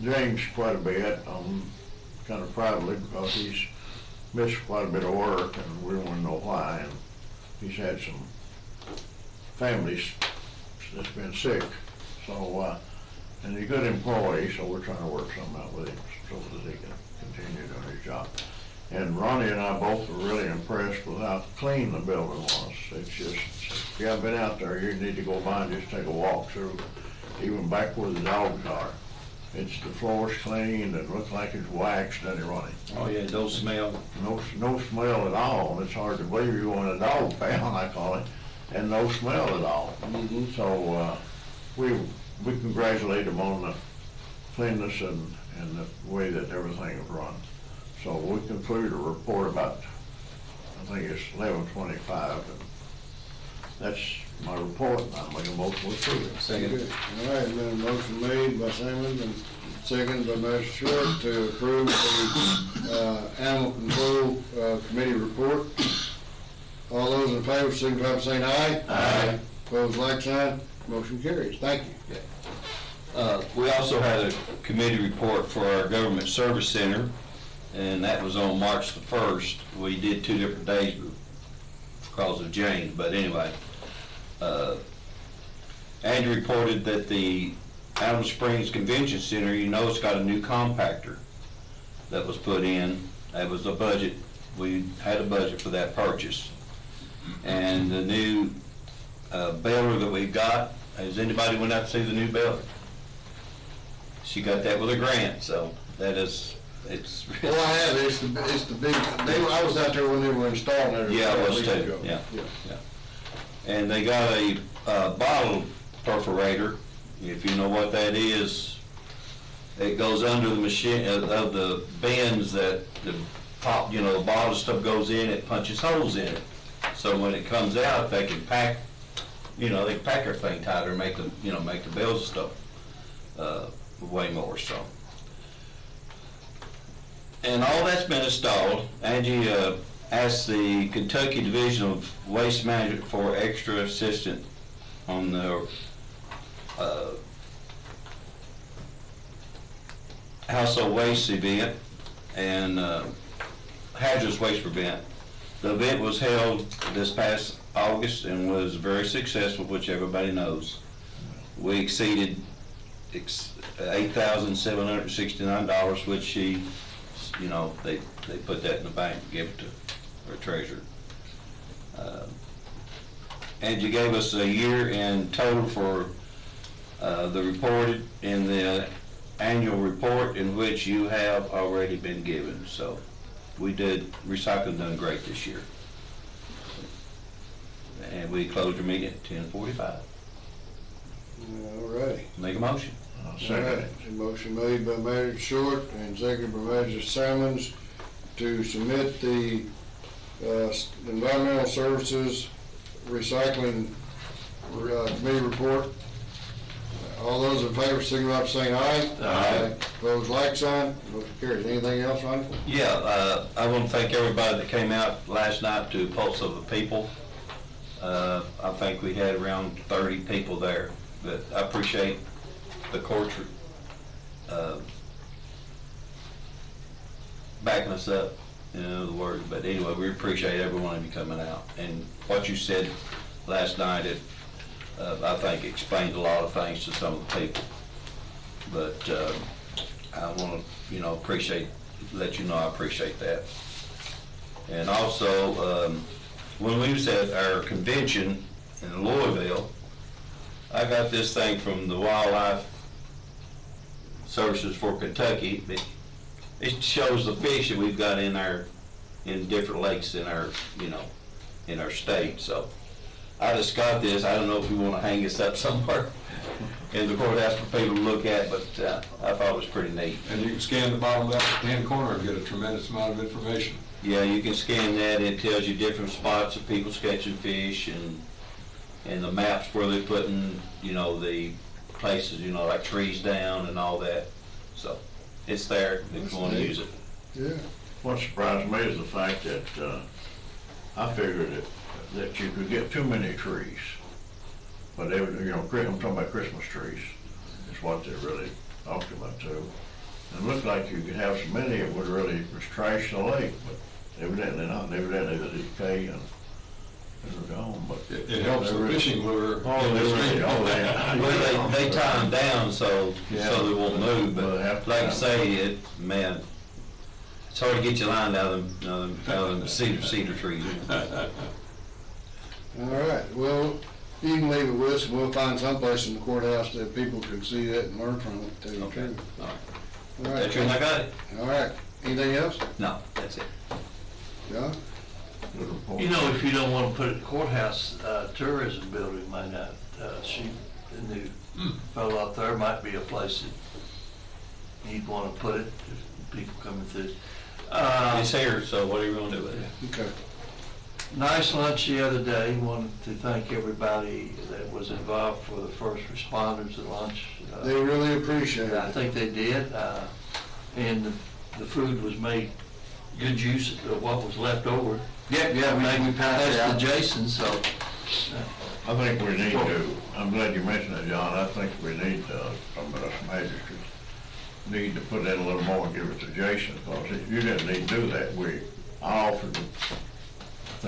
James quite a bit, kind of privately, because he's missed quite a bit of work, and we want to know why. And he's had some families that's been sick, so and he's a good employee, so we're trying to work something out with him so that he can continue doing his job. And Ronnie and I both were really impressed with how clean the building was. It's just, if you haven't been out there, you need to go by and just take a walk through, even back where the dogs are. The floor's clean and looks like it's waxed, doesn't it, Ronnie? Oh yeah, no smell. No smell at all. It's hard to believe you go in a dog pound, I call it, and no smell at all. So we congratulate them on the cleanness and the way that everything is run. So we conclude a report about, I think it's 11:25, and that's my report. I'm making a motion to approve it. Second. All right, been a motion made by Simmons and seconded by Magistrate to approve the Animal Control Committee report. All those in favor, signify by saying aye. Aye. Opposed, like sign. Motion carries. Thank you. We also had a committee report for our Government Service Center, and that was on March the 1st. We did 2 different days because of James, but anyway. Andrew reported that the Animal Springs Convention Center, it's got a new compactor that was put in. That was a budget. We had a budget for that purchase. And the new baler that we got, has anybody went out to see the new baler? She got that with a grant, so that is, it's. Well, I have, it's the big, I was out there when they were installing it. Yeah, I was too, yeah. And they got a bottle perforator. If you know what that is, it goes under the machine of the bends that the top, the bottle stuff goes in, it punches holes in it. So when it comes out, they can pack, they can pack everything tighter and make the bells and stuff way more so. And all that's been installed. Angie asked the Kentucky Division of Waste Management for extra assistance on the household waste event and hazardous waste event. The event was held this past August and was very successful, which everybody knows. We exceeded $8,769, which she, you know, they put that in the bank and gave it to our treasurer. Angie gave us a year in total for the reported in the annual report, in which you have already been given. So we did, recycling done great this year. And we closed our meeting at 10:45. All righty. Make a motion. Second. A motion made by Manager Short and seconded by Manager Salmons to submit the Environmental Services Recycling Committee report. All those in favor, signify by saying aye. Aye. Opposed, like sign. Motion carries. Anything else, Ronnie? Yeah, I want to thank everybody that came out last night to Pulse of the People. I think we had around 30 people there, but I appreciate the courts backing us up, in other words. But anyway, we appreciate every one of you coming out. And what you said last night, I think explained a lot of things to some of the people. But I want to, let you know I appreciate that. And also, when we was at our convention in Louisville, I got this thing from the Wildlife Services for Kentucky. It shows the fish that we've got in different lakes in our, in our state. So I just got this. I don't know if we want to hang this up somewhere in the courthouse for people to look at, but I thought it was pretty neat. And you can scan the bottom left-hand corner and get a tremendous amount of information. Yeah, you can scan that. It tells you different spots of people catching fish and the maps where they're putting, the places, like trees down and all that. So it's there if you want to use it. Yeah. What surprised me is the fact that I figured that you could get too many trees. But they would, I'm talking about Christmas trees. Is what they're really talking about too. And it looked like you could have so many it would really trash the lake, but evidently not. Evidently they decay and they're gone. But it helps the fishing lure. They tie them down so they won't move. But like I say, it's hard to get your line out of them cedar trees. All right. Well, you can leave it with us, and we'll find someplace in the courthouse that people can see that and learn from it too. Okay. All right. That's right. I got it. All right. Anything else? No, that's it. John? If you don't want to put it in the courthouse, tourism building might not, the new fellow out there might be a place that you'd want to put it if people coming through. It's here, so what are you going to do with it? Okay. Nice lunch the other day. Wanted to thank everybody that was involved for the first responders at lunch. They really appreciate it. I think they did. And the food was made good use of what was left over. Yeah, we passed it out to Jason, so. I think we need to, I'm glad you mentioned it, John. I think we need some of us magistrates need to put in a little more and give it to Jason, because you didn't need to do that. I offered to, I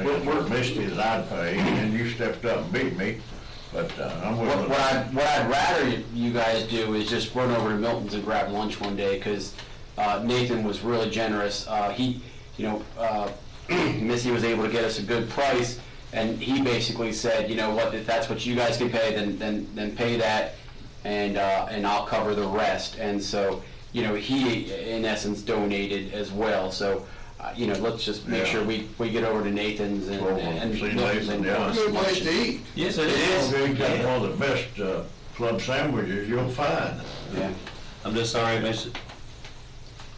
think it was Misty that I'd pay, and you stepped up and beat me, but I'm willing. What I'd rather you guys do is just run over to Milton's and grab lunch one day, because Nathan was really generous. Missy was able to get us a good price, and he basically said, if that's what you guys can pay, then pay that, and I'll cover the rest. And so, he in essence donated as well. So, let's just make sure we get over to Nathan's and Nathan's and good place to eat. Yes, it is. We've got one of the best club sandwiches you'll find. Yeah. I'm just sorry I missed it.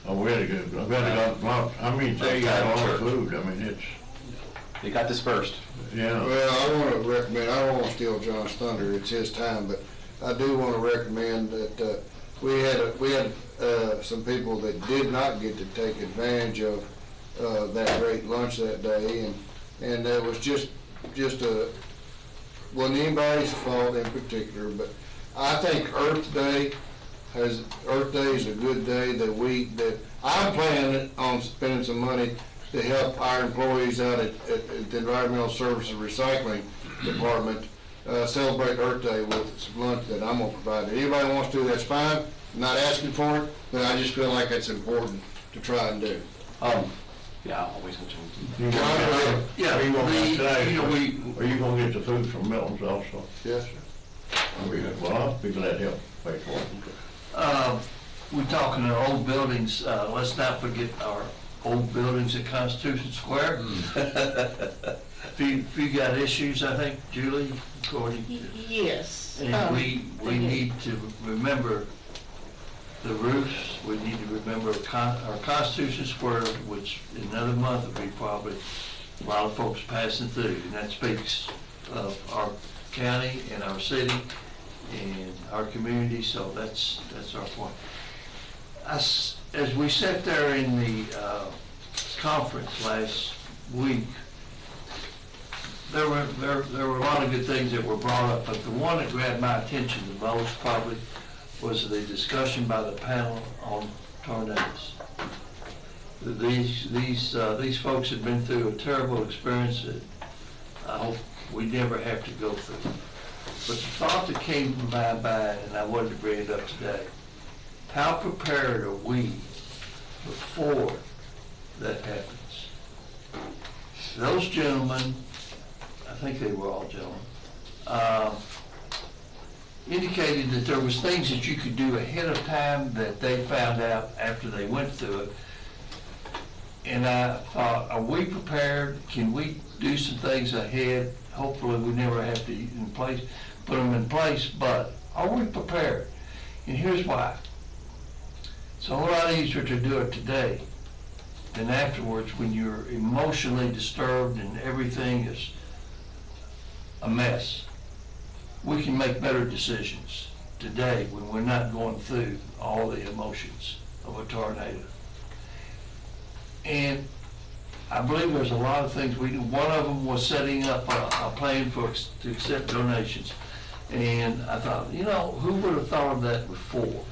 Oh, we had a good, they got all the food. They got dispersed. Yeah. Well, I want to recommend, I don't want to steal John's thunder, it's his time, but I do want to recommend that we had some people that did not get to take advantage of that great lunch that day, and it was just wasn't anybody's fault in particular, but I think Earth Day is a good day that I'm planning on spending some money to help our employees out at the Environmental Services Recycling Department celebrate Earth Day with some lunch that I'm gonna provide. If anybody wants to, that's fine. I'm not asking for it, but I just feel like it's important to try and do. Yeah, I'll always want to. Are you gonna get the food from Milton's also? Yes, sir. Well, I'll be glad to help pay for it. We're talking our old buildings, let's not forget our old buildings at Constitution Square. If you got issues, I think, Julie, according to. Yes. And we need to remember the roofs, we need to remember our Constitution Square, which in another month will be probably a lot of folks passing through, and that speaks of our county and our city and our community, so that's our point. As we sat there in the conference last week, there were a lot of good things that were brought up, but the one that grabbed my attention the most probably was the discussion by the panel on tornadoes. These folks have been through a terrible experience that I hope we never have to go through. But the thought that came to my mind, and I wanted to bring it up today, how prepared are we before that happens? Those gentlemen, I think they were all gentlemen, indicated that there was things that you could do ahead of time that they found out after they went through it. And I thought, are we prepared? Can we do some things ahead? Hopefully we never have to put them in place, but are we prepared? And here's why. It's a whole lot easier to do it today than afterwards when you're emotionally disturbed and everything is a mess. We can make better decisions today when we're not going through all the emotions of a tornado. And I believe there's a lot of things we do. One of them was setting up a plan to accept donations. And I thought, who would have thought of that before?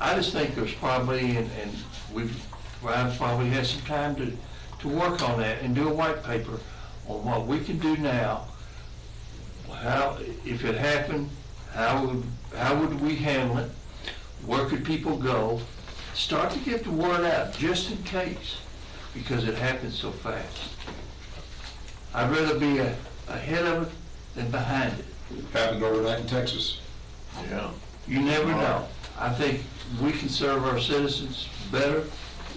I just think there's probably, and Ryan's probably had some time to work on that and do a white paper on what we can do now. How, if it happened, how would we handle it? Where could people go? Start to get the word out, just in case, because it happens so fast. I'd rather be ahead of it than behind it. It happened overnight in Texas. Yeah. You never know. I think we can serve our citizens better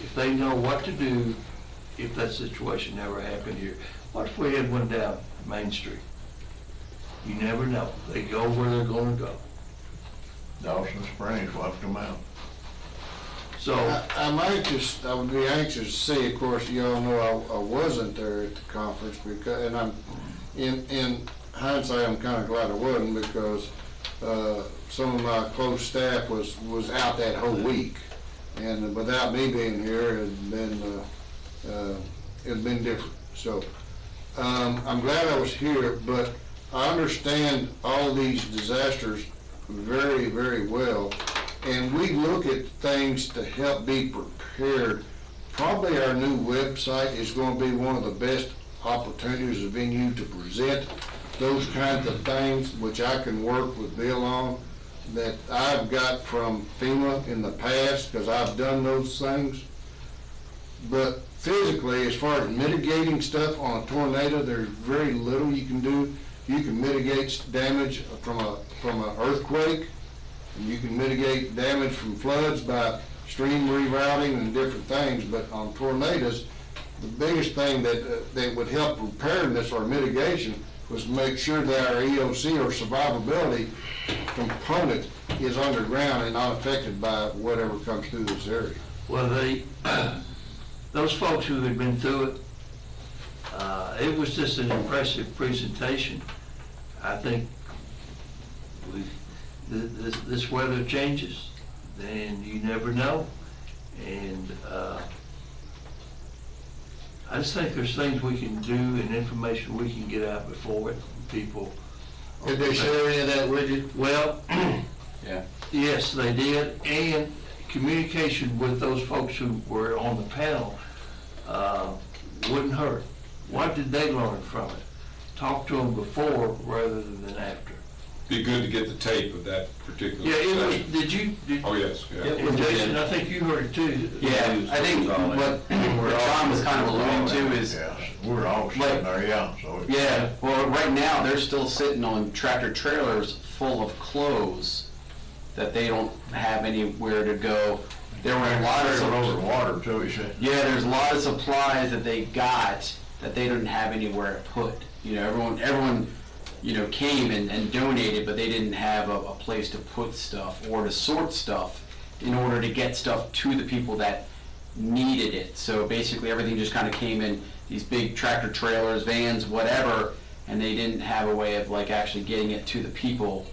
if they know what to do if that situation never happened here. What if we had one down Main Street? You never know. They go where they're going to go. Dawson Springs wiped them out. So I would be anxious to see. Of course, you all know I wasn't there at the conference because, and I'm in hindsight, I'm kind of glad I wasn't because some of my close staff was out that whole week, and without me being here, it'd been different. So I'm glad I was here, but I understand all these disasters very, very well, and we look at things to help be prepared. Probably our new website is going to be one of the best opportunities, a venue to present those kinds of things, which I can work with Bill on, that I've got from FEMA in the past, because I've done those things. But physically, as far as mitigating stuff on a tornado, there's very little you can do. You can mitigate damage from an earthquake, and you can mitigate damage from floods by stream rerouting and different things. But on tornadoes, the biggest thing that would help preparedness or mitigation was to make sure that our EOC or survivability component is underground and not affected by whatever comes through this area. Well, those folks who had been through it, it was just an impressive presentation. I think this weather changes. then you never know. And I just think there's things we can do and information we can get out before it, people. Did they share any of that with you? Well, Yeah. yes, they did, and communication with those folks who were on the panel wouldn't hurt. What did they learn from it? Talk to them before rather than after. Be good to get the tape of that particular Yeah, it was, session. did you? Oh, yes, yeah. And Jason, I think you heard it too. Yeah, I think what John was kind of alluding to is, Yeah, we're all sitting there, yeah, so. yeah, well, right now, they're still sitting on tractor trailers full of clothes that they don't have anywhere to go. There were a lot of Over water too, he said. Yeah, there's a lot of supplies that they got that they didn't have anywhere to put. You know, everyone, you know, came and donated, but they didn't have a place to put stuff or to sort stuff in order to get stuff to the people that needed it. So basically everything just kind of came in these big tractor trailers, vans, whatever, and they didn't have a way of like actually getting it to the people.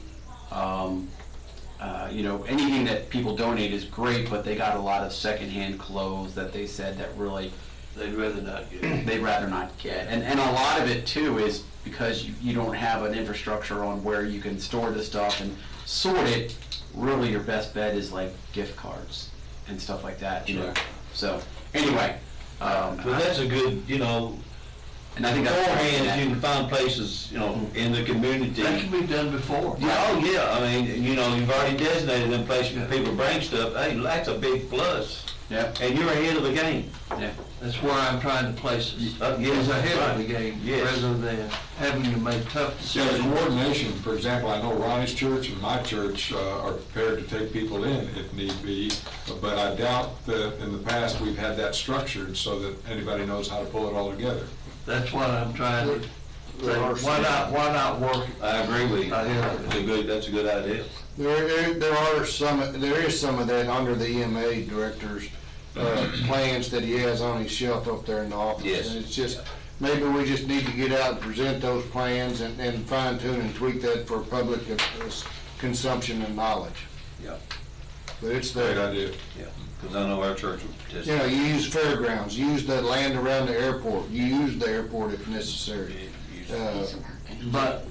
You know, anything that people donate is great, but they got a lot of secondhand clothes that they said that really they'd rather not get. They'd rather not get. And a lot of it too is because you don't have an infrastructure on where you can store the stuff and sort it. Really your best bet is like gift cards and stuff like that, you know. So anyway, But that's a good, you know, and I think that's beforehand, if you can find places, you know, in the community. That can be done before. Yeah, oh, yeah, I mean, you know, you've already designated them places where people bring stuff, hey, that's a big plus. Yeah. And you're ahead of the game. Yeah. That's where I'm trying to place us. Yes, ahead right. of the game, Yes. rather than having to make tough Yeah, the decisions. coordination, for example, I know Ronnie's church and my church are prepared to take people in if need be, but I doubt that in the past we've had that structured so that anybody knows how to pull it all together. That's what I'm trying to say. Why not work? I agree with you. Ahead of it. That's a good idea. There is some of that under the EMA director's plans that he has on his shelf up there in the office. Yes. And it's just, maybe we just need to get out and present those plans and fine tune and tweak that for public consumption and knowledge. Yeah. But it's Great there. idea. Yeah, because I know our church will You know, participate. you use fairgrounds, you use the land around the airport, you use the airport if necessary. But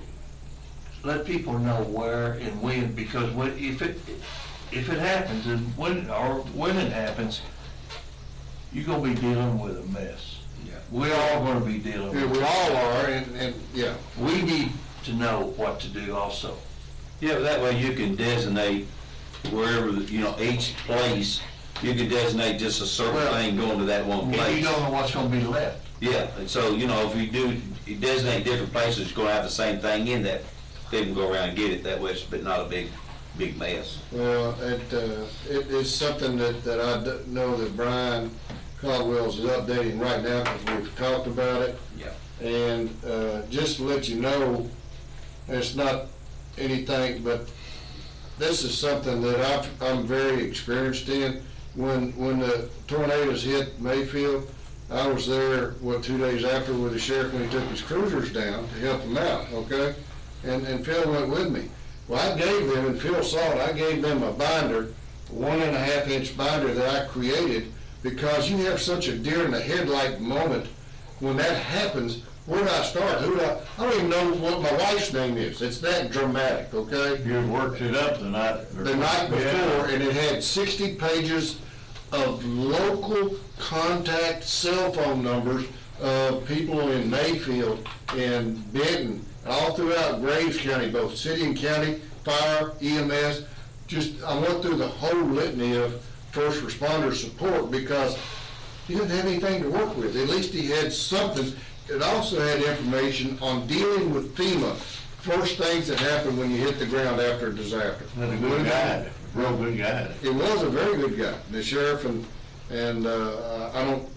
let people know where and when, because if it happens, and when it happens, you're gonna be dealing with a mess. Yeah. We're all gonna be dealing Yeah, with we it. all are, and yeah. We need to know what to do also. Yeah, but that way you can designate wherever, you know, each place, you can designate just a certain thing going to that one And place. you don't know what's gonna be left. Yeah, and so, you know, if you designate different places, you're gonna have the same thing in that. They can go around and get it that way, but not a big mess. Well, it is something that I know that Brian Caldwell's is updating right now because we've talked about it. Yeah. And just to let you know, it's not anything, but this is something that I'm very experienced in. When the tornadoes hit Mayfield, I was there, 2 days after with the sheriff when he took his cruisers down to help them out, okay? And Phil went with me. Well, I gave them, and Phil saw it, I gave them a binder, 1.5 inch binder that I created, because you have such a deer in the headlight moment. When that happens, where do I start? I don't even know what my wife's name is. It's that dramatic, okay? You worked it up the night. The night before, and it had 60 pages of local contact cell phone numbers of people in Mayfield and Benton, all throughout Graves County, both city and county, fire, EMS. I went through the whole litany of first responder support because he didn't have anything to work with. At least he had something. It also had information on dealing with FEMA, first things that happen when you hit the ground after a disaster. And a good guy, real good guy. It was a very good guy, the sheriff, and I don't,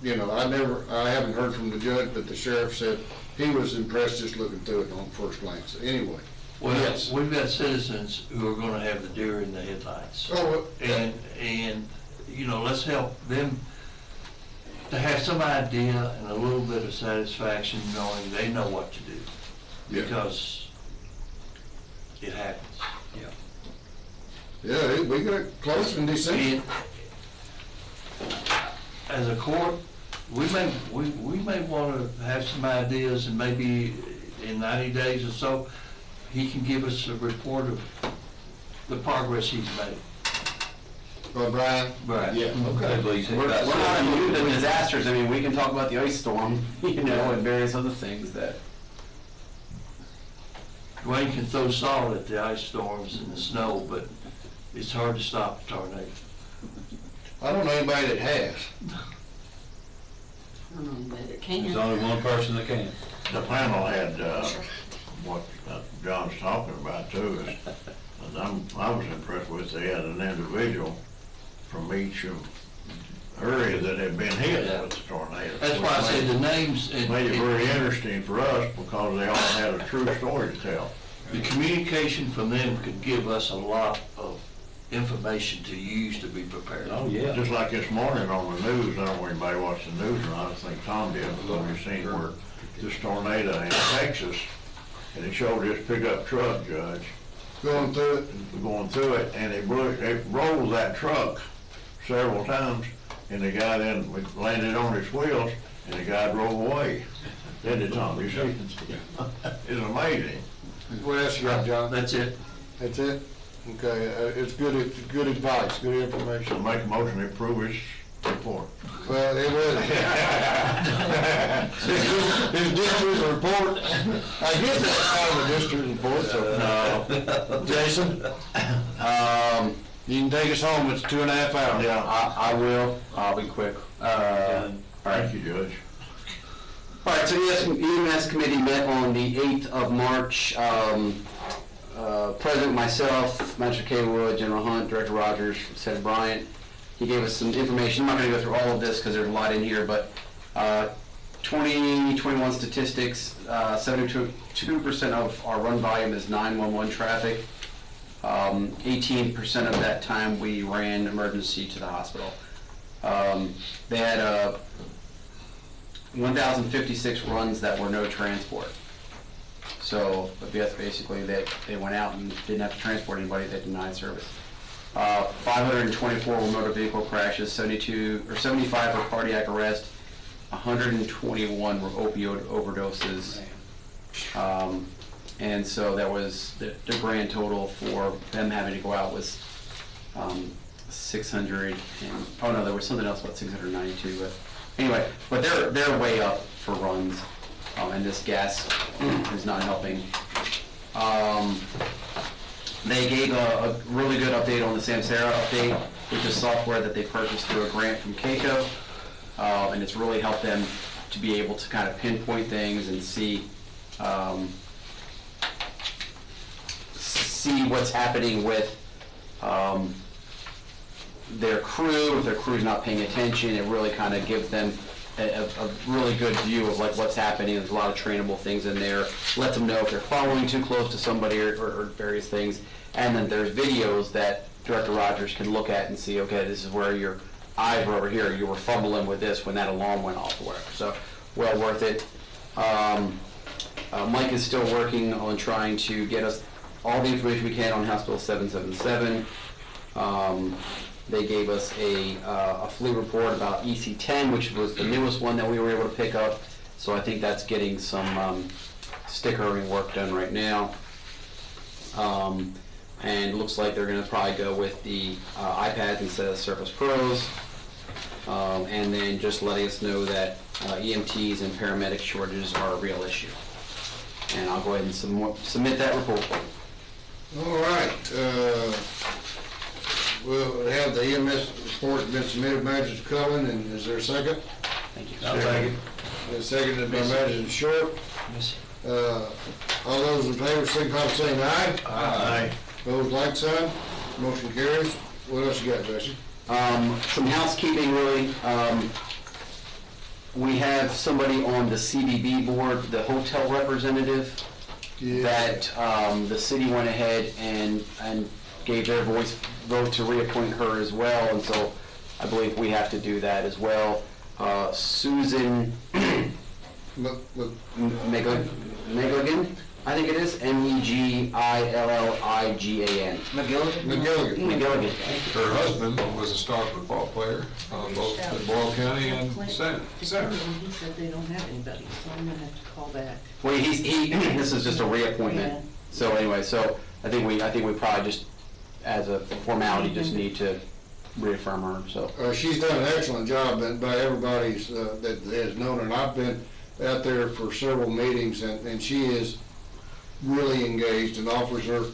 I haven't heard from the judge, but the sheriff said he was impressed just looking through it on first glance. Anyway. Well, we've got citizens who are gonna have the deer in the headlights. Oh, And, let's help them to have some idea and a little bit of satisfaction knowing they know what to do. Yeah. Because it happens. Yeah. Yeah, we got close in December. As a court, we may want to have some ideas, and maybe in 90 days or so, he can give us a report of the progress he's made. Oh, Brian? Right. Yeah, okay. We're not immune to disasters. I mean, we can talk about the ice storm, and various other things that. Dwayne can throw salt at the ice storms and the snow, but it's hard to stop a tornado. I don't know anybody that has. I don't know that it can. There's only one person that can. The panel had, what John's talking about too, is, I was impressed with, they had an individual from each area that had been hit with the tornado. That's why I said the names. Made it very interesting for us because they all had a true story to tell. The communication from them could give us a lot of information to use to be prepared. Oh, yeah. Just like this morning on the news, I don't know if anybody watched the news or not, I think Tom did, but we seen where this tornado in Texas, and it showed this pickup truck, Judge. Going through it, and it rolled that truck several times, and the guy then landed on his wheels, and the guy drove away. Didn't it, Tom? You see? It's amazing. What else you got, John? That's it. That's it? Okay, it's good advice, good information. Make a motion to approve his report. Well, it was. His district report, I guess that's kind of a district report, so. No. Jason? You can take us home, it's 2.5 hours. Yeah. I will. I'll be quick. Thank you, Judge. All right, so the EMS committee met on the 8th of March. President, myself, Magistrate Wood, General Hunt, Director Rogers, Ted Bryant. He gave us some information. I'm not going to go through all of this because there's a lot in here, but 2021 statistics, 72% of our run volume is 911 traffic. 18% of that time we ran emergency to the hospital. They had 1,056 runs that were no transport. So that's basically they went out and didn't have to transport anybody that denied service. 524 were motor vehicle crashes, 75 were cardiac arrest, 121 were opioid overdoses. And so that was the grand total for them having to go out was 600 and, oh no, there was something else about 692, but anyway, but they're way up for runs, and this gas is not helping. They gave a really good update on the Samsara update, which is software that they purchased through a grant from CAECO, and it's really helped them to be able to kind of pinpoint things and see what's happening with their crew. If their crew's not paying attention, it really kind of gives them a really good view of like what's happening. There's a lot of trainable things in there. Let them know if they're following too close to somebody or various things. And then there's videos that Director Rogers can look at and see, okay, this is where your eyes were over here. You were fumbling with this when that alarm went off or whatever. So, well worth it. Mike is still working on trying to get us all the information we can on House Bill 777. They gave us a fleet report about EC10, which was the newest one that we were able to pick up. So I think that's getting some stickering work done right now. And it looks like they're going to probably go with the iPads instead of Surface Pros. And then just letting us know that EMTs and paramedic shortages are a real issue. And I'll go ahead and submit that report. All right. We'll have the EMS report been submitted by Magistrate Cullen, and is there a second? Thank you. I'll second. Seconded by Magistrate Short. All those in favor, signify by saying aye. Aye. Those like sign. Motion carries. What else you got, Jesse? Some housekeeping, really. We have somebody on the CBB board, the hotel representative, that the city went ahead and gave their vote to reappoint her as well, and so I believe we have to do that as well. Susan Megligan, I think it is Megilligan. McGilligan. Her husband was a star football player, both in Boyle County and Center. He said they don't have anybody, so I'm gonna have to call back. Well, this is just a reappointment. Yeah. So anyway, so I think we probably just, as a formality, just need to reaffirm her, so. She's done an excellent job by everybody's, that has known her, and I've been out there for several meetings, and she is really engaged and offers her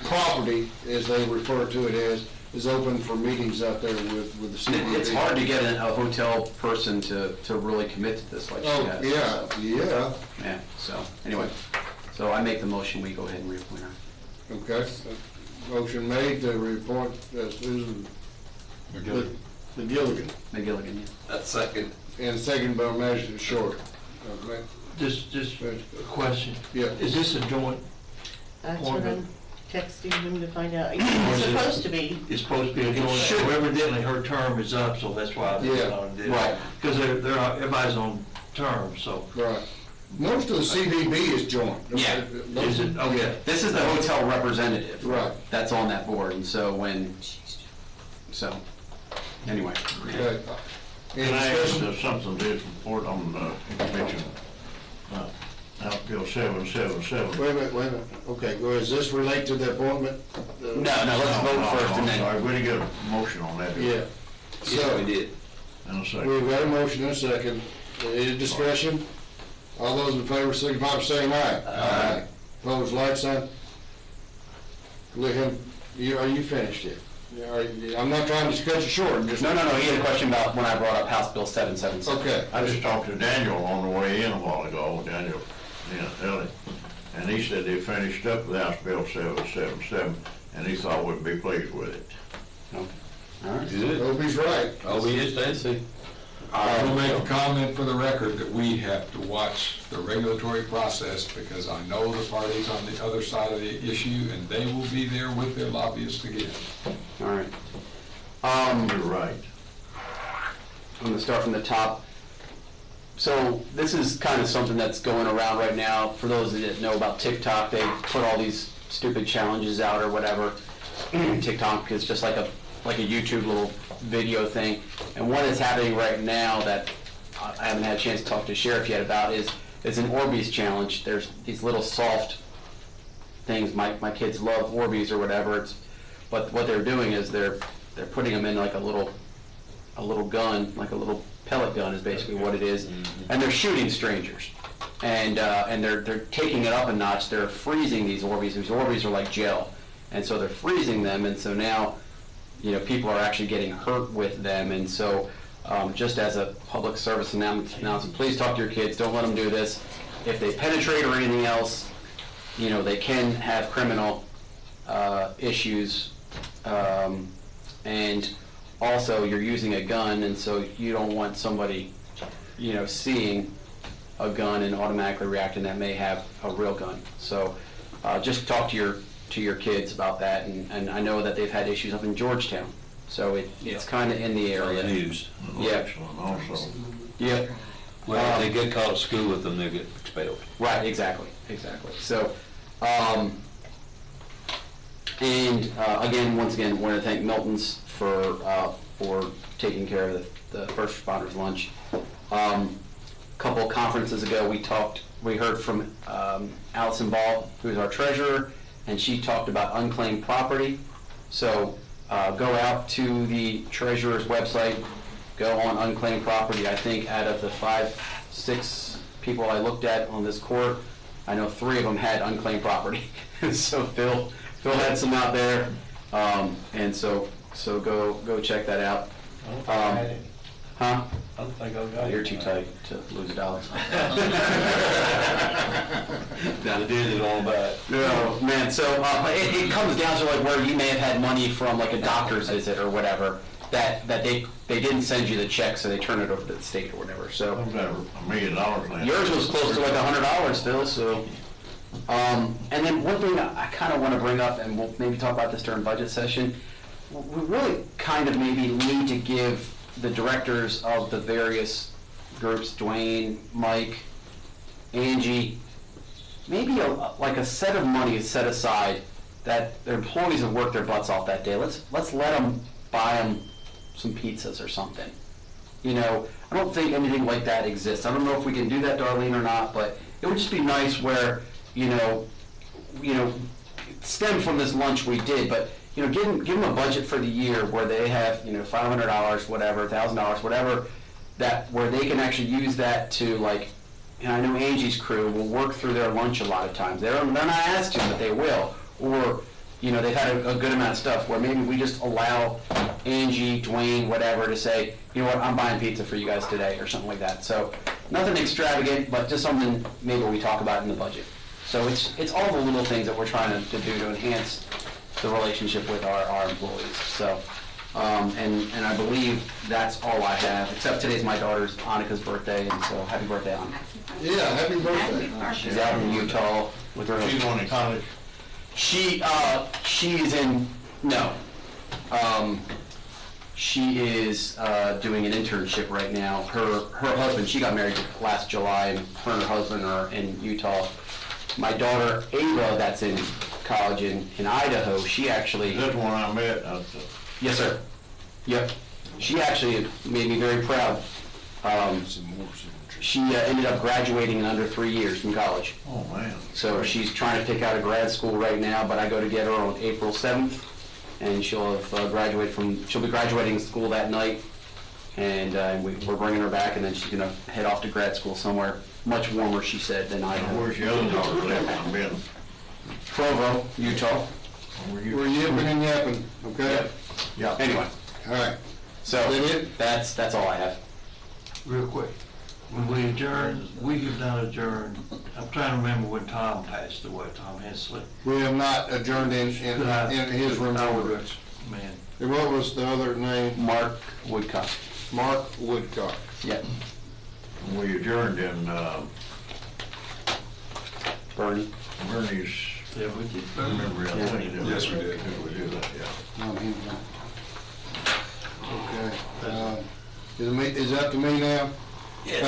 property, as they refer to it as, is open for meetings out there with the CBD. It's hard to get a hotel person to really commit to this like she has. Yeah. So, anyway, so I make the motion, we go ahead and reappoint her. Okay, motion made to reappoint Susan McGilligan. McGilligan, yeah. That's second. And second by Magistrate Short. Okay. Just a question. Yeah. Is this a joint That's what appointment? I'm texting him to find out. It's supposed to be. It's supposed to be a joint, so evidently her term is up, so that's why I put it on this. Right. Because everybody's on term, so. Right. Most of the CDB is joint. Yeah. Is it? Okay. This is the hotel representative. Right. That's on that board, and so anyway. Okay. Can I ask something to report on, you mentioned, House Bill 777? Wait a minute. Okay, well, does this relate to the appointment? No, let's vote first and then. Sorry, we didn't get a motion on that. Yeah. Yeah, we did. And a second. We've got a motion and a second. Any discussion? All those in favor signify by saying aye. Aye. Opposed, like sign. Let him, are you finished yet? I'm not trying to cut you short. Just No, he had a question about when I brought up House Bill 777. Okay. I just talked to Daniel on the way in a while ago, Daniel, Ellie, and he said they finished up with House Bill 777, and he thought we'd be pleased with it. Okay. All right. Good. Hope he's right. Oh, we just fancy. I will make a comment for the record that we have to watch the regulatory process because I know the parties on the other side of the issue and they will be there with their lobbyists again. All right. You're right. I'm going to start from the top. So this is kind of something that's going around right now. For those that know about TikTok, they put all these stupid challenges out or whatever. TikTok is just like a YouTube little video thing. And one that's happening right now that I haven't had a chance to talk to Sheriff yet about is an Orbeez challenge. There's these little soft things. My kids love Orbeez or whatever. But what they're doing is they're putting them in like a little gun, like a little pellet gun is basically what it is, and they're shooting strangers. And they're taking it up a notch. They're freezing these Orbeez. These Orbeez are like gel, and so they're freezing them. And so now, people are actually getting hurt with them. And so, just as a public service announcement, please talk to your kids. Don't let them do this. If they penetrate or anything else, they can have criminal issues. And also, you're using a gun, and so you don't want somebody, seeing a gun and automatically reacting that may have a real gun. So, just talk to your kids about that. And I know that they've had issues up in Georgetown, so it's kind of in the area. News. Yeah. Excellent also. Yeah. Well, if they get caught at school with them, they get expelled. Right, exactly. So, again, once again, want to thank Milton's for taking care of the first responders lunch. Couple conferences ago, we heard from Allison Ball, who's our treasurer, and she talked about unclaimed property. So go out to the treasurer's website, go on unclaimed property. I think out of the 5-6 people I looked at on this court, I know 3 of them had unclaimed property. So Phil had some out there, and so go check that out. Huh? I don't think I've got it. You're too tight to lose $1. Now the deal is all about. No, man. So it comes down to like where you may have had money from like a doctor's visit or whatever that they didn't send you the check, so they turn it over to the state or whatever. So I've got $1 million. yours was close to like $100, Phil. So and then one thing I kind of want to bring up, and we'll maybe talk about this during budget session. We really kind of maybe need to give the directors of the various groups, Dwayne, Mike, Angie, maybe like a set of money is set aside that their employees have worked their butts off that day. Let's let them buy them some pizzas or something. You know, I don't think anything like that exists. I don't know if we can do that, Darlene, or not, but it would just be nice where, you know, stem from this lunch we did, but, you know, give them a budget for the year where they have, you know, $500, whatever, $1,000, whatever, that where they can actually use that to, like, and I know Angie's crew will work through their lunch a lot of times. They're not asked to, but they will. Or, you know, they've had a good amount of stuff where maybe we just allow Angie, Dwayne, whatever, to say, you know what, I'm buying pizza for you guys today, or something like that. So nothing extravagant, but just something maybe we talk about in the budget. So it's all the little things that we're trying to do to enhance the relationship with our employees. So, and I believe that's all I have, except today's my daughter's Annika's birthday, and so happy birthday, Annika. Yeah, happy birthday. She's out in Utah with her. She's going to college. She's in, no. She is doing an internship right now. Her husband, she got married last July, and her and her husband are in Utah. My daughter, Ava, that's in college in Idaho, she actually... That's one I met. Yes, sir. Yep. She actually made me very proud. She ended up graduating in under 3 years from college. Oh, man. So she's trying to pick out a grad school right now, but I go to get her on April 7th, and she'll have she'll be graduating school that night, and we're bringing her back, and then she's going to head off to grad school somewhere much warmer, she said, than Idaho. Where's your other daughter live? Provo, Utah. We're yipping and yapping, okay? Yeah. Anyway. All right. So that's all I have. Real quick, when we adjourned, we have not adjourned. I'm trying to remember when Tom passed away, Tom Hensley. We have not adjourned in his remembrance. Man. And what was the other name? Mark Woodcock. Mark Woodcock. Yeah. We adjourned in Bernie's. Yeah, we did. Remember, I think Yes, we did. we do that, yeah. Okay. Is that to me now? Yes.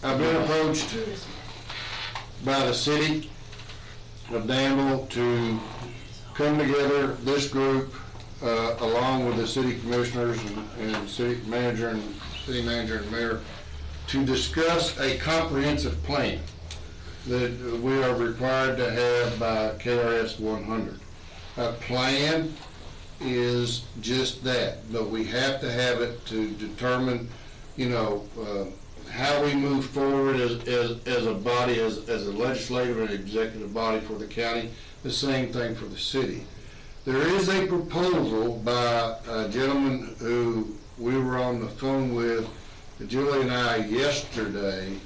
I've been approached by the city of Danville to come together, this group, along with the city commissioners and city manager and mayor, to discuss a comprehensive plan that we are required to have by KRS 100. A plan is just that, but we have to have it to determine, you know, how we move forward as a body, as a legislative and executive body for the county. The same thing for the city. There is a proposal by a gentleman who we were on the phone with, Julie and I, yesterday,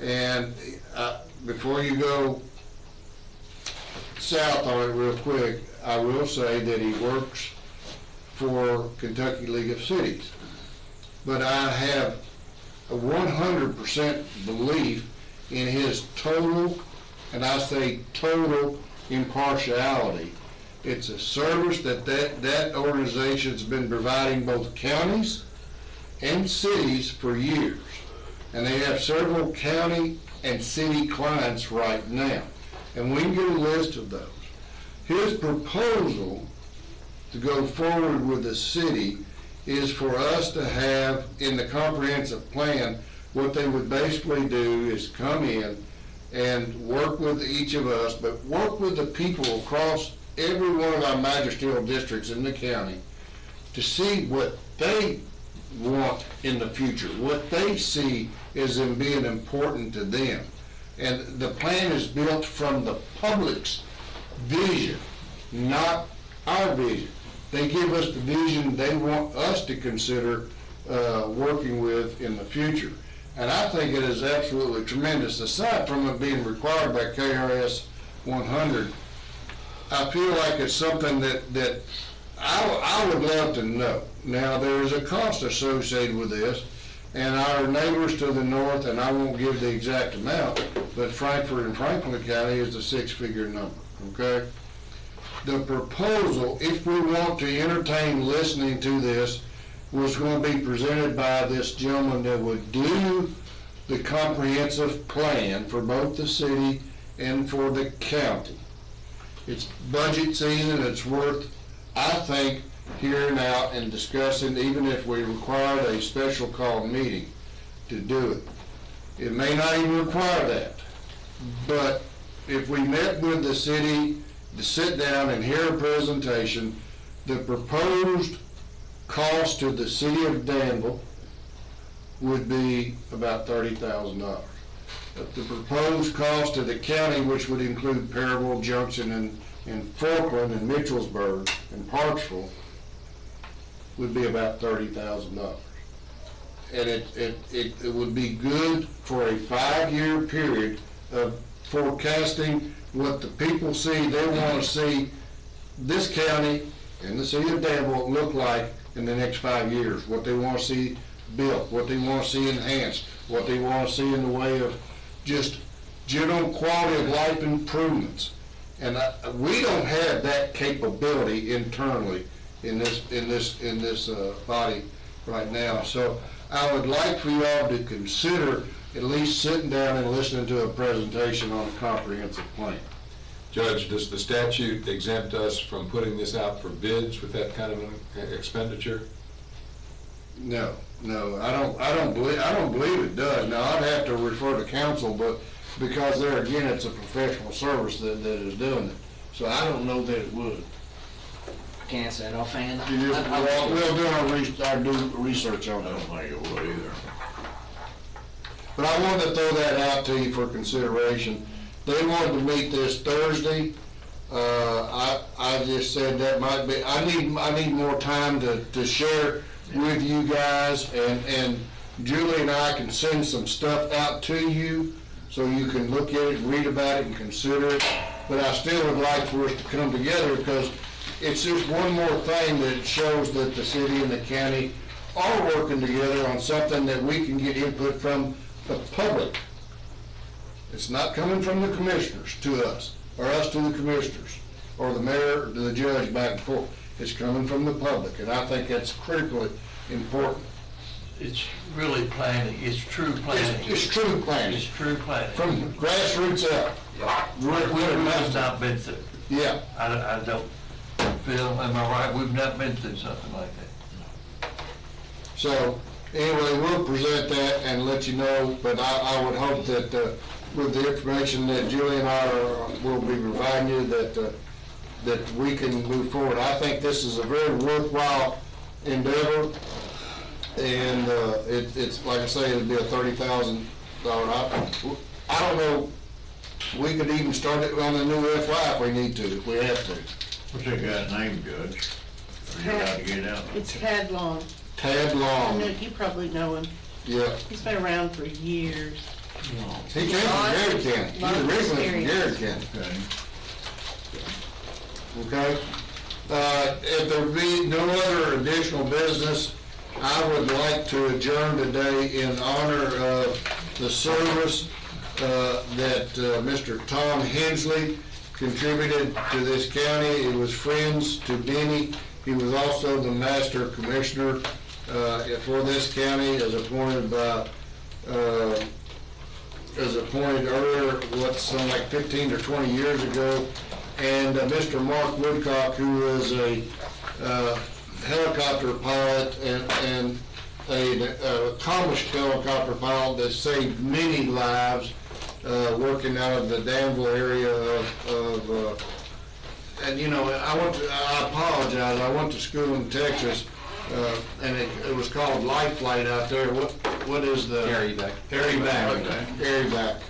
and before you go south on it real quick, I will say that he works for Kentucky League of Cities. But I have a 100% belief in his total, and I say total, impartiality. It's a service that organization's been providing both counties and cities for years. And they have several county and city clients right now. And we can get a list of those. His proposal to go forward with the city is for us to have in the comprehensive plan, what they would basically do is come in and work with each of us, but work with the people across every one of our magisterial districts in the county to see what they want in the future, what they see as in being important to them. And the plan is built from the public's vision, not our vision. They give us the vision they want us to consider working with in the future. And I think it is absolutely tremendous. Aside from it being required by KRS 100, I feel like it's something that I would love to know. Now, there is a cost associated with this, and our neighbors to the north, and I won't give the exact amount, but Frankfort and Franklin County is a six-figure number, okay? The proposal, if we want to entertain listening to this, was going to be presented by this gentleman that would do the comprehensive plan for both the city and for the county. It's budget season, it's worth, I think, hearing out and discussing, even if we required a special call meeting to do it. It may not even require that, but if we met with the city to sit down and hear a presentation, the proposed cost to the city of Danville would be about $30,000. But the proposed cost to the county, which would include Perryville, Junction, and Falkland, and Mitchellsburg, and Parksville, would be about $30,000. And it would be good for a 5-year period of forecasting what the people see. They want to see this county and the city of Danville look like in the next 5 years, what they want to see built, what they want to see enhanced, what they want to see in the way of just general quality of life improvements. And we don't have that capability internally in this body right now. So I would like for you all to consider at least sitting down and listening to a presentation on a comprehensive plan. Judge, does the statute exempt us from putting this out for bids with that kind of an expenditure? No, I don't believe it does. Now, I'd have to refer to council, but because there again, it's a professional service that is doing it. So I don't know that it would. I can't say it offhand. We'll do our research on it. I don't think it will either. But I wanted to throw that out to you for consideration. They wanted to meet this Thursday. I just said that might be, I need more time to share with you guys, and Julie and I can send some stuff out to you so you can look at it, read about it, and consider it. But I still would like for us to come together, because it's just one more thing that shows that the city and the county are working together on something that we can get input from the public. It's not coming from the commissioners to us, or us to the commissioners, or the mayor to the judge back and forth. It's coming from the public, and I think that's critically important. It's really planning, it's true planning. It's true planning. It's true planning. From grassroots up. We've not been through. Yeah. I don't feel, am I right, we've not been through something like that. So, anyway, we'll present that and let you know, but I would hope that with the information that Julie and I will be providing you, that we can move forward. I think this is a very worthwhile endeavor, and it's like I say, it'd be a $30,000. I don't know. We could even start it on the new FY if we need to, if we have to. What's that guy's name, Judge? Are you allowed to get out? It's Tad Long. Tad Long. You probably know him. Yeah. He's been around for years. He came from Garrett County. He's originally from Garrett County. Okay. If there be no other additional business, I would like to adjourn today in honor of the service that Mr. Tom Hensley contributed to this county. It was friends to Benny. He was also the master commissioner for this county, as appointed earlier, like 15 or 20 years ago. And Mr. Mark Woodcock, who is a helicopter pilot and an accomplished helicopter pilot that saved many lives, working out of the Danville area of and you know, I apologize, I went to school in Texas, and it was called Life Flight out there. What is the? Harryback. Harryback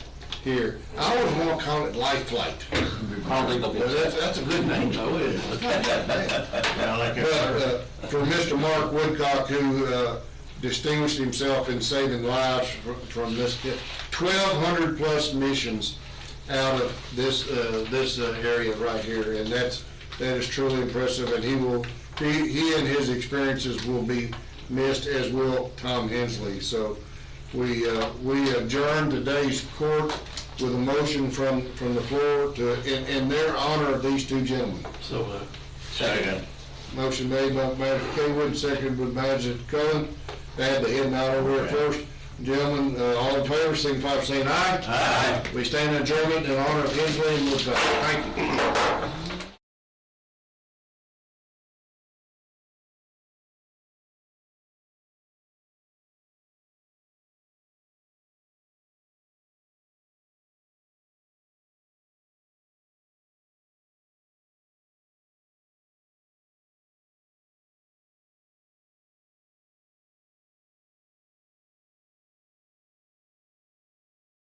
here. I always want to call it Life Flight. That's a good name, though, isn't it? For Mr. Mark Woodcock, who distinguished himself in saving lives from this 1,200 plus missions out of this area right here, and that is truly impressive. And he and his experiences will be missed, as will Tom Hensley. So we adjourn today's court with a motion from the floor in their honor of these two gentlemen. So second. Motion made by Magistrate Kaywood, seconded by Magistrate Cullen. They had the head nod over there first. Gentlemen, all in favor, signify by saying aye. Aye. We stand adjournment in honor of Inslee and Woodcock. Thank you.